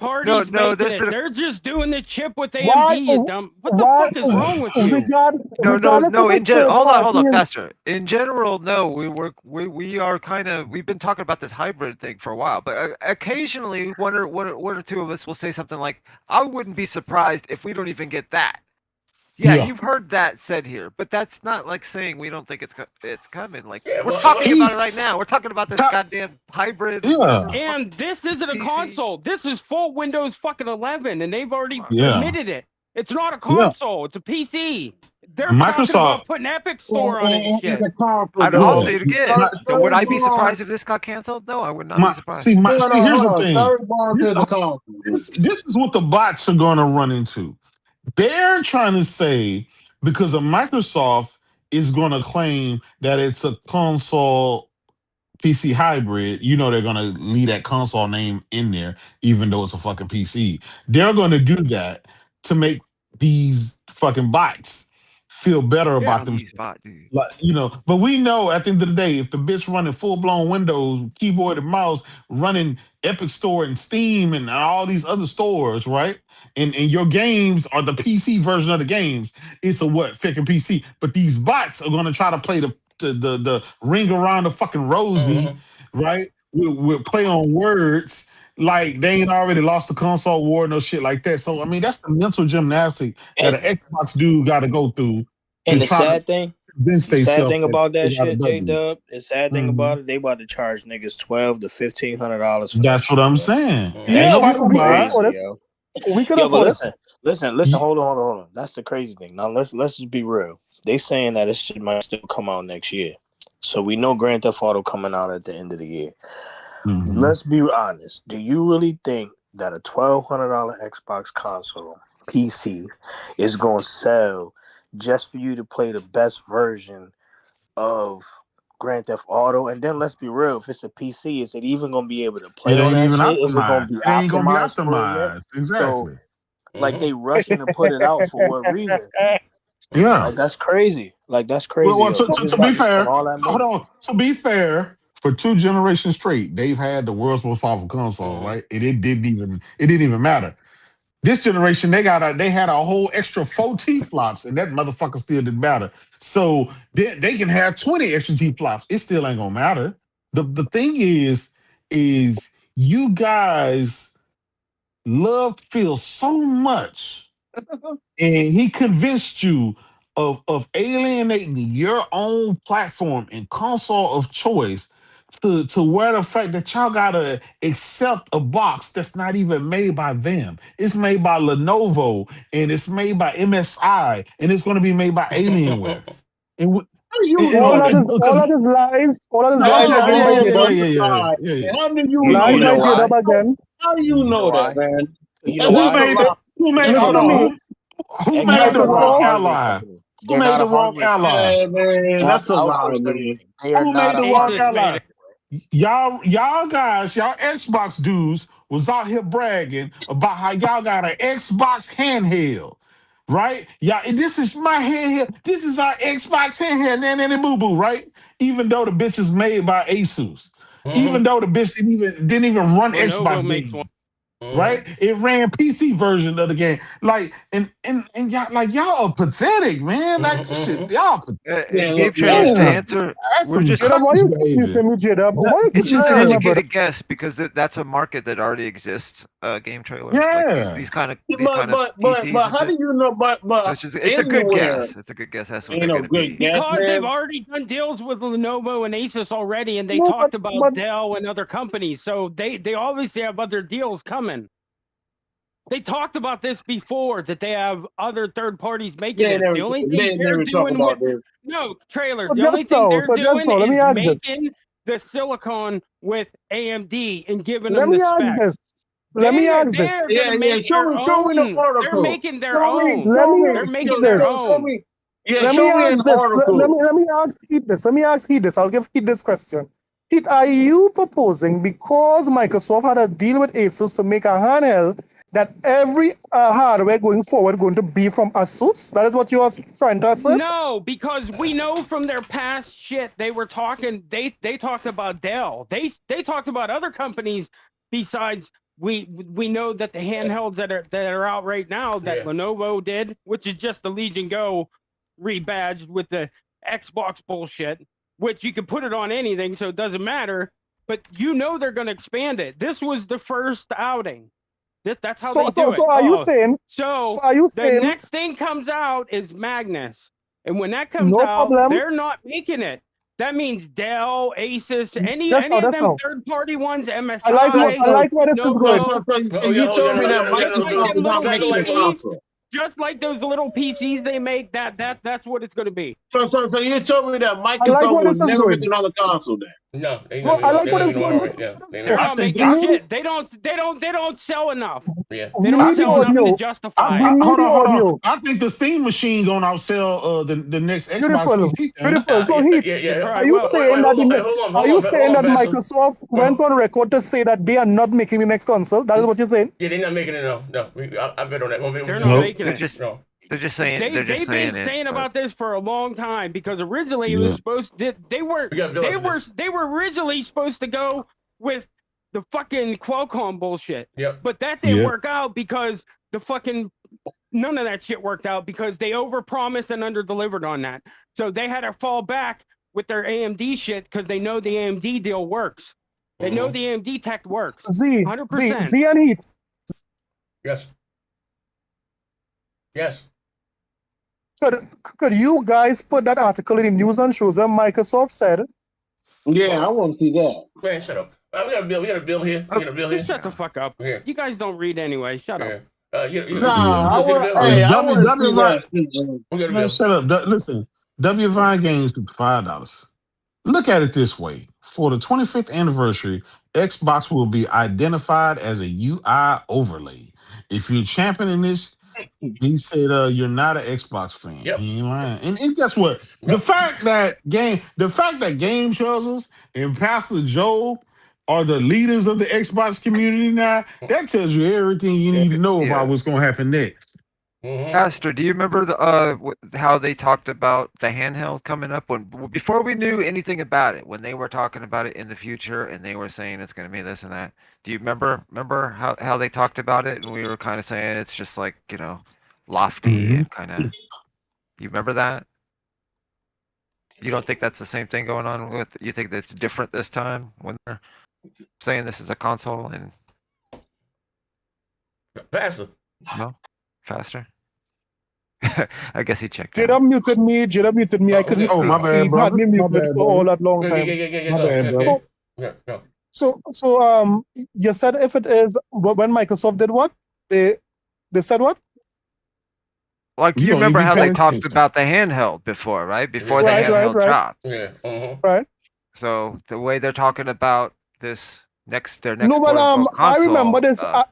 No, they're just doing the chip with AMD. You dumb. What the fuck is wrong with you? No. Hold on, Pastor. In general, no. We are kind of. We've been talking about this hybrid thing for a while, but occasionally one or two of us will say something like, "I wouldn't be surprised if we don't even get that." Yeah, you've heard that said here, but that's not like saying we don't think it's coming. Like we're talking about it right now. We're talking about this goddamn hybrid. Yeah. And this isn't a console. This is full Windows fucking 11, and they've already admitted it. It's not a console. It's a PC. They're talking about putting Epic Store on it and shit. I'll say it again. Would I be surprised if this got canceled? No, I would not be surprised. See, here's the thing. This is what the bots are going to run into. They're trying to say, because of Microsoft is going to claim that it's a console PC hybrid, they're going to leave that console name in there, even though it's a fucking PC. They're going to do that to make these fucking bots feel better about themselves. But we know at the end of the day, if the bitch running full-blown Windows, keyboard and mouse, running Epic Store and Steam and all these other stores, right? And your games are the PC version of the games. It's a fucking PC. But these bots are going to try to play the ring around the fucking rosy, right? We'll play on words like they ain't already lost the console war, no shit like that. So I mean, that's the mental gymnastic that an Xbox dude got to go through. And the sad thing about that shit, J-Dub, the sad thing about it, they about to charge niggas $1,200 to $1,500. That's what I'm saying. Yeah, we could afford it. Listen, hold on. That's the crazy thing. Now let's just be real. They saying that this shit might still come out next year. So we know Grand Theft Auto coming out at the end of the year. Let's be honest. Do you really think that a $1,200 Xbox console PC is going to sell just for you to play the best version of Grand Theft Auto? And then let's be real, if it's a PC, is it even going to be able to play on that shit? Is it going to be optimized? Exactly. So, like, they rushing to put it out for what reason? Yeah. Like, that's crazy. Well, to be fair, hold on. To be fair, for 2 generations straight, they've had the world's most powerful console, right? And it didn't even matter. This generation, they had a whole extra 4 T-flops, and that motherfucker still didn't matter. So they can have 20 extra T-flops. It still ain't gonna matter. The thing is you guys love Phil so much, and he convinced you of alienating your own platform and console of choice to where the fact that y'all gotta accept a box that's not even made by them. It's made by Lenovo, and it's made by MSI, and it's going to be made by Alienware. And all of his lies. Yeah. How do you know that? How do you know that, man? Who made the wrong ally? Who made the wrong ally? That's a lie, man. Who made the wrong ally? Y'all guys, y'all Xbox dudes was out here bragging about how y'all got an Xbox handheld, right? Y'all, this is my handheld. This is our Xbox handheld, nanny boo boo, right? Even though the bitch is made by Asus, even though the bitch didn't even run Xbox games. right? It ran PC version of the game. Like and y'all are pathetic, man. Like this shit, y'all Game trailers to answer. We're just why you behavior. me, J-Dub? Why It's just an you educated guess because that's a market that already exists. Game trailers, like these kind of PCs. But how do you know? But it's a good guess. It's a good guess. That's what they're going to be. Because they've already done deals with Lenovo and Asus already, and they talked about Dell and other companies. So they obviously have other deals coming. They talked about this before, that they have other third parties making this. The only thing they're doing with trailers. The only thing they're doing is making the silicon with AMD and giving them the specs. Let me ask this. They're making their own. They're making their own. They're making their own. Let me ask this. Let me ask Heat this. Let me ask Heat this. I'll give Heat this question. Heat, are you proposing, because Microsoft had a deal with Asus to make a handheld, that every hardware going forward going to be from Asus? That is what you are trying to assert? No, because we know from their past shit they were talking. They talked about Dell. They talked about other companies besides. We know that the handhelds that are out right now that Lenovo did, which is just the Legion Go rebadged with the Xbox bullshit, which you can put it on anything, so it doesn't matter. But you know they're going to expand it. This was the first outing. That's how they do it. So are you saying? The next thing comes out is Magnus, and when that comes out, they're not making it. That means Dell, Asus, any of them third-party ones, MSI. I like where this is going. You told me that Microsoft is not making a console. Just like those little PCs they make, that's what it's going to be. So you told me that Microsoft was never making another console then. No, I like what it's going. They're not making shit. They don't sell enough. Yeah. They don't sell enough to justify. Hold on. I think the Steam machine gonna outsell the next Xbox PC. Beautiful. So are you saying that Microsoft went on record to say that they are not making the next console? That is what you're saying? Yeah, they're not making it. No. I bet on that. They're not making it. They're just saying. They've been saying about this for a long time, because originally it was supposed to. They were originally supposed to go with the fucking Qualcomm bullshit. Yep. But that didn't work out because the fucking none of that shit worked out, because they overpromised and underdelivered on that. So they had to fall back with their AMD shit because they know the AMD deal works. They know the AMD tech works. 100%. Z and Heat. Yes. Could you guys put that article in the news and shows where Microsoft said? Yeah, I want to see that. Man, shut up. We got a bill here. Just shut the fuck up. Yeah. You guys don't read anyway. Shut up. Shut up. Listen, W Vine Games took $5. Look at it this way. For the 25th anniversary, Xbox will be identified as a UI overlay. If you're championing this, he said you're not an Xbox fan. Yep. He ain't lying. And guess what? The fact that Game Trailers and Pastor Joe are the leaders of the Xbox community now, that tells you everything you need to know about what's going to happen next. Pastor, do you remember how they talked about the handheld coming up before we knew anything about it, when they were talking about it in the future and they were saying it's going to be this and that? Do you remember how they talked about it, and we were kind of saying it's just like, lofty and kind of. You remember that? You don't think that's the same thing going on with? You think that's different this time when they're saying this is a console and Pastor? No, faster. I guess he checked. J-Dub muted me. I couldn't speak. My bad, bro. Had me muted for all that long time. My bad, bro. So you said if it is when Microsoft did what? They said what? Like, you remember how they talked about the handheld before, right? Before the handheld dropped. Yeah. Right. So the way they're talking about their next console, I remember this. I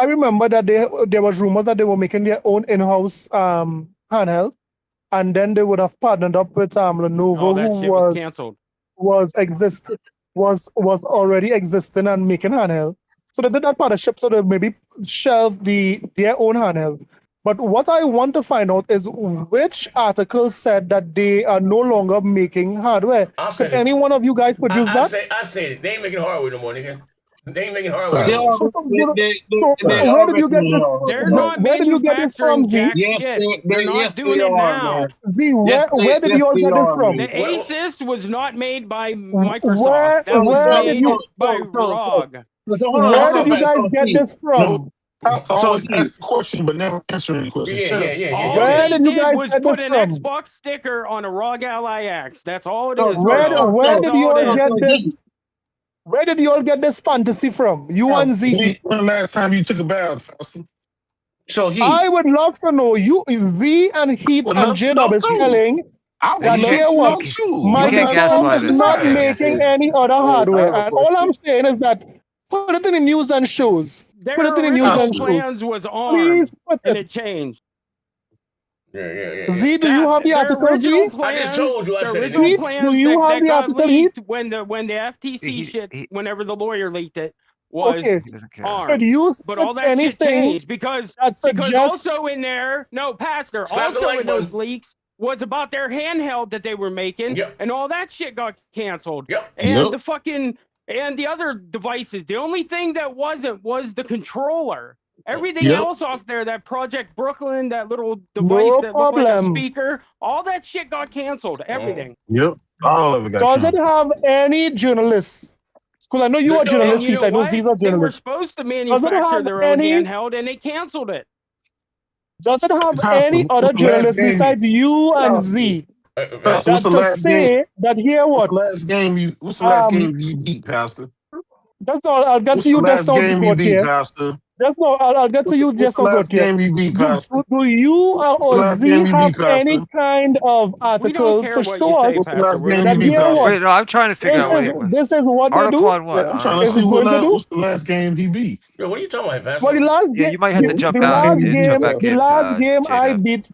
remember that there was rumors that they were making their own in-house handheld, and then they would have partnered up with Lenovo, who was canceled. Was already existing and making handheld. So they did that partnership, so they maybe shelved their own handheld. But what I want to find out is which article said that they are no longer making hardware. Could any one of you guys produce that? I said it. They ain't making hardware no more, nigga. They ain't making hardware. They are. So They where are did you get making this? hardware. They're not Where did you get this from, manufacturing Z? jack Yes, shit. They're not yes, doing they it are, now. man. Z, Yes, where did you all they get this are, from? The man. Assist was not made by Microsoft. That was Where did made you? by ROG. Where did you guys get this from? Pastor always asks a question but never answering any question. Yeah. All Where they did you did guys was get put this an from? Xbox sticker on a ROG Ally X. That's all it So, is. Where That's did you all all it is. get this? Where did you all get this fantasy from? You and Z. When the last time you took a bath, Pastor? So I would love to know. You, V and Heat and J-Dub is telling that here what Microsoft is not making any other hardware. And all I'm saying is that put it in the news and shows. Put it in the news and shows. Plans was ARM, Please put and it. it changed. Yeah. Z, do you have the article, Z? I just told you I said it. Heat, do you have the article, Heat? When the FTC shit, whenever the lawyer leaked it, was ARM. Could you But all that shit changed because also in there, Pastor, also in those leaks was about their handheld that they were making, and all that shit got canceled. And the fucking and the other devices. The only thing that wasn't was the controller. Everything else off there, that Project Brooklyn, that little device that looked like a speaker, all that shit got canceled. Everything. All of it got Does it have any journalists? Because I know you are journalists, Heat. I know these are They were journalists. supposed to manufacture their own handheld, and they canceled it. Does it have any other journalists besides you and Z? What's the last game? That here what? What's the last game you beat, Pastor? That's not. I'll get to you. That's not good here. That's not. I'll get to you. Just not good here. Do you or Z have any kind of articles to show us that here what? Wait, no, I'm trying to figure out this is what they do. on what? I'm trying to see what's the last game he beat. Yo, what are you talking about, Pastor? Well, the last you might have to jump out. The last game I beat.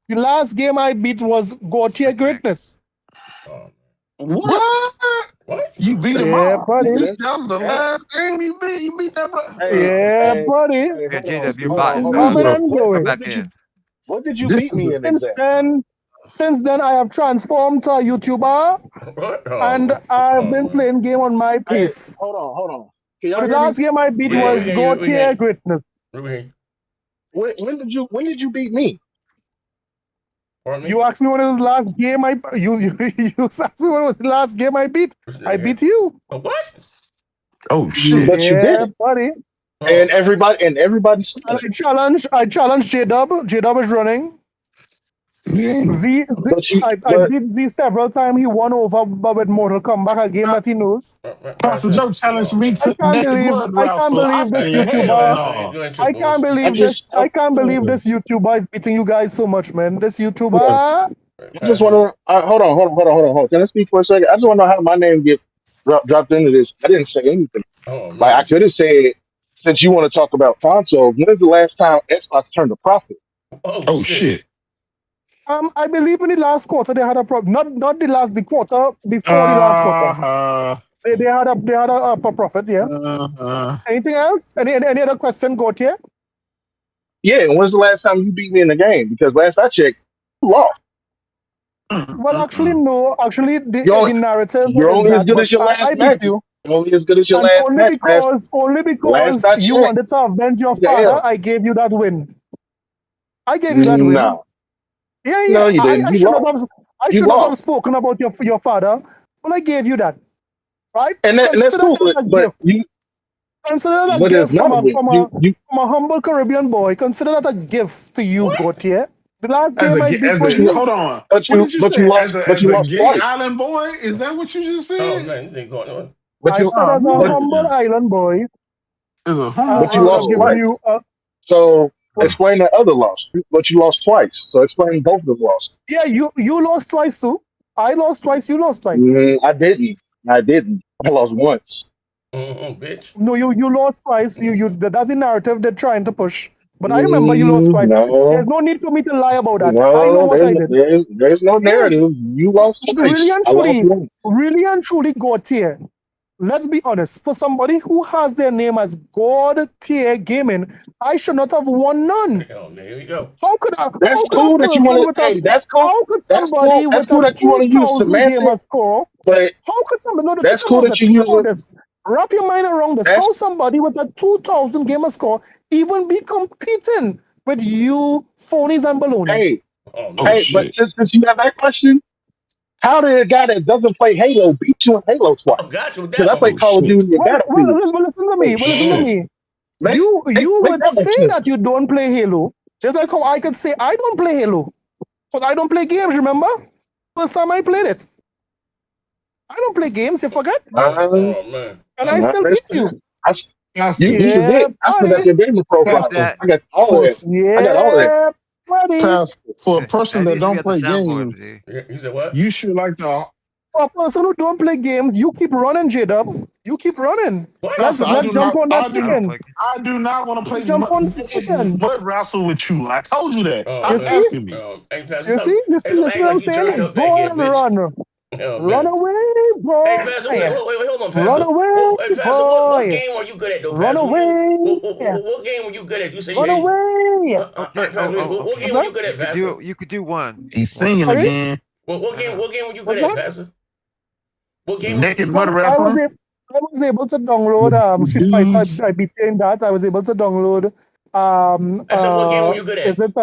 The last game I beat was Gautier Greatness. What? You beat him up? Buddy. That was the last game you beat. You beat that, bro. Buddy. What did you beat me in? Since then, I have transformed to a YouTuber, and I've been playing game on my pace. Hold on. The last game I beat was Gautier Greatness. When did you beat me? You asked me when it was the last game I asked me when it was the last game I beat. I beat you. What? Oh shit! But you did, buddy. And everybody. I challenged J-Dub. J-Dub is running. Z, I beat Z several times. He won over, but with Mortal Kombat, a game that he knows. Pastor Joe challenged me to I can't believe this YouTuber. I can't believe this YouTuber is beating you guys so much, man. This YouTuber. I just want to hold on. Can I speak for a second? I just want to know how my name get dropped into this. I didn't say anything. Like I could have said, since you want to talk about consoles, when's the last time Xbox turned a profit? Oh shit! I believe in the last quarter they had a problem. Not the quarter before the last quarter. They had a profit. Yeah. Anything else? Any other question, Gautier? Yeah. And when's the last time you beat me in the game? Because last I checked, you lost. Well, actually, no. Actually, the narrative. You're only as good as your last match. You're only as good as your last match. Only because you wanted to avenge your father, I gave you that win. I gave you that win. No. Yeah. No, you didn't. I should not have spoken about your father, but I gave you that. Right? And that's cool, but you consider that a gift from a humble Caribbean boy. Consider that a gift to you, Gautier. The last game I beat was you. Hold on. But you lost gay twice. island boy? Is that what you just said? Oh man, this ain't going on. I said as a humble island boy. But you lost twice. So explain the other loss. But you lost twice. So explain both of the losses. Yeah, you lost twice too. I lost twice. You lost twice. I didn't. I lost once. Bitch. No, you lost twice. That's the narrative they're trying to push. But I remember you lost twice. No. There's no need for me to lie about that. No, I know what I did. There's no narrative. You lost twice. Really and truly, Gautier. Let's be honest. For somebody who has their name as God Tier Gaming, I should not have won none. Oh, there we go. How could I? That's cool that you want to. That's cool. How could somebody with that you want to use 2,000 gamer score? But how could somebody? No, that's cool that you use it. Wrap your mind around this. How somebody with a 2,000 gamer score even be competing with you phonies and balloonies? But since you have that question, how did a guy that doesn't play Halo beat you in Halo twice? Got you with Because that I play Call of Duty and Battlefield. Well, listen to me. You would say that you don't play Halo, just like how I could say I don't play Halo, because I don't play games. Remember, first time I played it, I don't play games. You forget? Man. And I still beat you. You should be. I still got your gamer profile. I got all of it. I got all of it. For a person that don't play games, you said what? You should like to. For a person who don't play games, you keep running, J-Dub. You keep running. Let's jump on that chicken. I do not want to play jump on the chicken. Butt wrestle with you. I told you that. Stop asking me. You see? This is what I'm saying. Go and run. Run away, boy. Hey, Pastor, wait, hold on, Pastor. Run away, hey, Pastor, boy. what game are you good at, though, Pastor? Run away. What game were you good at? You say run away. What game were you good at, Pastor? You could do one. He's singing again. What game were you good at, Pastor? What game? Naked Mud Wrestling? I was able to download Street Fighter. I beat in that. I was able to download what game were you good at? Is it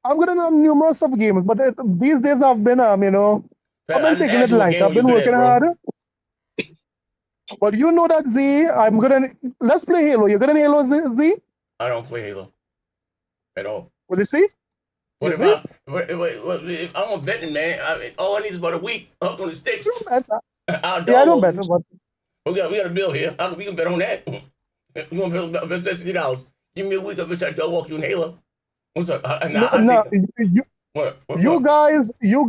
I'm good at numerous of games, but these days I've been I've been taking it light. I've been working hard. But you know that Z, I'm good at. Let's play Halo. You good at Halo, Z? I don't play Halo at all. What you see? What about? If I'm a betting man, all I need is about a week up on the sticks. I don't bet. But we got a bill here. We can bet on that. You want to bet $50? Give me a week. I bet I don't walk you in Halo. What's up? You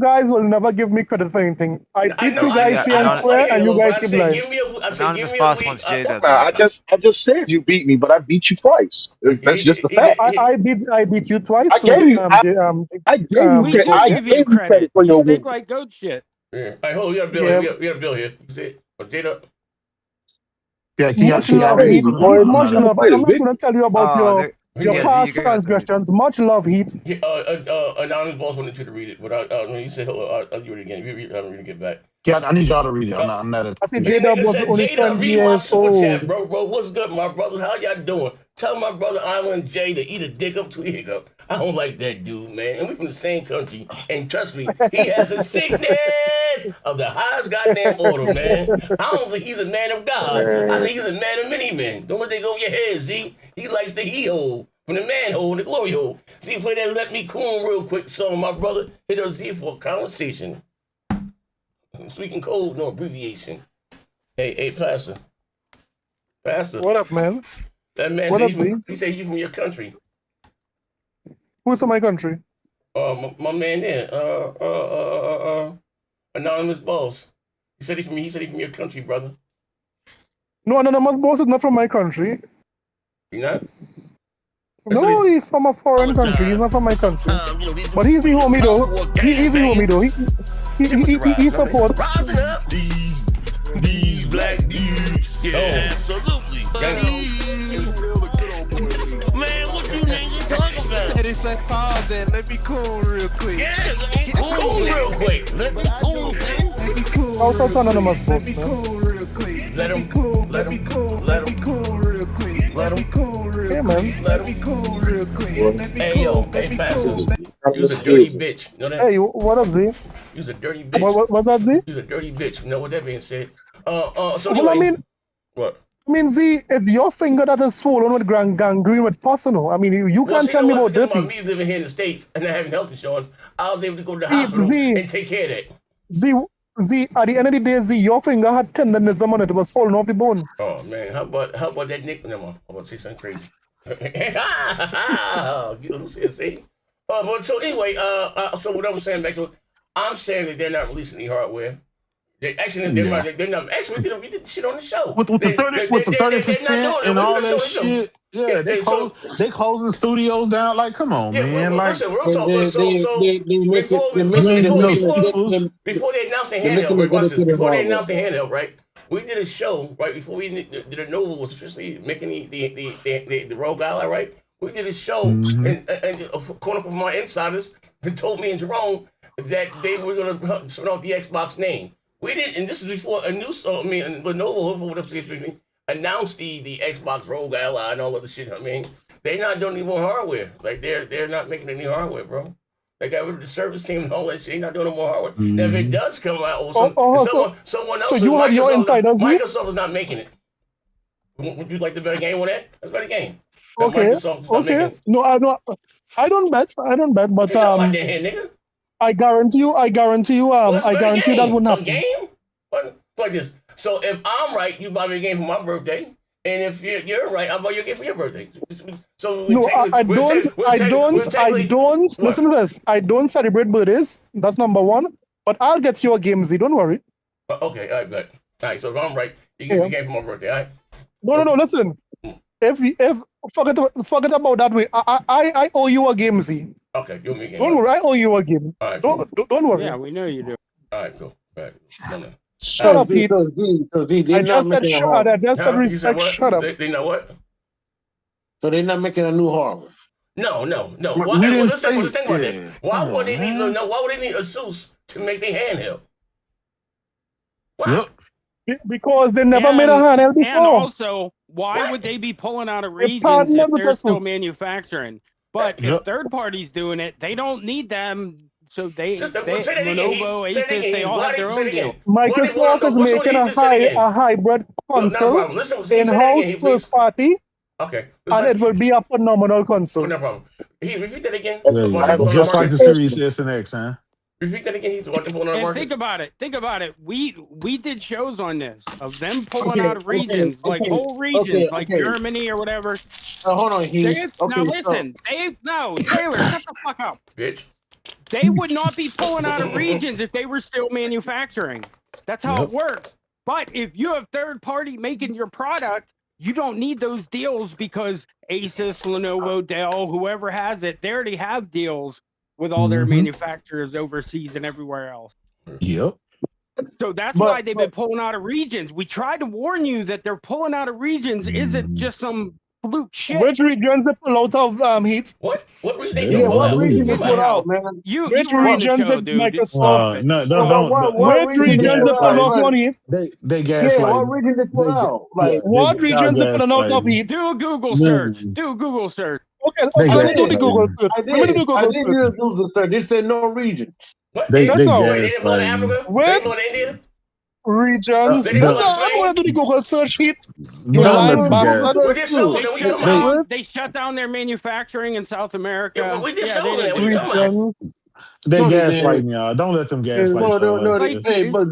guys will never give me credit for anything. I beat you guys fair and square, and you guys keep lying. Give me a week. I just said you beat me, but I beat you twice. That's just the fact. I beat you twice. I gave you credit for your win. Like goat shit. Yeah. Hey, hold on, we got a bill here. We got a bill here. You see it? Jada. Yeah, much love. I'm not going to tell you about your past transgressions. Much love, Heat. Anonymous boss wanted you to read it, but you said, I'll read it again. You haven't really get back. Yeah, I need y'all to read it. I'm not I think J-Dub was only 10 years old. Chat, bro, what's good, my brothers? How y'all doing? Tell my brother Island J to eat a dick up to a hiccup. I don't like that dude, man. And we from the same country. And trust me, he has a sickness of the highest goddamn order, man. I don't think he's a man of God. I think he's a man of many men. Don't let that go over your head, Z. He likes the he-hole from the man-hole, the glory hole. See, play that Let Me Cool real quick song, my brother. Hit us here for a conversation. Sweet and cold, no abbreviation. Hey, Pastor. What up, man? That man he said you from your country. Who's from my country? My man there. Anonymous boss. He said he from your country, brother. No, Anonymous boss is not from my country. You not? No, he's from a foreign country. He's not from my country. But he's the homie though. He's the homie though. He supports. These black dudes. Yeah, absolutely. Man, what you niggas talking about? Let it say pause then. Let me cool real quick. Yeah, let me cool real quick. Let me cool, man. Let me cool. Also, it's Anonymous boss. Let me cool real quick. Let him cool real quick. Hey, man. Let me cool real quick. Hey, yo, hey, Pastor. You was a dirty bitch. You know that? Hey, what up, Z? You was a dirty bitch. What's that, Z? You was a dirty bitch. You know what that being said? So anyway, well, I mean, what? I mean, Z, it's your finger that is swollen with gangrene with personal. I mean, you can't tell me about dirty. About me living here in the States and not having health insurance, I was able to go to the hospital and take care of that. Z, at the end of the day, Z, your finger had tendonism on it. It was falling off the bone. Oh, man. How about that Nick? No, I'm about to say something crazy. Get a little CSA. But so anyway, so what I was saying back to it, I'm saying that they're not releasing any hardware. They're not. Actually, we did shit on the show. With the 30% and all that shit. Yeah, they closing studios down. Like, come on, man. Like, listen, real talk. Before they announced the handheld, right? We did a show right before we did a Nova was officially making the Rogue Ally, right? We did a show, and according to my insiders, they told me and Jerome that they were going to turn off the Xbox name. We did, and this is before a new. Lenovo, whatever the case may be, announced the Xbox Rogue Ally and all other shit. I mean, they're not doing any more hardware. Like they're not making any hardware, bro. They got rid of the service team and all that shit. They're not doing no more hardware. Now, if it does come out, someone else. So you have your insiders. Microsoft is not making it. Would you like to bet a game on that? That's a better game. Okay. No, I don't bet. But I guarantee you. I guarantee you that wouldn't happen. A game? Like this. So if I'm right, you buy me a game for my birthday, and if you're right, I'll buy you a game for your birthday. So I don't. Listen to this. I don't celebrate birthdays. That's number one. But I'll get you a game, Z. Don't worry. Okay, all right, good. All right. So if I'm right, you give me a game for my birthday. All right. No. Listen. If forget about that way. I owe you a game, Z. Okay, give me a game. Don't worry. I owe you a game. All right. Don't worry. Yeah, we know you do. All right, cool. All right. No. Shut up, Pete. I just said shut up. I just said respect. Shut up. They know what? So they're not making a new hardware. No. Let's think about that. Why would they need Asus to make their handheld? Yep. Because they never made a handheld before. And also, why would they be pulling out of regions if they're still manufacturing? But if third parties doing it, they don't need them. So Lenovo, Asus, they all have their own deal. Microsoft is making a hybrid console in-house first party. Okay. And it will be a phenomenal console. No problem. Repeat that again. Just like the Series S and X, huh? Repeat that again. He's watching pulling out of markets. Think about it. We did shows on this of them pulling out of regions, whole regions, like Germany or whatever. Hold on, now listen, Taylor, shut the fuck up, bitch. They would not be pulling out of regions if they were still manufacturing. That's how it works. But if you have third party making your product, you don't need those deals because Asus, Lenovo, Dell, whoever has it, they already have deals with all their manufacturers overseas and everywhere else. Yep. So that's why they've been pulling out of regions. We tried to warn you that they're pulling out of regions isn't just some fluke shit. Which regions they pull out of heat? What region? What region they pull out, man? Which regions did Microsoft? No. Which regions they pull out on heat? They gaslight. Yeah, what region they pull out? What regions they pull out of heat? Do a Google search. Okay, let me do the Google search. I did do a Google search. They said no regions. They didn't go to Africa? Where? They didn't go to India? Regions. I'm going to do the Google search heat. They shut down their manufacturing in South America. Yeah, we did shows there. What are you talking about? They gaslighting y'all. Don't let them gaslight y'all.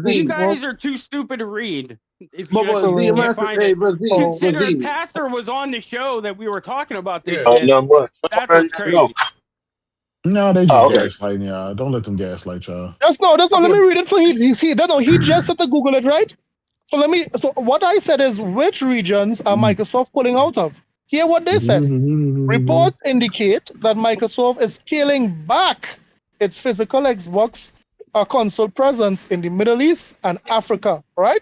You guys are too stupid to read. If you can't find it. Consider Pastor was on the show that we were talking about this. That's what's crazy. No, they just gaslighting y'all. Don't let them gaslight y'all. That's not. Let me read it for he just said to Google it, right? So what I said is which regions are Microsoft pulling out of? Hear what they said. Reports indicate that Microsoft is scaling back its physical Xbox console presence in the Middle East and Africa, right?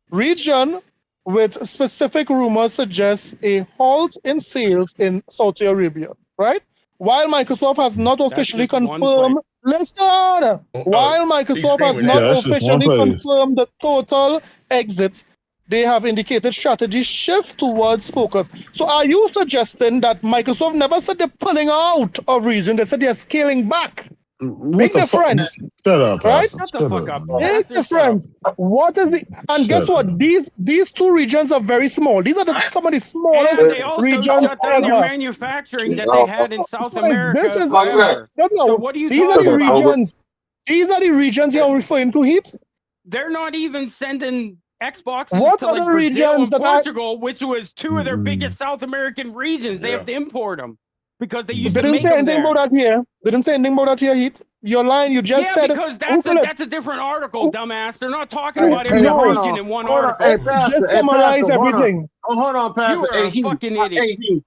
Region with specific rumors suggests a halt in sales in Saudi Arabia, right? While Microsoft has not officially confirmed, confirmed the total exit, they have indicated strategy shift towards focus. So are you suggesting that Microsoft never said they're pulling out of region? They said they're scaling back. Big difference. Shut up, right? Shut the fuck up. Big difference. What is the guess what? These two regions are very small. These are some of the smallest regions ever. Manufacturing that they had in South America. So what are you these are the regions. These are the regions you're referring to, Heat? They're not even sending Xboxes what to are the Brazil regions and Portugal, which was two of their biggest South American regions. They have to import them. Because they used to make them there. They didn't say anything about that here, Heat. Your line, you just said because that's a different article, dumbass. They're not talking about every region in one article. Just summarize everything. Hold on, Pastor. You are a fucking idiot.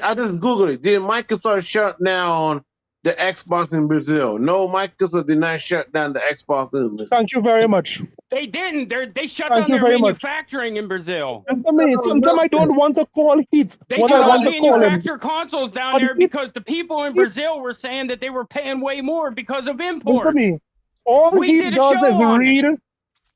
I just Googled it. Did Microsoft shut down the Xbox in Brazil? No, Microsoft did not shut down the Xbox in Brazil. Thank you very much. They didn't. They shut down their manufacturing in Brazil. That's for me. Sometimes I don't want to call Heat. They don't manufacture consoles down there because the people in Brazil were saying that they were paying way more because of import. All he does is read.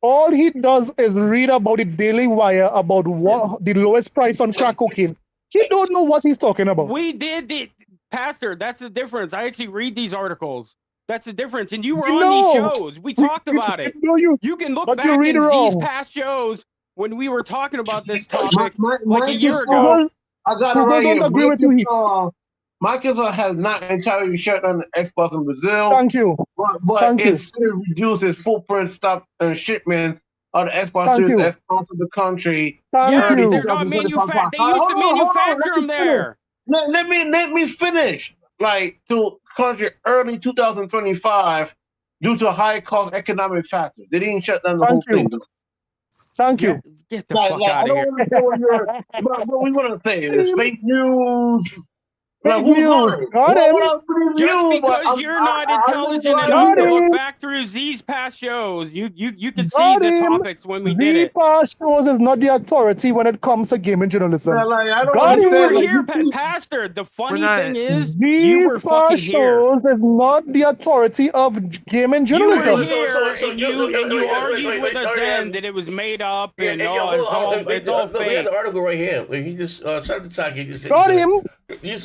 All he does is read about the Daily Wire about what the lowest price on crack cocaine. He don't know what he's talking about. We did it, Pastor. That's the difference. I actually read these articles. That's the difference. And you were on these shows. We talked about it. You can look back in these past shows when we were talking about this topic like a year ago. I got it right here. Microsoft has not entirely shut down the Xbox in Brazil. Thank you. But it's still reduced its footprint, stop shipments of the Xbox Series X to the country. Yeah, they're not manufactured. They used to manufacture them there. Let me finish. Like to country early 2025 due to high cost economic factors. They didn't shut down the whole thing. Thank you. Get the fuck out of here. What we want to say is fake news. Fake news. Got him. Just because you're not intelligent enough to look back through Z's past shows, you can see the topics when we did it. Past shows is not the authority when it comes to gaming journalism. You were here, Pastor. The funny thing is, you were fucking shows is not the authority of gaming journalism. You were here, and you argued with us then that it was made up and it's all fake. We have the article right here. He just shut the talk. He just got him. You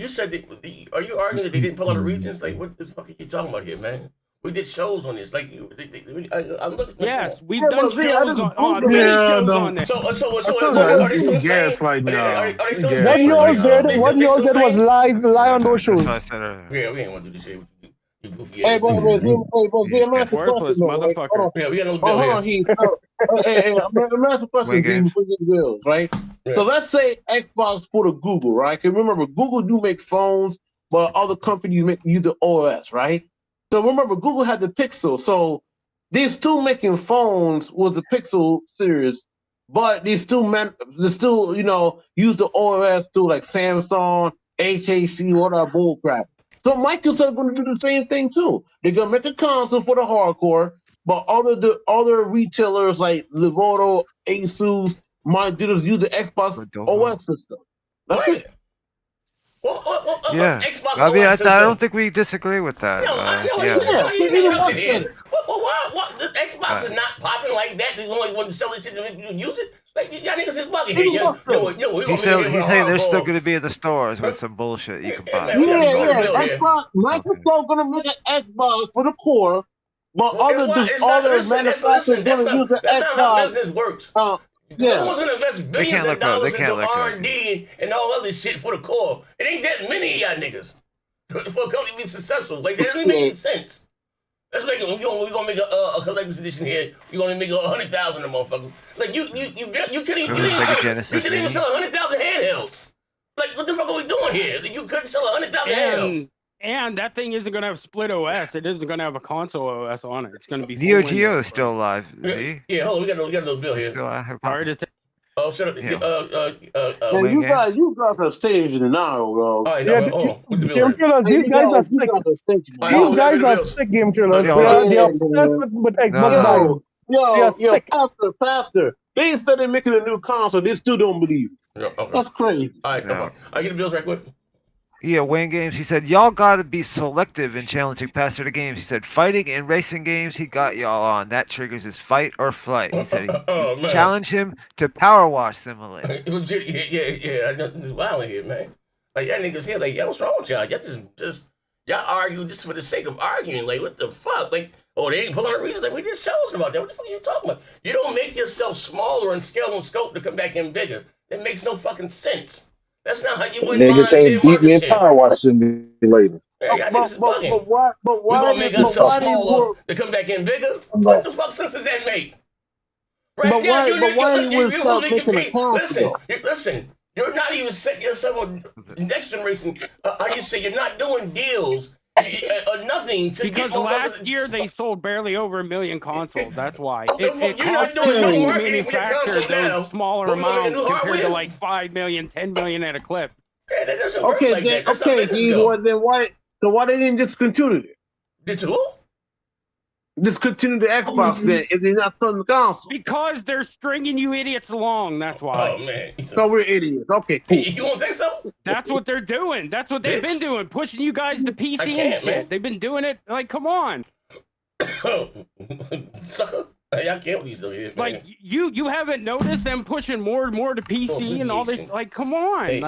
said that. Are you arguing that they didn't pull out the regions? Like, what the fuck are you talking about here, man? We did shows on this. Like, I'm looking. Yes, we've done shows on many shows on this. So are they still gaslighting y'all? Are they still what you all did was lie on those shows. Yeah, we ain't want to do this shit. Hey, bro, worthless motherfucker. Yeah, we got no bill here. I'm asking a question before you get the bills, right? Yeah. So let's say Xbox put a Google, right? Because remember, Google do make phones, but other companies use the OS, right? So remember, Google had the Pixel, so they're still making phones with the Pixel series, but they still use the OS through like Samsung, HTC, all that bull crap. So Microsoft's going to do the same thing too. They're going to make a console for the hardcore, but other retailers like Lenovo, Asus might just use the Xbox OS system. That's it. Yeah, Xbox I mean, OS I don't think we disagree with that. What? The Xbox is not popping like that. They only want to sell it to use it. Like, y'all niggas is bugging here. He's saying they're still going to be in the stores with some bullshit you can buy. Xbox, Microsoft going to make an Xbox for the core, but other manufacturers going to use the Xbox. That's not how business works. Yeah. No one's gonna invest billions of dollars into R&D and all other shit for the core. It ain't that many of y'all niggas for a company to be successful. Like, that doesn't make any sense. Let's make it. We're gonna make a collector's edition here. We're gonna make 100,000 of motherfuckers. Like, you couldn't even sell 100,000 handhelds. Like, what the fuck are we doing here? You couldn't sell 100,000 handhelds. And that thing isn't going to have split OS. It isn't going to have a console OS on it. It's going to be Neo Geo is still alive. Yeah, hold on. We got no bill here. Still hard to oh, shut up. Man, you guys are staging it now, bro. Game trailers, these guys are sick. These guys are sick game trailers. They're obsessed with Xbox Live. Yo, Pastor. They said they're making a new console. They still don't believe. That's crazy. All right, I get the bills right quick. Yeah, Wayne Games, he said, y'all got to be selective in challenging Pastor to games. He said, fighting and racing games, he got y'all on. That triggers his fight or flight. He said, challenge him to Power Wash Simulator. Yeah, I know this is wild here, man. Like, y'all niggas here, like, what's wrong with y'all? Y'all y'all argue just for the sake of arguing. Like, what the fuck? Like, they ain't pulling a reason. Like, we just chosen about that. What the fuck are you talking about? You don't make yourself smaller in scale and scope to come back in bigger. That makes no fucking sense. That's not how you win. Niggas ain't beat me in Power Wash Simulator. But why? We gonna make ourselves smaller to come back in bigger? What the fuck sense does that make? Right now, listen. You're not even setting yourself on next generation. How you say you're not doing deals or nothing to because last year they sold barely over 1 million consoles. That's why. You're not doing no marketing for your console now. Smaller amounts compared to like 5 million, 10 million at a clip. Yeah, that doesn't work like that. That's then why they didn't discontinue it? Did who? Discontinue the Xbox then if they're not selling the console. Because they're stringing you idiots along. That's why. Oh man. So we're idiots. Okay, cool. You don't think so? That's what they're doing. That's what they've been doing, pushing you guys to PC and shit. Man. They've been doing it. Like, come on. Sucker. Y'all can't these though. Like you haven't noticed them pushing more and more to PC and all this. Like, come on,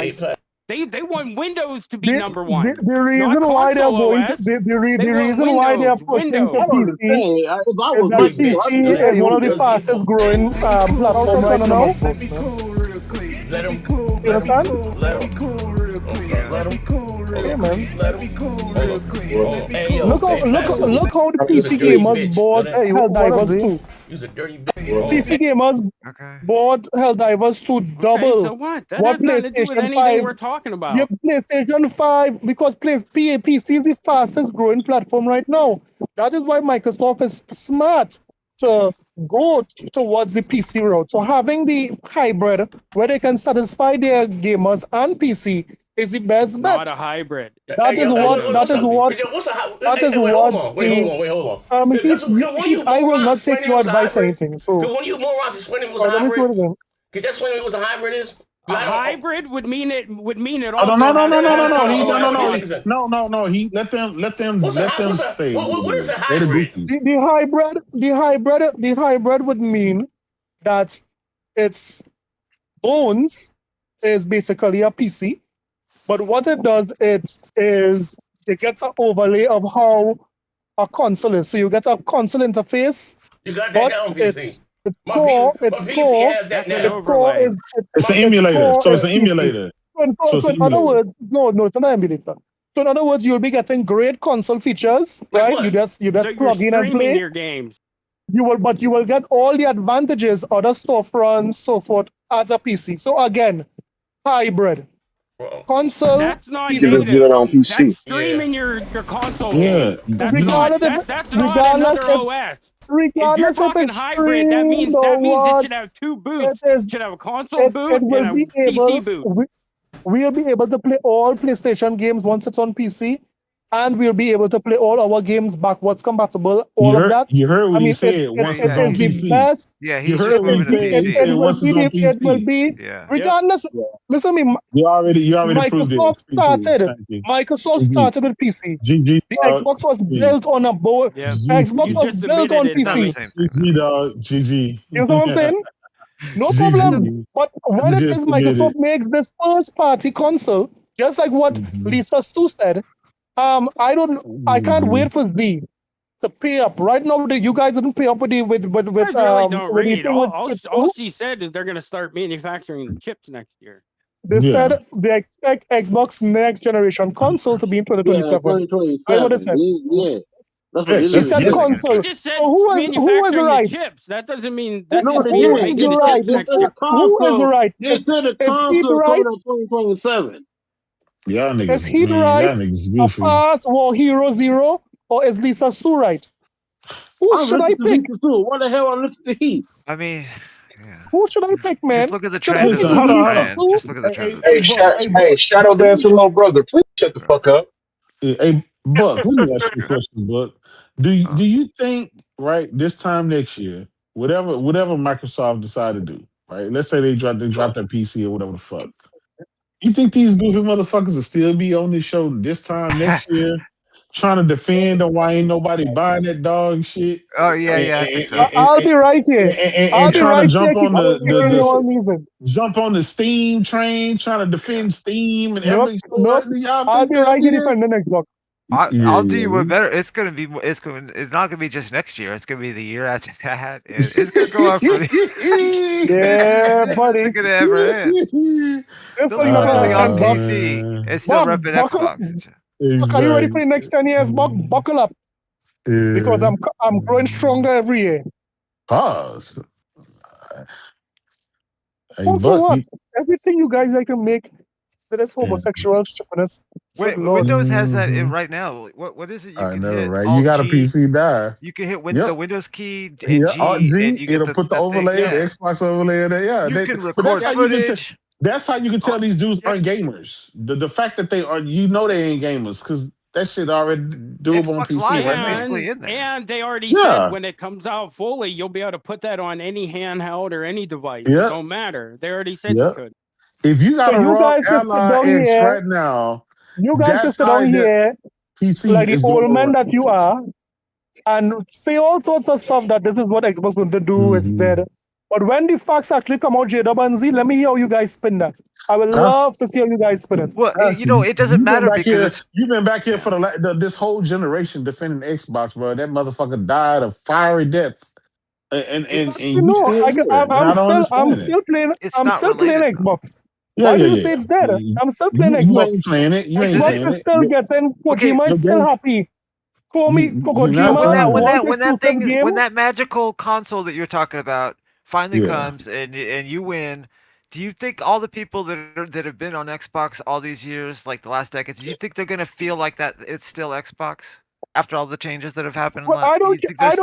they want Windows to be number one. The reason why they're going to, the reason why they're pushing to PC is that PC is one of the fastest growing platforms right now. Let him. You understand? Let him. Yeah, man. Hey, yo, look how the PC gamers bought Helldivers 2. Use a dirty PC gamers bought Helldivers 2 double so what PlayStation 5. We're talking about. Yep, PlayStation 5 because PC is the fastest growing platform right now. That is why Microsoft is smart to go towards the PC route. So having the hybrid where they can satisfy their gamers and PC is the best bet. Not a hybrid. That is what. Wait, hold on. I will not take your advice or anything. So when you morons explaining what a hybrid, can you explain what a hybrid is? A hybrid would mean it also. No. He let them say. What is a hybrid? The hybrid would mean that it's Bones is basically a PC, but what it does is they get the overlay of how a console is. So you get a console interface. You got that down, PC. It's core. It's an emulator. So it's an emulator. So in other words, no, it's not an emulator. So in other words, you'll be getting great console features, right? You just plug in and play your games. You will get all the advantages, other storefronts, so forth, as a PC. So again, hybrid. Console. That's not PC. That's streaming your console. Yeah. That's not another OS. Regardless if you're talking hybrid, that means it should have two boots. It should have a console boot and a PC boot. We'll be able to play all PlayStation games once it's on PC, and we'll be able to play all our games backwards compatible. Of that. You heard what he said. Once it's on PC. Yeah, he heard what he said. He said once it's on PC. It will be regardless. Listen to me. You already proved it. Microsoft started with PC. GG. The Xbox was built on a board. Xbox was built on PC. GG, dog. GG. You know what I'm saying? No problem. But when it is Microsoft makes this first party console, just like what Lisa Stu said, I can't wait for Z to pay up. Right now, you guys didn't pay up with all she said is they're gonna start manufacturing chips next year. They said they expect Xbox next generation console to be in 2027. That's what they said. Yeah. She said console. Just said who is right? Chips. That doesn't mean who is right? They said the console right? 2027. Yeah, niggas. Is he right? A pass War Hero 0 or is Lisa Sue right? Who should I pick? What the hell I listen to Heath? I mean, who should I pick, man? Just look at the trend. Just look at the trend. Hey, Shadow Dancer, little brother, please shut the fuck up. Hey, Buck, let me ask you a question, Buck. Do you think, right, this time next year, whatever Microsoft decide to do, right? Let's say they drop their PC or whatever the fuck. You think these goofy motherfuckers will still be on this show this time next year, trying to defend on why ain't nobody buying that dog shit? Oh yeah, I think so. I'll be right here. And trying to jump on the Steam train, trying to defend Steam and everything. I'll be right here defending Xbox. I'll do you one better. It's not gonna be just next year. It's gonna be the year after that. It's gonna go up. Yeah, buddy. It's gonna ever end. Still on PC. It's still repping Xbox. Are you ready for the next 10 years? Buckle up, because I'm growing stronger every year. Pause. Also, what? Everything you guys can make. That is homosexual chauvinist. Wait, Windows has that in right now. What is it? I know, right? You got a PC die. You can hit the Windows key and G, and it'll put the overlay, the Xbox overlay in there. Yeah, you can record footage. That's how you can tell these dudes aren't gamers. The fact that they are, they ain't gamers because that shit already doable on PC. Right? Basically in there. And they already said when it comes out fully, you'll be able to put that on any handheld or any device. It don't matter. They already said you could. If you got a raw Ally X right now, you guys can sit down here, PC like the old man that you are, and say all sorts of stuff that this is what Xbox going to do. It's there. But when the facts actually come out, J-Dub and Z, let me hear how you guys spin that. I would love to see how you guys spin it. Well, you know, it doesn't matter because you've been back here for this whole generation defending Xbox, bro. That motherfucker died a fiery death. And I'm still playing Xbox. Why do you say it's dead? I'm still playing Xbox. You ain't playing it. You ain't Xbox is still getting Kojima is still happy. Kojima when that magical console that you're talking about finally comes and you win, do you think all the people that have been on Xbox all these years, like the last decade, do you think they're gonna feel like that it's still Xbox after all the changes that have happened? Well, I don't care. I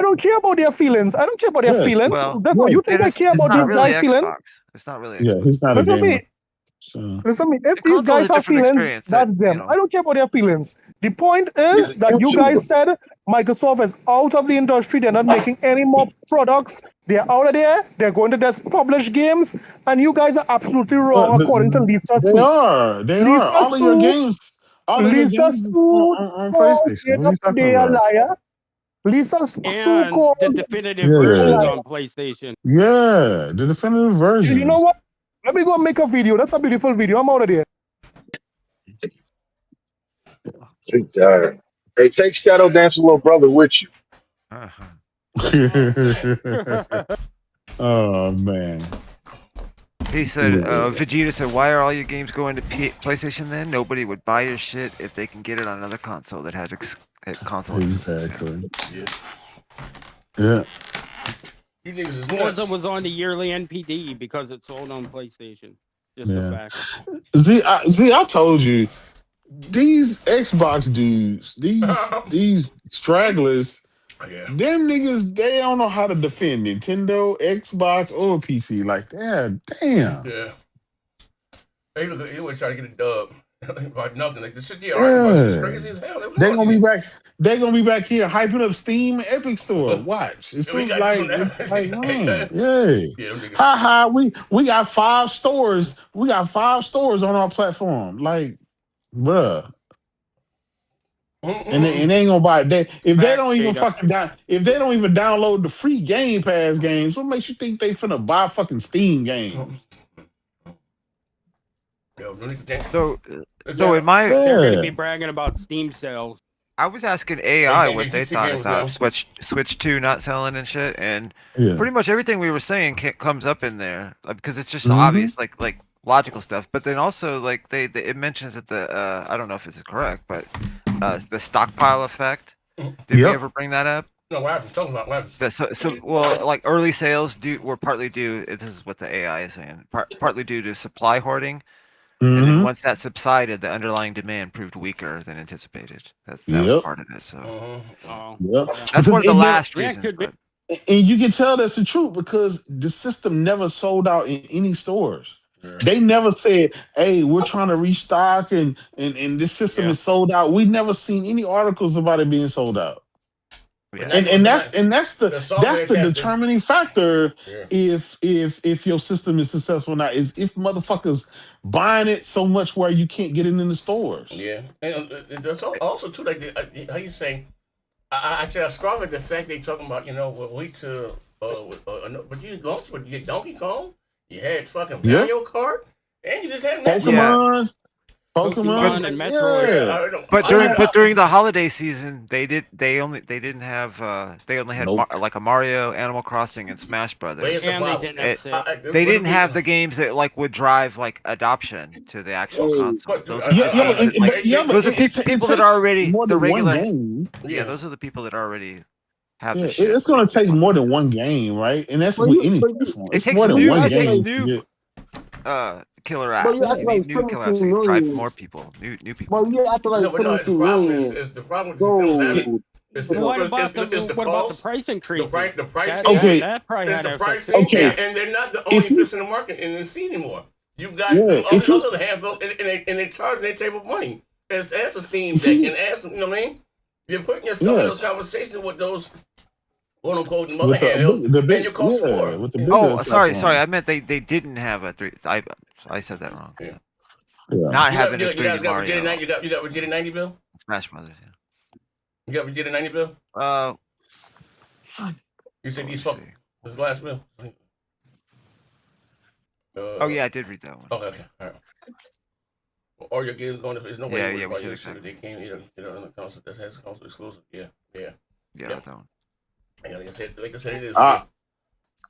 don't care about their feelings. I don't care about their feelings. Well, you think I care about these guys' feelings? It's not really. Yeah, he's not a gamer. Listen to me. If these guys have feelings, that's them. I don't care about their feelings. The point is that you guys said Microsoft is out of the industry. They're not making any more products. They're out of there. They're going to just publish games. And you guys are absolutely wrong, according to Lisa Su. They are. All of your games. All of your games on PlayStation. What are you talking about? Liar. Lisa Su called the definitive versions on PlayStation. Yeah, the definitive version. You know what? Let me go make a video. That's a beautiful video. I'm out of there. Hey, take Shadow Dance Little Brother with you. Oh man. He said, Vegeta said, why are all your games going to PlayStation then? Nobody would buy your shit if they can get it on another console that has console. Exactly. Yeah. Forza was on the yearly NPD because it sold on PlayStation. Just a fact. Z, I told you, these Xbox dudes, these stragglers, them niggas, they don't know how to defend Nintendo, Xbox, or PC. Like, damn. Yeah. They always try to get a dub. About nothing. Like this shit, crazy as hell. They're gonna be back here hyping up Steam and Epic Store. Watch. It's like, man, haha, we got 5 stores. We got 5 stores on our platform. Like, bruh. And they ain't gonna buy it. If they don't even download the free Game Pass games, what makes you think they finna buy fucking Steam games? So in my they're gonna be bragging about Steam sales. I was asking AI what they thought about Switch 2 not selling and shit, and pretty much everything we were saying comes up in there because it's just obvious, like logical stuff. But then also like it mentions that I don't know if this is correct, but the stockpile effect. Did we ever bring that up? No, what happened? Talking about what happened? Well, like early sales were partly due. This is what the AI is saying. Partly due to supply hoarding. And then once that subsided, the underlying demand proved weaker than anticipated. That was part of it. So that's one of the last reasons. And you can tell that's the truth because the system never sold out in any stores. They never said, "Hey, we're trying to restock and this system is sold out." We never seen any articles about it being sold out. And that's the determining factor if your system is successful or not, is if motherfuckers buying it so much where you can't get it in the stores. Yeah, and there's also too, like how you say, I struggle with the fact they talking about, we'll wait till but you launched with you get Donkey Kong, you had fucking Mario Kart, and you just had Pokemon and Metroid. But during the holiday season, they only had like a Mario, Animal Crossing, and Smash Brothers. They didn't have the games that like would drive like adoption to the actual console. Those are people that are already the regular. Yeah, those are the people that already have the shit. It's going to take more than one game, right? And that's with any platform. It takes more than one game. Killer apps. New killer apps that drive more people, new people. Well, you have to like the problem is the problem with what about the price increase? The price. That probably had the price. And they're not the only fish in the market in the scene anymore. You've got other handful, and they charge their table money. As a Steam Deck, and as you know what I mean, you're putting yourself in those conversations with those. "Quote unquote," the mother handheld, and your cost more. Sorry. I meant they didn't have a 3. I said that wrong. Not having a 3D Mario. You got Vegeta 90, Bill? Smash Brothers. You ever did a 90 bill? You said these fuck. This is the last bill. Oh yeah, I did read that one. Okay. All right. Or your games going. There's no way. Yeah, we said exactly. They came on the console that has console exclusive. Yeah. That one. Yeah, like I said, it is.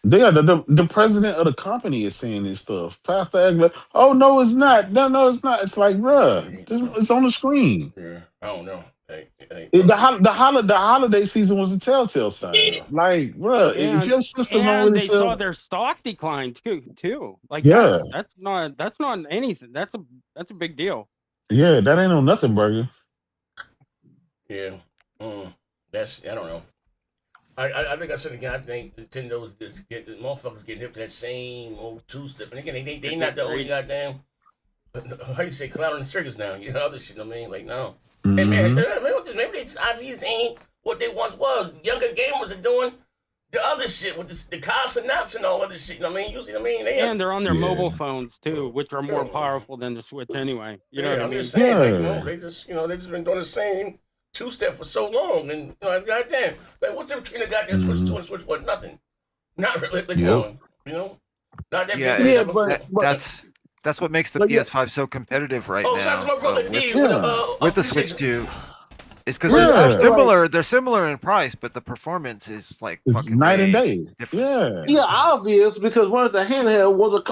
The president of the company is saying this stuff. Pastor Egler, oh no, it's not. No, it's not. It's like, bruh, it's on the screen. Yeah, I don't know. The holiday season was a telltale sign. Like, bruh, if your system don't really saw their stock decline too. Like, that's not anything. That's a big deal. Yeah, that ain't no nothing burger. Yeah, that's I don't know. I think I said again. I think Nintendo's motherfuckers getting hip to that same old two-step. And again, they not the only goddamn. How you say clown in the circus now? You know other shit. I mean, like no. Mm-hmm. And man, maybe these IPs ain't what they once was. Younger gamers are doing the other shit with the constant nuts and all other shit. I mean, you see what I mean? They're on their mobile phones too, which are more powerful than the Switch anyway. You know what I mean? I'm just saying, like, they just been doing the same two-step for so long, and goddamn, like what's the between the goddamn Switch 2 and Switch 1? Nothing. Not really going. Not that big. But that's what makes the PS5 so competitive right now. Shout out to my brother D with the Switch 2. It's because they're similar in price, but the performance is like it's night and day. Different. Yeah, obvious because one of the handheld was a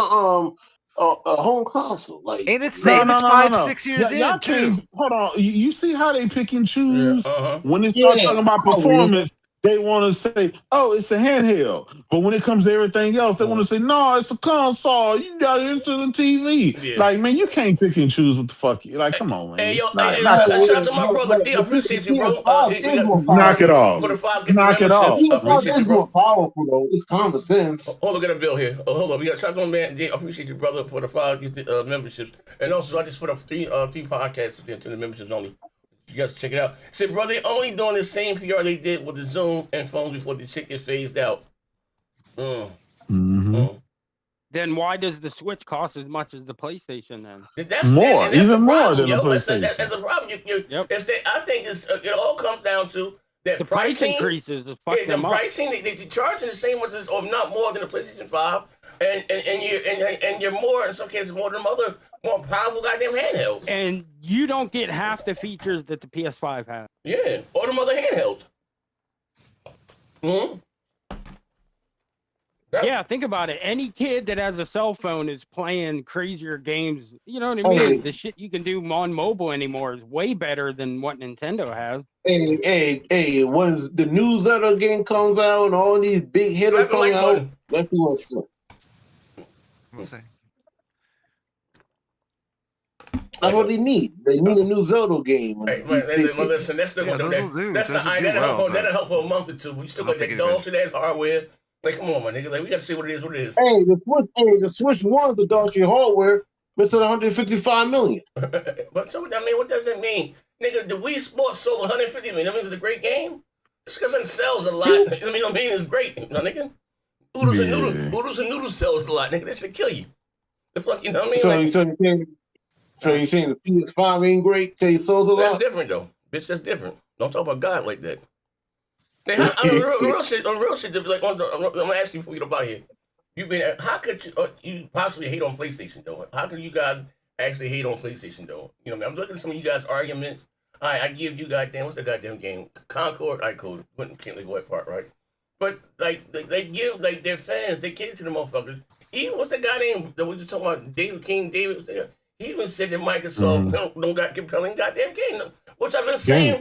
home console. Like, and it's 5-6 years in too. Hold on, you see how they pick and choose when they start talking about performance. They want to say, "Oh, it's a handheld," but when it comes to everything else, they want to say, "No, it's a console. You got it into the TV." Yeah. Like, man, you can't pick and choose what the fuck. Like, come on, man. Hey, shout out to my brother D. I appreciate you, bro. Knock it off. Knock it off. It's more powerful though. It's common sense. Hold on, get a bill here. Hold on, we got shout out to my man D. I appreciate you, brother, for the 5 memberships, and also I just put up three podcasts into the memberships only. You guys check it out. Said, bro, they only doing the same PR they did with the Zoom and phones before the shit gets phased out. Then why does the Switch cost as much as the PlayStation then? That's more, even more than the PlayStation. PlayStation. That's the problem. I think it all comes down to that the price increases. The pricing, they're charging the same as, or not more than the PlayStation 5. And you're more, in some cases, more than other more powerful goddamn handhelds. And you don't get half the features that the PS5 has. Yeah, or them other handhelds. Yeah, think about it. Any kid that has a cell phone is playing crazier games. You know what I mean? The shit you can do on mobile anymore is way better than what Nintendo has. Hey, once the new Zelda game comes out and all these big hitters come out, let's do what's good. We'll see. That's what they need. They need a new Zelda game. Hey, listen, that's still gonna that'll help for a month or two. We still got that dog shit ass hardware. Like, come on, my nigga. Like, we gotta see what it is. Hey, the Switch 1, the dog shit hardware, it's at $155 million. But so I mean, what does that mean, nigga? The Wii Sports sold 150 million. That means it's a great game. Just because it sells a lot, I mean, it's great, nigga. Oodles and noodles sells a lot, nigga. That should kill you. The fuck, you know what I mean? So you're saying the PS5 ain't great because it sells a lot? That's different, though. Bitch, that's different. Don't talk about God like that. Real shit, like, I'm gonna ask you before you get up out here. How could you possibly hate on PlayStation, though? How could you guys actually hate on PlayStation, though? You know what I mean? I'm looking at some of you guys' arguments. I give you what's the goddamn game? Concord, I code. Can't leave what part, right? But like they give like their fans, they cater to the motherfuckers. Even what's the guy named that we just talking about? David. He even said that Microsoft don't got compelling goddamn game. Which I've been saying.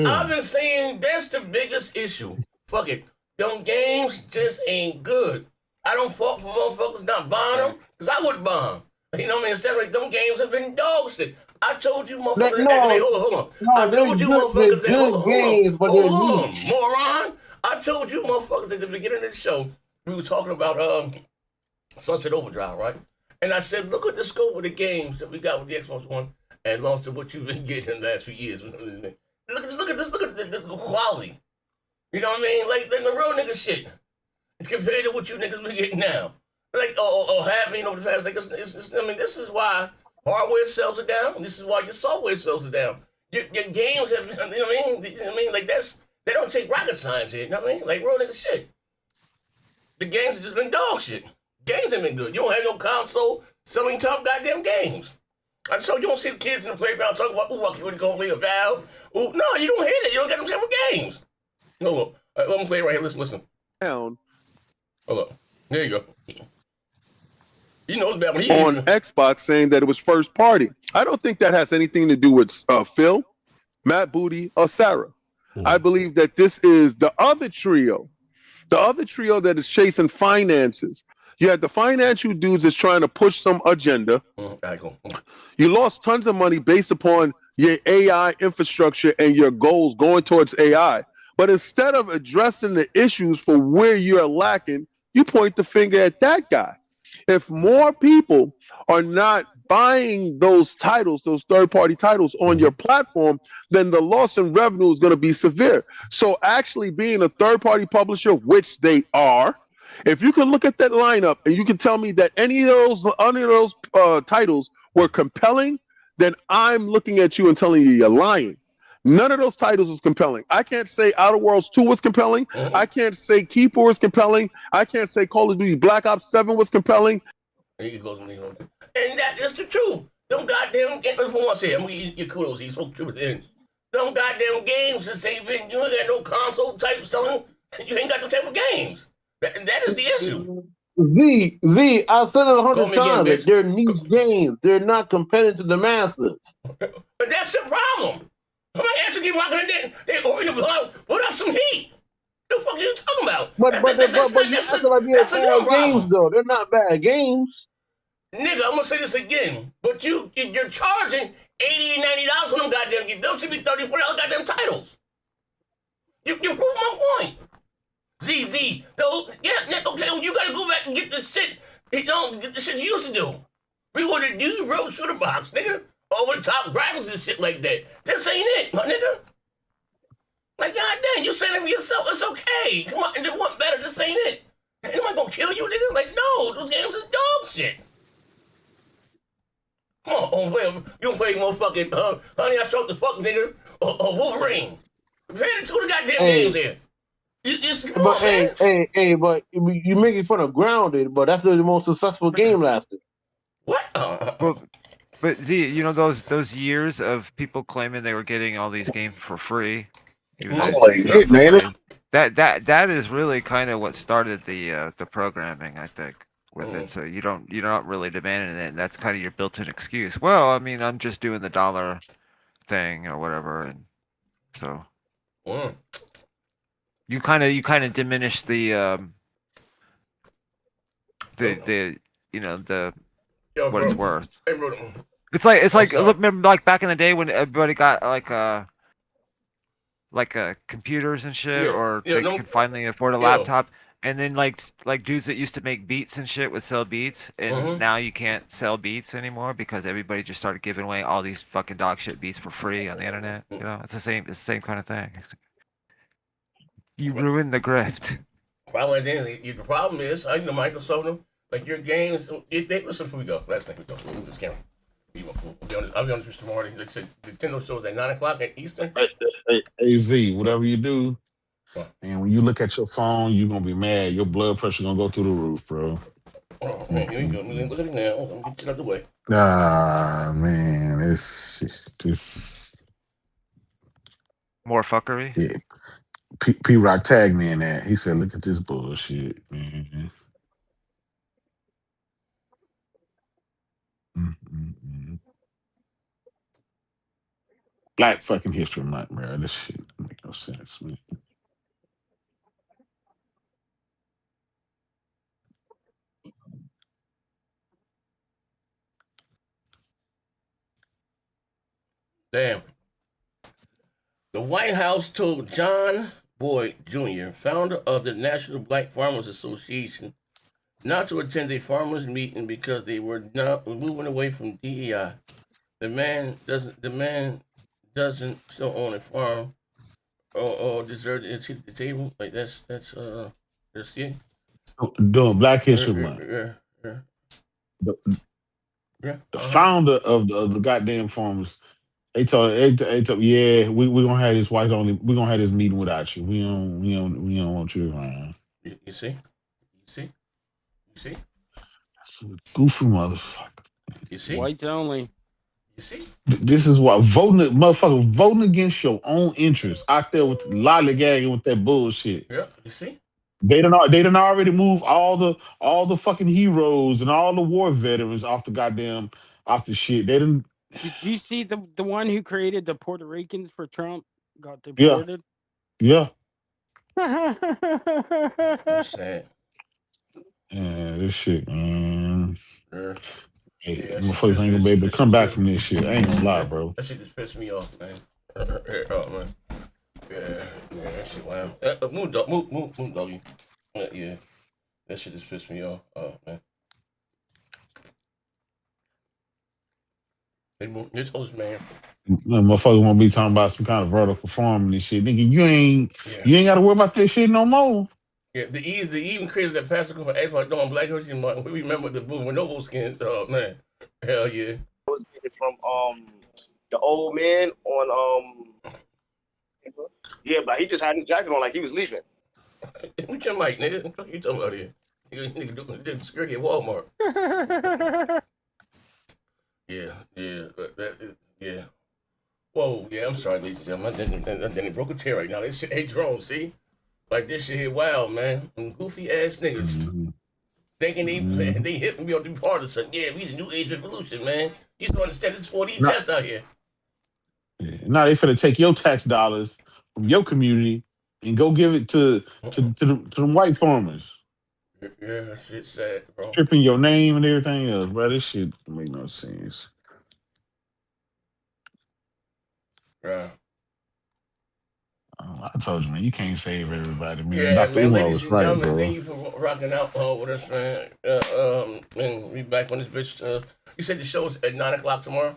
I've been saying that's the biggest issue. Fuck it. Them games just ain't good. I don't fault for motherfuckers not buying them because I would buy them. You know what I mean? Instead, like, them games have been dog shit. I told you motherfuckers. Hold on. I told you motherfuckers. Hold on, moron. I told you motherfuckers at the beginning of the show, we were talking about Sunset Overdrive, right? And I said, look at the scope of the games that we got with the Xbox One and launched to what you've been getting in the last few years. Look at the quality. You know what I mean? Like the real nigga shit. Compared to what you niggas been getting now. Like, having over the past, like, I mean, this is why hardware sales are down. This is why your software sales are down. Your games have, you know what I mean? You know what I mean? Like they don't take rocket science here. You know what I mean? Like real nigga shit. The games have just been dog shit. Games have been good. You don't have no console selling tough goddamn games. And so you don't see the kids in the playground talking about, ooh, I want to go play a Valve. Ooh, no, you don't hear that. You don't get them type of games. No, look. Let me play it right here. Listen. Down. Hold up. There you go. He knows about when he on Xbox saying that it was first party. I don't think that has anything to do with Phil, Matt Booty, or Sarah. I believe that this is the other trio that is chasing finances. You had the financial dudes that's trying to push some agenda. You lost tons of money based upon your AI infrastructure and your goals going towards AI. But instead of addressing the issues for where you're lacking, you point the finger at that guy. If more people are not buying those titles, those third-party titles on your platform, then the loss in revenue is going to be severe. So actually being a third-party publisher, which they are, if you can look at that lineup and you can tell me that any of those titles were compelling, then I'm looking at you and telling you you're lying. None of those titles was compelling. I can't say Outer Worlds 2 was compelling. I can't say Keeper was compelling. I can't say Call of Duty Black Ops 7 was compelling. And that is the truth. Them goddamn games, for once here, I'm going to give you kudos. He's so true with the end. Them goddamn games that say you ain't got no console type selling. You ain't got the type of games. That is the issue. Z, I said it 100 times that they're niche games. They're not competitive to the masses. But that's the problem. I'm like, after get rocking in there, they go in the blood, put out some heat. What the fuck are you talking about? But you're talking about being bad games, though. They're not bad games. Nigga, I'm gonna say this again. But you're charging $80 and $90 for them goddamn games. Those should be $30, $40 goddamn titles. You prove my point. Z, okay, you gotta go back and get the shit. Get the shit you used to do. We want to do real shooter box, nigga. Over the top graphics and shit like that. This ain't it, my nigga. Like, goddamn, you saying it for yourself, it's okay. Come on, and they want better, this ain't it. Ain't nobody gonna kill you, nigga? Like, no, those games is dog shit. Come on, you don't play motherfucking, Honey, I Shrunk the Fuck, nigga, or Wolverine. Play the two of the goddamn games there. But you making fun of Grounded, but that's the most successful game last year. What? But Z, you know those years of people claiming they were getting all these games for free. That is really kind of what started the programming, I think, with it. So you're not really demanding it, and that's kind of your built-in excuse. Well, I mean, I'm just doing the dollar thing or whatever, and so you kind of diminish the what it's worth. It's like remember like back in the day when everybody got like computers and shit, or they could finally afford a laptop, and then like dudes that used to make beats and shit would sell beats, and now you can't sell beats anymore because everybody just started giving away all these fucking dog shit beats for free on the internet. You know, it's the same kind of thing. You ruined the grift. The problem is, I know Microsoft, like your games, listen before we go. Last thing we go. We'll move this camera. I'll be honest tomorrow morning. Like I said, Nintendo shows at 9 o'clock at Eastern. Hey, Z, whatever you do, and when you look at your phone, you're going to be mad. Your blood pressure going to go through the roof, bro. Oh, man, here you go. Look at it now. I'm going to get you out the way. Ah, man, it's more fuckery. Yeah. P-Rock tagged me in that. He said, look at this bullshit, man. Black fucking History Month, bro. This shit make no sense, man. Damn. The White House told John Boyd Jr., founder of the National Black Farmers Association, not to attend a farmers meeting because they were not moving away from DEI. The man doesn't still own a farm or deserve to sit at the table. Like that's it. Doing Black History Month. Yeah. The founder of the goddamn farmers They told, yeah, we gonna have this white only. We gonna have this meeting without you. We don't want you around. You see, you see. That's a goofy motherfucker. You see, whites only. You see, this is why voting against your own interests out there with lollygagging with that bullshit. Yeah, you see. They done already moved all the fucking heroes and all the war veterans off the shit. They didn't. Did you see the one who created the Puerto Ricans for Trump got Yeah, deported? yeah. That's sad. Yeah, this shit, man. Yeah. Hey, Yeah, motherfuckers ain't gonna be able to come back from this shit. I ain't gonna lie, bro. That shit just pissed me off, man. Oh, man. Yeah, that shit, wow. Move, doggy. Yeah, that shit just pissed me off. Oh, man. This host, man. Motherfuckers won't be talking about some kind of vertical farming and shit. Nigga, you ain't got to worry about that shit no more. Yeah, the even crazy that Pastor for Xbox doing Black History Month. We remember the Blue Bonobo skins. Oh man, hell yeah. I was getting from the old man on yeah, but he just had his jacket on like he was leaving. What your mic, nigga? What you talking about here? Nigga doing security at Walmart. Yeah. Whoa, yeah. I'm sorry, ladies and gentlemen. Then he broke a tear right now. This shit ain't drone. See. Like this shit here, wild man. Them goofy ass niggas thinking they hip and be able to be part of something. Yeah, we the new age revolution, man. You don't understand this 4D chess out here. Yeah. Now they finna take your tax dollars from your community and go give it to the white farmers. Yeah, that shit's sad, bro. Stripping your name and everything else, bro. This shit make no sense. Yeah. I told you, man, you can't save everybody, man. Yeah, Dr. man, Umar ladies was and right, gentlemen, bro. thank you for rocking out with us, man. And we back on this bitch. You said the show's at 9 o'clock tomorrow?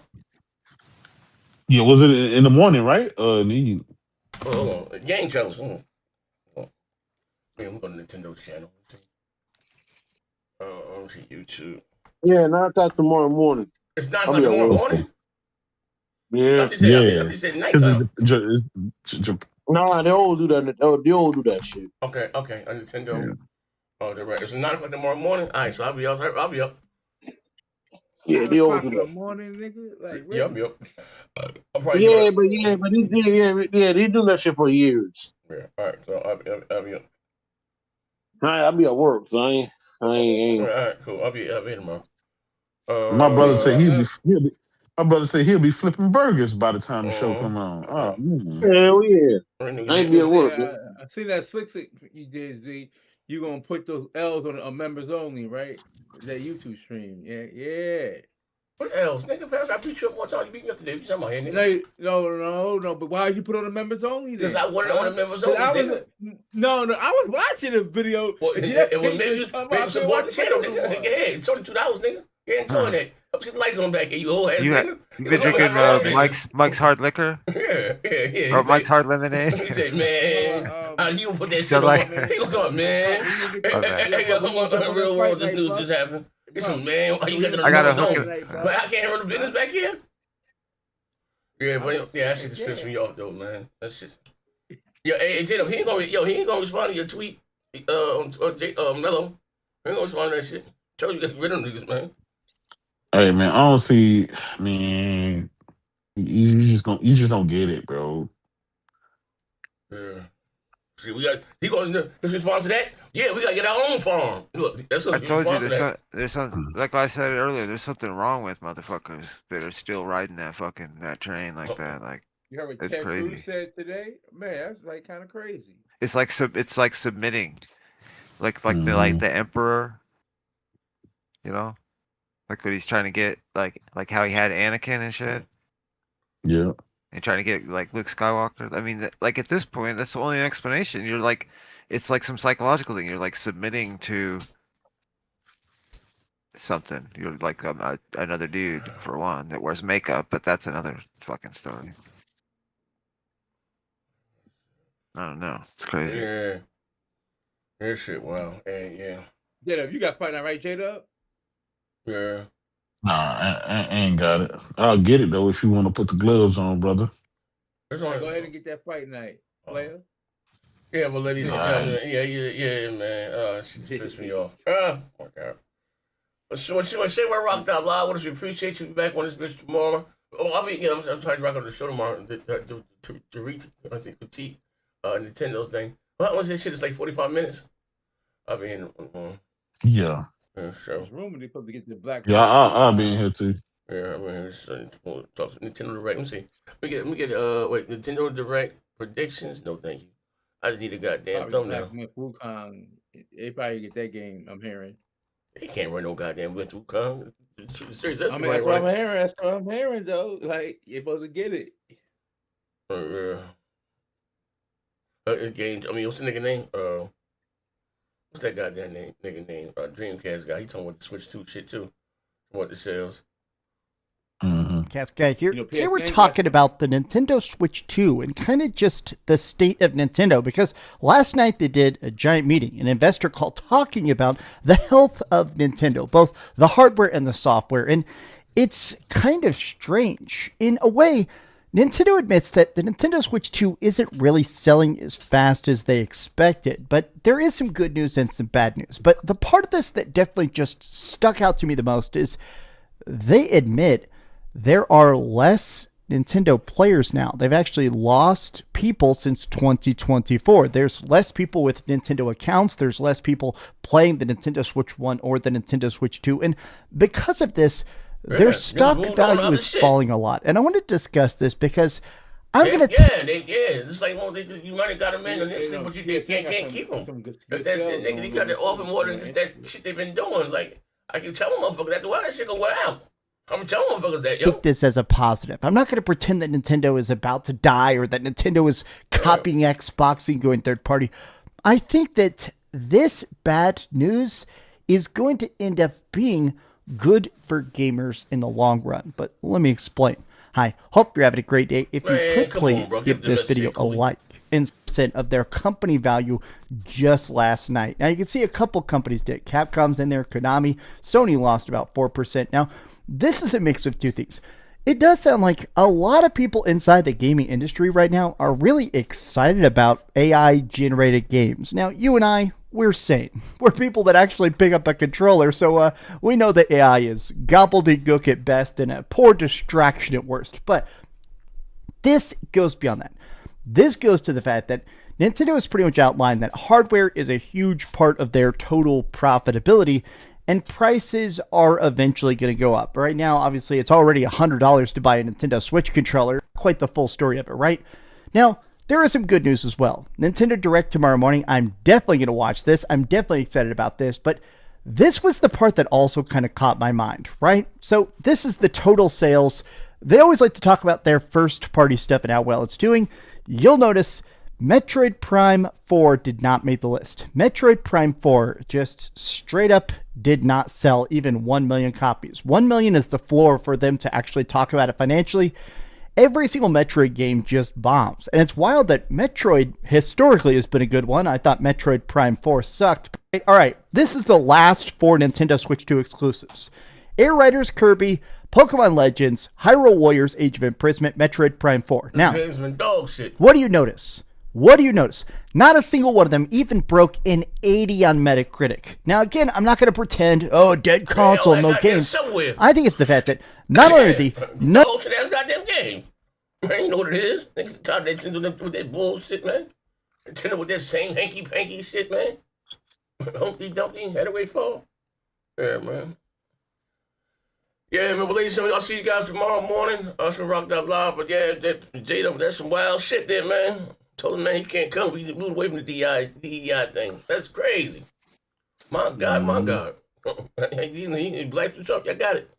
Yeah, was it in the morning, right? Hold on. Game channels. Man, I'm going to Nintendo channel. Let's see YouTube. Yeah, 9 o'clock tomorrow morning. It's 9 o'clock tomorrow morning? Yeah. I thought you said nighttime. No, they all do that. They all do that shit. Okay. On Nintendo. Yeah. Oh, they're right. It's 9 o'clock tomorrow morning. All right, so I'll be up. Yeah, they all do that. Morning, nigga. Like, really? Yep. They do that shit for years. Yeah. All right, so I'll be up. All right, I'll be at work, so I ain't. All right, cool. I'll be tomorrow. My brother said he'll be flipping burgers by the time the show come on. Oh, hell yeah! I ain't be at work. I see that slick you did, Z. You gonna put those L's on members only, right? That YouTube stream, yeah. What else, nigga? I beat you up one time. You beat me up today. What you talking about here, nigga? No. But why you put on the members only? Because I wanted on the members only. I was watching the video. Well, it was maybe support the channel, nigga. Yeah, it's only $2, nigga. Yeah, enjoying that. Let's get the lights on back here, you old ass nigga. You been drinking Mike's hard liquor? Yeah. Or Mike's hard lemonade? He said, man, you gonna put that shit on. He goes on, man. Hey, come on, real world, this news just happened. It's a man. How you got the numbers on? But I can't run the business back here. Yeah, but that shit just pissed me off though, man. That shit. Yeah, hey, J-Dub, he ain't gonna respond to your tweet. Mello. He ain't gonna respond to that shit. Tell you get rid of niggas, man. Hey man, I don't see, man. You just don't get it, bro. Yeah. See, he gonna respond to that. Yeah, we gotta get our own farm. Look, that's what I told you there's something like I said earlier. There's something wrong with motherfuckers that are still riding that train like that. Like you heard what it's Ted crazy. Cruz said today? Man, that's like kind of crazy. It's like submitting, like the emperor. You know, like what he's trying to get, like how he had Anakin and shit. Yeah. And trying to get like Luke Skywalker. I mean, like at this point, that's the only explanation. You're like, it's like some psychological thing. You're like submitting to something. You're like another dude for one that wears makeup, but that's another fucking story. I don't know. It's crazy. Yeah. This shit, wow. Yeah. J-Dub, you got fight now, right, J-Dub? Yeah. Nah, I ain't got it. I'll get it though if you want to put the gloves on, brother. Go ahead and get that fight night, player. Yeah, but ladies and gentlemen, yeah, man. She's pissed me off. Oh my God. So say we're rocked out live. What if we appreciate you back on this bitch tomorrow? Oh, I'm trying to rock on the show tomorrow to critique Nintendo's thing. Well, once this shit is like 45 minutes. I mean, yeah. Sure. There's rumor they supposed to get the black. Yeah, I'll be in here too. Yeah, I mean, talk to Nintendo Direct. Let me see. Let me get wait, Nintendo Direct predictions. No, thank you. I just need a goddamn thumbnail. Wukong, they probably get that game. I'm hearing. They can't run no goddamn with Wukong. Serious, that's what I'm hearing. That's what I'm hearing, though. Like you're supposed to get it. Game. I mean, what's the nigga name? What's that goddamn nigga name? Dreamcast guy. He talking about the Switch 2 shit too. What the sales. Cast guy here. Today we're talking about the Nintendo Switch 2 and kind of just the state of Nintendo, because last night they did a giant meeting, an investor call talking about the health of Nintendo, both the hardware and the software. And it's kind of strange. In a way, Nintendo admits that the Nintendo Switch 2 isn't really selling as fast as they expected, but there is some good news and some bad news. But the part of this that definitely just stuck out to me the most is they admit there are less Nintendo players now. They've actually lost people since 2024. There's less people with Nintendo accounts. There's less people playing the Nintendo Switch 1 or the Nintendo Switch 2. And because of this, their stock value is falling a lot. And I want to discuss this because I'm going to... It's like, well, you might have got them in initially, but you can't keep them. They got to offer more than just that shit they've been doing. Like, I can tell them motherfuckers that's why that shit gonna wear out. I'm telling motherfuckers that, yo. Take this as a positive. I'm not going to pretend that Nintendo is about to die or that Nintendo is copying Xbox and going third party. I think that this bad news is going to end up being good for gamers in the long run. But let me explain. Hi, hope you're having a great day. If you could please give this video a like and % of their company value just last night. Now you can see a couple companies did. Capcom's in there, Konami, Sony lost about 4%. Now, this is a mix of two things. It does sound like a lot of people inside the gaming industry right now are really excited about AI-generated games. Now, you and I, we're sane. We're people that actually pick up a controller, so we know that AI is gobbledygook at best and a poor distraction at worst. But this goes beyond that. This goes to the fact that Nintendo has pretty much outlined that hardware is a huge part of their total profitability, and prices are eventually going to go up. Right now, obviously, it's already $100 to buy a Nintendo Switch controller. Quite the full story of it, right? Now, there is some good news as well. Nintendo Direct tomorrow morning. I'm definitely going to watch this. I'm definitely excited about this. But this was the part that also kind of caught my mind, right? So this is the total sales. They always like to talk about their first-party stuff and how well it's doing. You'll notice Metroid Prime 4 did not make the list. Metroid Prime 4 just straight up did not sell even 1 million copies. 1 million is the floor for them to actually talk about it financially. Every single Metroid game just bombs. And it's wild that Metroid historically has been a good one. I thought Metroid Prime 4 sucked. All right, this is the last 4 Nintendo Switch 2 exclusives. Air Riders Kirby, Pokemon Legends, Hyrule Warriors Age of Imprisonment, Metroid Prime 4. Now, what do you notice? What do you notice? Not a single one of them even broke an 80 on Metacritic. Now, again, I'm not going to pretend, oh, dead console, no games. I think it's the fact that not only the... That's goddamn game. Man, you know what it is? Niggas tired of Nintendo with that bullshit, man. Nintendo with that same hanky-panky shit, man. Humpty Dumpty, had away fall. Yeah, man. Yeah, man, but ladies and gentlemen, I'll see you guys tomorrow morning. Us from Rock That Live, but yeah, Jada, that's some wild shit there, man. Told him, man, he can't come. We moved away from the DEI thing. That's crazy. My God, my God. He blasted himself. I got it.